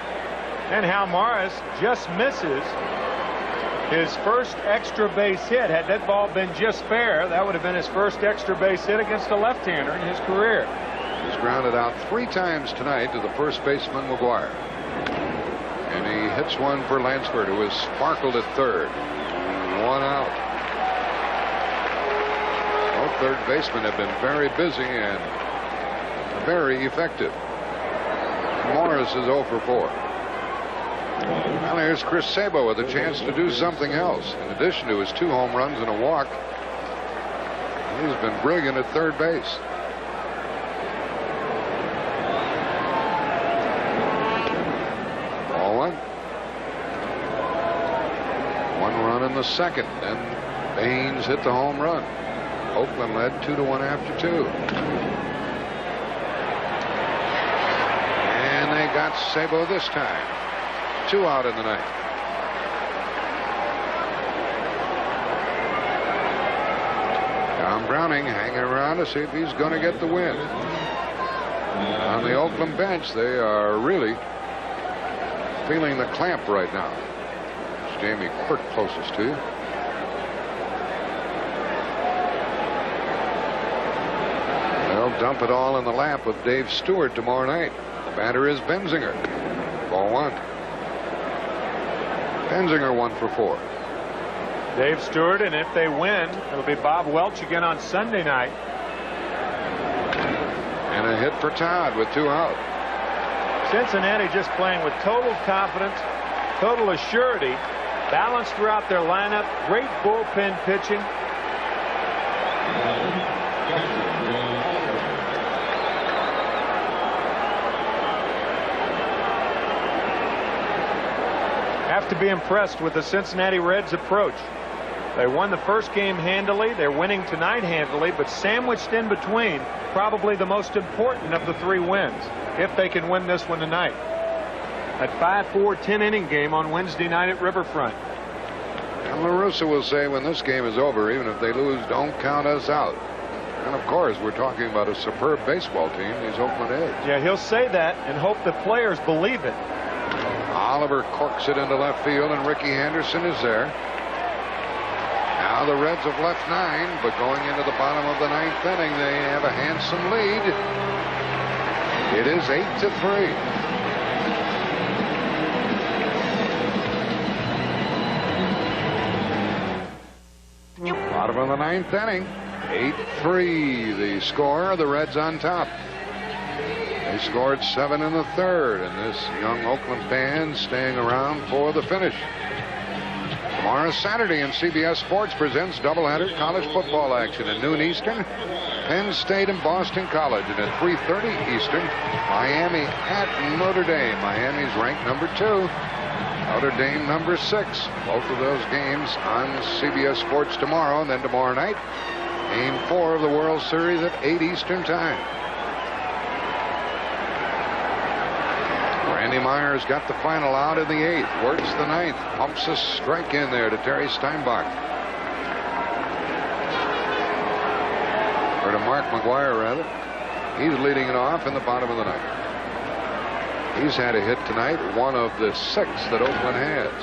And Hal Morris just misses his first extra base hit. Had that ball been just fair, that would have been his first extra base hit against a left-hander in his career. He's grounded out 3 times tonight to the first baseman, McGuire. And he hits one for Lansford, who has sparkled at third. 1 out. Both third basemen have been very busy and very effective. Morris is 0 for 4. Well, here's Chris Sabo with a chance to do something else. In addition to his 2 home runs and a walk, he's been brilliant at third base. Ball 1. 1 run in the 2nd, and Baines hit the home run. Oakland led 2-1 after 2. And they got Sabo this time. 2 out in the 9th. Tom Browning hanging around to see if he's going to get the win. On the Oakland bench, they are really feeling the clamp right now. It's Jamie Quirk closest to you. They'll dump it all in the lap of Dave Stewart tomorrow night. The batter is Benzinger. Ball 1. Benzinger 1 for 4. Dave Stewart, and if they win, it'll be Bob Welch again on Sunday night. And a hit for Todd with 2 out. Cincinnati just playing with total confidence, total assurity, balanced throughout their lineup, great bullpen pitching. Have to be impressed with the Cincinnati Reds approach. They won the first game handily. They're winning tonight handily, but sandwiched in between, probably the most important of the 3 wins, if they can win this one tonight. That 5-4 10-inning game on Wednesday night at Riverfront. And La Russa will say when this game is over, even if they lose, don't count us out. And of course, we're talking about a superb baseball team, these Oakland A's. Yeah, he'll say that and hope the players believe it. Oliver corks it into left field, and Ricky Henderson is there. Now the Reds have left 9, but going into the bottom of the 9th inning, they have a handsome lead. It is 8-3. Bottom of the 9th inning, 8-3 the score. The Reds on top. They scored 7 in the 3rd, and this young Oakland band staying around for the finish. Tomorrow, Saturday, and CBS Sports presents doubleheader college football action at noon Eastern. Penn State and Boston College, and at 3:30 Eastern, Miami at Notre Dame. Miami's ranked number 2. Notre Dame number 6. Both of those games on CBS Sports tomorrow, and then tomorrow night, Game 4 of the World Series at 8 Eastern time. Randy Myers got the final out in the 8th. Works the 9th. Pumps a strike in there to Terry Steinbach. Or to Mark McGwire, rather. He's leading it off in the bottom of the 9th. He's had a hit tonight, one of the 6 that Oakland has.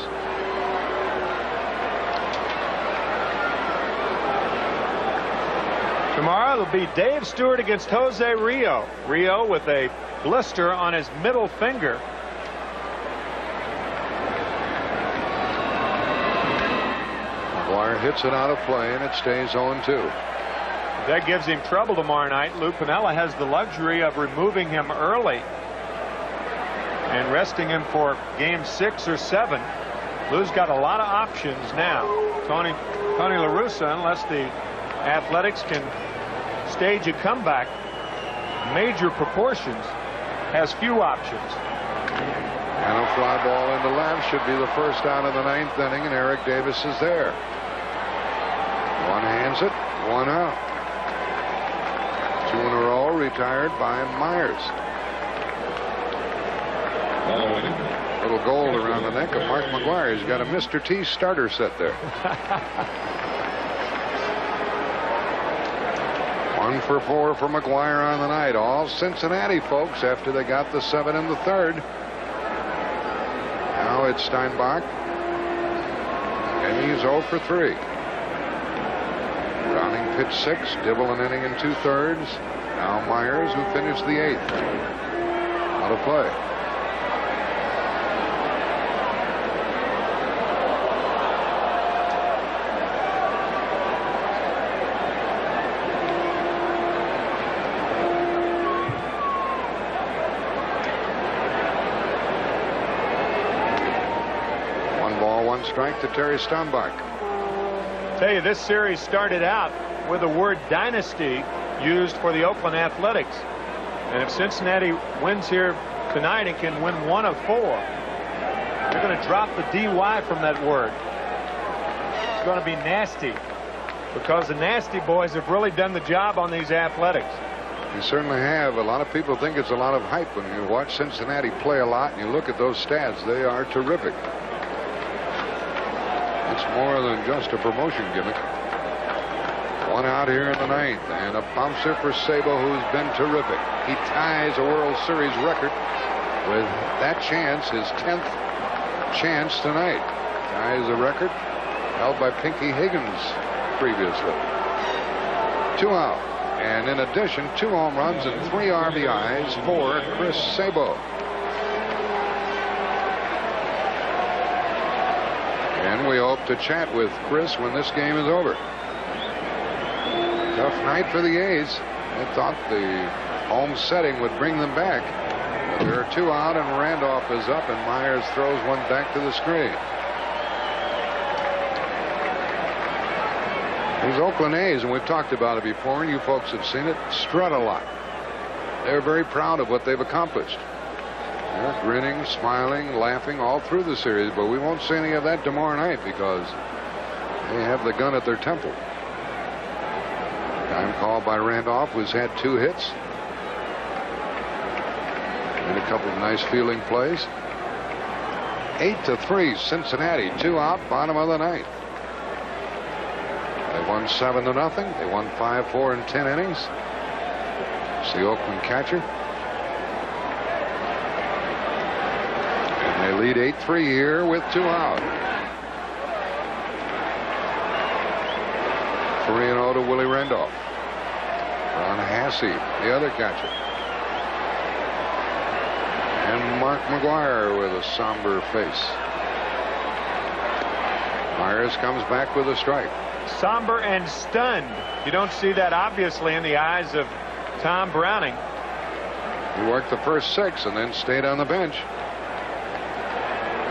Tomorrow it'll be Dave Stewart against Jose Rio. Rio with a blister on his middle finger. McGwire hits it out of play, and it stays 0-2. That gives him trouble tomorrow night. Lou Piniella has the luxury of removing him early and resting him for game 6 or 7. Lou's got a lot of options now. Tony La Russa, unless the Athletics can stage a comeback, major proportions, has few options. And a fly ball into left should be the first out of the 9th inning, and Eric Davis is there. One hands it, one out. 2 in a row, retired by Myers. Little gold around the neck of Mark McGwire. He's got a Mr. T starter set there. 1 for 4 for McGwire on the night. All Cincinnati folks after they got the 7 in the 3rd. Now it's Steinbach. And he's 0 for 3. Browning pitched 6. Dibble an inning and 2/3. Now Myers, who finished the 8th. Out of play. Strike to Terry Steinbach. Tell you, this series started out with the word dynasty used for the Oakland Athletics. And if Cincinnati wins here tonight and can win 1 of 4, they're going to drop the DY from that word. It's going to be nasty, because the nasty boys have really done the job on these Athletics. You certainly have. A lot of people think it's a lot of hype when you watch Cincinnati play a lot and you look at those stats. They are terrific. It's more than just a promotion gimmick. 1 out here in the 9th, and a bouncer for Sabo, who's been terrific. He ties a World Series record with that chance, his 10th chance tonight. Ties a record held by Pinky Higgins previously. 2 out, and in addition, 2 home runs and 3 RBIs for Chris Sabo. And we hope to chat with Chris when this game is over. Tough night for the A's. They thought the home setting would bring them back. But there are 2 out, and Randolph is up, and Myers throws one back to the screen. These Oakland A's, and we've talked about it before, and you folks have seen it, strut a lot. They're very proud of what they've accomplished. They're grinning, smiling, laughing all through the series, but we won't see any of that tomorrow night because they have the gun at their temple. Time called by Randolph, who's had 2 hits and a couple of nice fielding plays. 8-3 Cincinnati, 2 out, bottom of the 9th. They won 7-0. They won 5, 4, and 10 innings. It's the Oakland catcher. They lead 8-3 here with 2 out. 3-0 to Willie Randolph. Ron Hasse, the other catcher. And Mark McGwire with a somber face. Myers comes back with a strike. Somber and stunned. You don't see that obviously in the eyes of Tom Browning. He worked the first 6 and then stayed on the bench.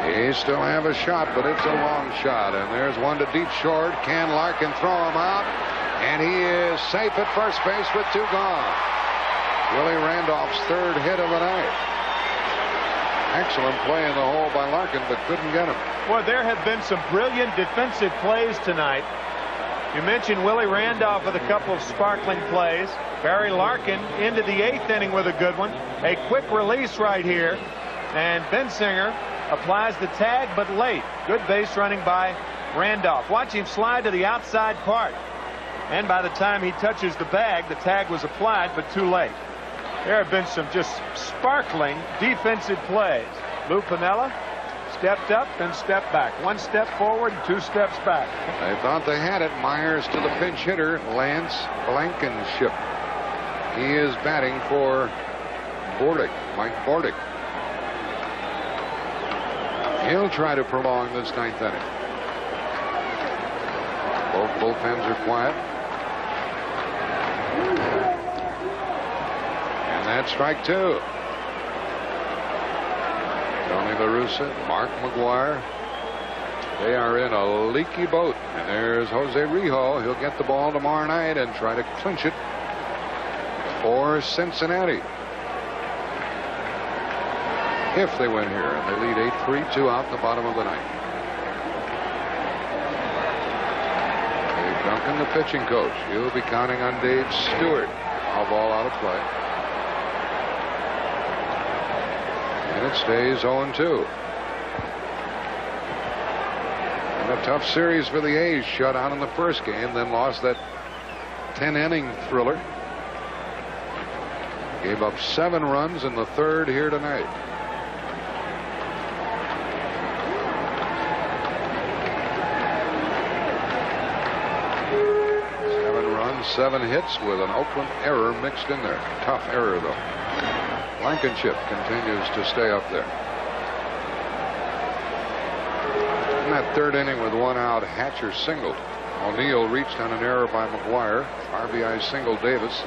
He still have a shot, but it's a long shot. And there's one to deep short. Can Larkin throw him out? And he is safe at first base with 2 gone. Willie Randolph's 3rd hit of the night. Excellent play in the hole by Larkin, but couldn't get him. Well, there have been some brilliant defensive plays tonight. You mentioned Willie Randolph with a couple of sparkling plays. Barry Larkin into the 8th inning with a good one. A quick release right here. And Bensinger applies the tag, but late. Good base running by Randolph. Watch him slide to the outside part. And by the time he touches the bag, the tag was applied, but too late. There have been some just sparkling defensive plays. Lou Piniella stepped up and stepped back. 1 step forward, 2 steps back. They thought they had it. Myers to the pinch hitter, Lance Blankenship. He is batting for Bordick, Mike Bordick. He'll try to prolong this 9th inning. Both bullpens are quiet. And that's strike 2. Tony La Russa, Mark McGwire. They are in a leaky boat. And there's Jose Rijo. He'll get the ball tomorrow night and try to clinch it for Cincinnati. If they win here, and they lead 8-3, 2 out in the bottom of the 9th. Dave Duncan, the pitching coach. He'll be counting on Dave Stewart. All ball out of play. And it stays 0-2. And a tough series for the A's. Shut out in the first game, then lost that 10-inning thriller. Gave up 7 runs in the 3rd here tonight. 7 hits with an Oakland error mixed in there. Tough error, though. Blankenship continues to stay up there. In that 3rd inning with 1 out, Hatcher singled. O'Neill reached on an error by McGwire. RBI single Davis.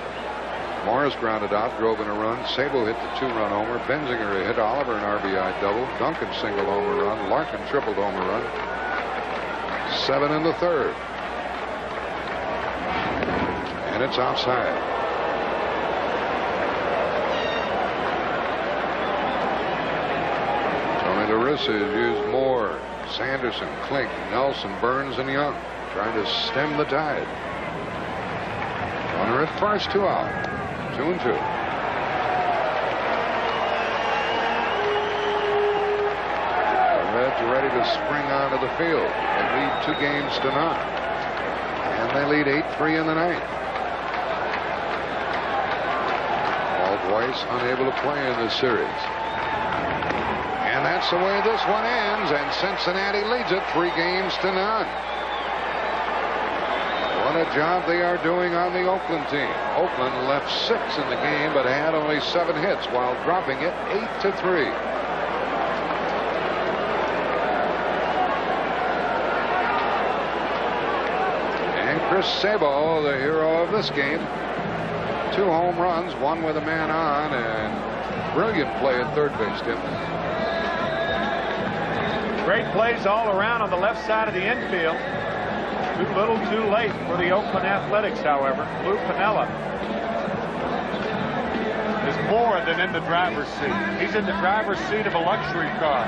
Morris grounded out, drove in a run. Sabo hit the 2-run homer. Benzinger hit Oliver an RBI double. Duncan single homer run. Larkin tripled homer run. 7 in the 3rd. And it's outside. Tony La Russa has used Moore, Sanderson, Klink, Nelson, Burns, and Young, trying to stem the tide. Runner at first, 2 out. 2-2. Reds ready to spring onto the field. They lead 2 games to none. And they lead 8-3 in the 9th. Weiss unable to play in this series. And that's the way this one ends, and Cincinnati leads it 3 games to none. What a job they are doing on the Oakland team. Oakland left 6 in the game, but had only 7 hits while dropping it 8-3. And Chris Sabo, the hero of this game. 2 home runs, 1 with a man on, and brilliant play at 3rd base, Tim. Great plays all around on the left side of the infield. Too little, too late for the Oakland Athletics, however. Lou Piniella is more than in the driver's seat. He's in the driver's seat of a luxury car.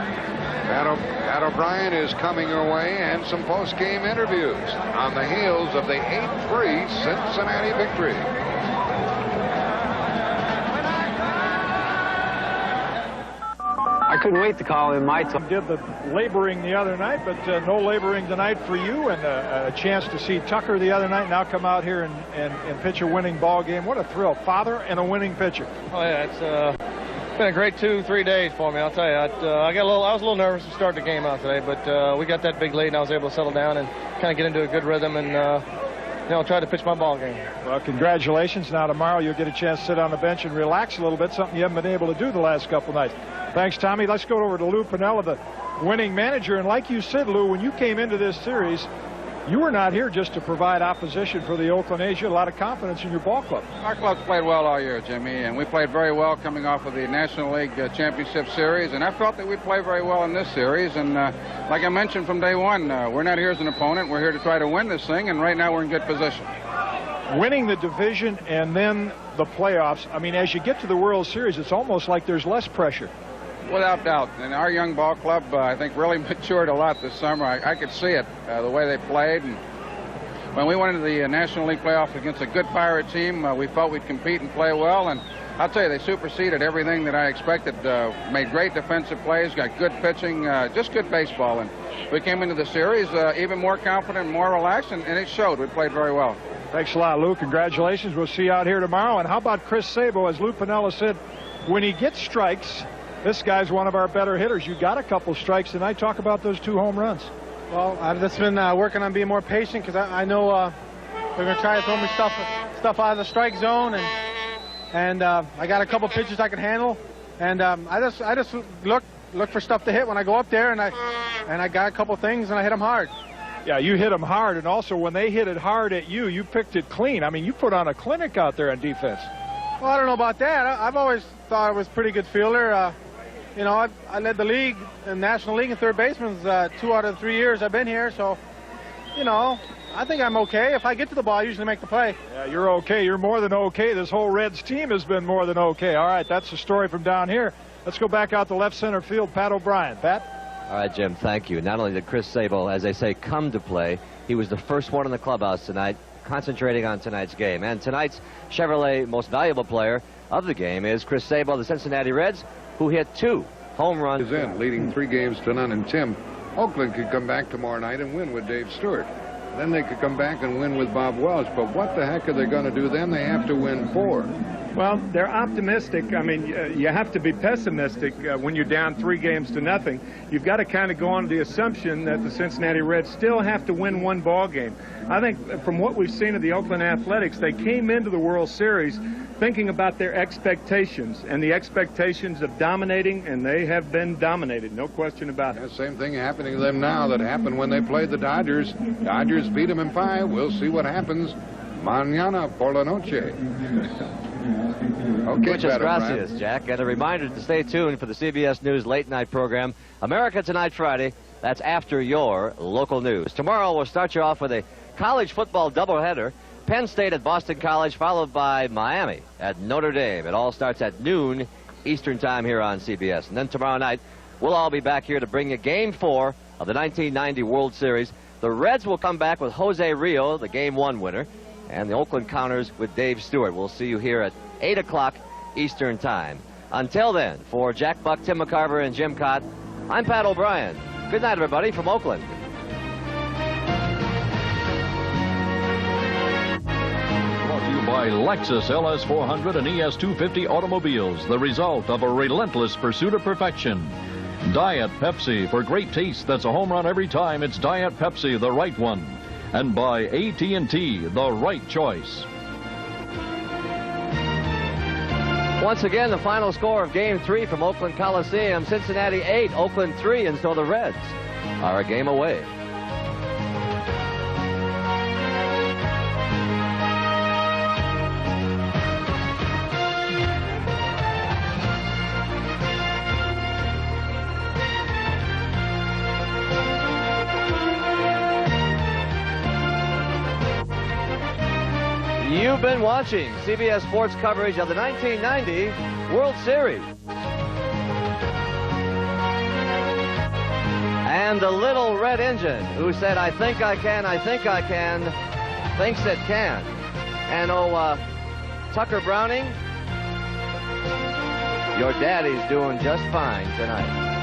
Pat O'Brien is coming your way, and some post-game interviews on the heels of the 8-3 Cincinnati victory. I couldn't wait to call in my time. Did the laboring the other night, but no laboring tonight for you, and a chance to see Tucker the other night now come out here and pitch a winning ball game. What a thrill. Father and a winning pitcher. Oh, yeah, it's been a great 2-3 days for me, I'll tell you. I was a little nervous to start the game out today, but we got that big lead, and I was able to settle down and kind of get into a good rhythm, and try to pitch my ball game. Well, congratulations. Now tomorrow you'll get a chance to sit on the bench and relax a little bit, something you haven't been able to do the last couple nights. Thanks, Tommy. Let's go over to Lou Piniella, the winning manager. And like you said, Lou, when you came into this series, you were not here just to provide opposition for the Oakland A's. You had a lot of confidence in your ball club. Our club's played well all year, Jimmy, and we played very well coming off of the National League Championship Series, and I felt that we played very well in this series. And like I mentioned from day one, we're not here as an opponent. We're here to try to win this thing, and right now we're in good position. Winning the division and then the playoffs, I mean, as you get to the World Series, it's almost like there's less pressure. Without doubt. And our young ball club, I think, really matured a lot this summer. I could see it, the way they played. And when we went into the National League playoffs against a good Pirate team, we felt we'd compete and play well. And I'll tell you, they superseded everything that I expected. Made great defensive plays, got good pitching, just good baseball. And we came into the series even more confident, more relaxed, and it showed. We played very well. Thanks a lot, Lou. Congratulations. We'll see you out here tomorrow. And how about Chris Sabo? As Lou Piniella said, when he gets strikes, this guy's one of our better hitters. You got a couple strikes tonight. Talk about those 2 home runs. Well, I've just been working on being more patient because I know they're going to try to throw me stuff out of the strike zone, and I got a couple pitches I can handle, and I just look for stuff to hit when I go up there, and I got a couple things and I hit them hard. Yeah, you hit them hard, and also when they hit it hard at you, you picked it clean. I mean, you put on a clinic out there on defense. Well, I don't know about that. I've always thought I was a pretty good fielder. You know, I led the league, the National League in third baseman 2 out of the 3 years I've been here. So, you know, I think I'm okay. If I get to the ball, I usually make the play. Yeah, you're okay. You're more than okay. This whole Reds team has been more than okay. All right, that's the story from down here. Let's go back out to left center field. Pat O'Brien. Pat? All right, Jim, thank you. Not only did Chris Sabo, as they say, come to play, he was the first one in the clubhouse tonight, concentrating on tonight's game. And tonight's Chevrolet most valuable player of the game is Chris Sabo of the Cincinnati Reds, who hit 2 home runs. Leading 3-0 and Tim, Oakland could come back tomorrow night and win with Dave Stewart. Then they could come back and win with Bob Welch. But what the heck are they going to do then? They have to win 4. Well, they're optimistic. I mean, you have to be pessimistic when you're down 3-0. You've got to kind of go on the assumption that the Cincinnati Reds still have to win 1 ball game. I think from what we've seen of the Oakland Athletics, they came into the World Series thinking about their expectations and the expectations of dominating, and they have been dominated, no question about it. Same thing happening to them now that happened when they played the Dodgers. Dodgers beat them in 5. We'll see what happens mañana por la noche. Okay, Muchas gracias, Jack. And a reminder to stay tuned for the CBS News late night program, America Tonight Friday. That's after your local news. Tomorrow we'll start you off with a college football doubleheader. Penn State at Boston College, followed by Miami at Notre Dame. It all starts at noon Eastern time here on CBS. And then tomorrow night, we'll all be back here to bring you Game 4 of the 1990 World Series. The Reds will come back with Jose Rio, the Game 1 winner, and the Oakland Counters with Dave Stewart. We'll see you here at 8 o'clock Eastern time. Until then, for Jack Buck, Tim McCarver, and Jim Cott, I'm Pat O'Brien. Good night, everybody, from Oakland. By Lexus LS400 and ES250 automobiles, the result of a relentless pursuit of perfection. Diet Pepsi, for great taste that's a home run every time. It's Diet Pepsi, the right one. And by AT&T, the right choice. Once again, the final score of Game 3 from Oakland Coliseum. Cincinnati 8, Oakland 3, and so the Reds are a game away. You've been watching CBS Sports coverage of the 1990 World Series. And the little red engine who said, I think I can, thinks it can. And Tucker Browning, your daddy's doing just fine tonight.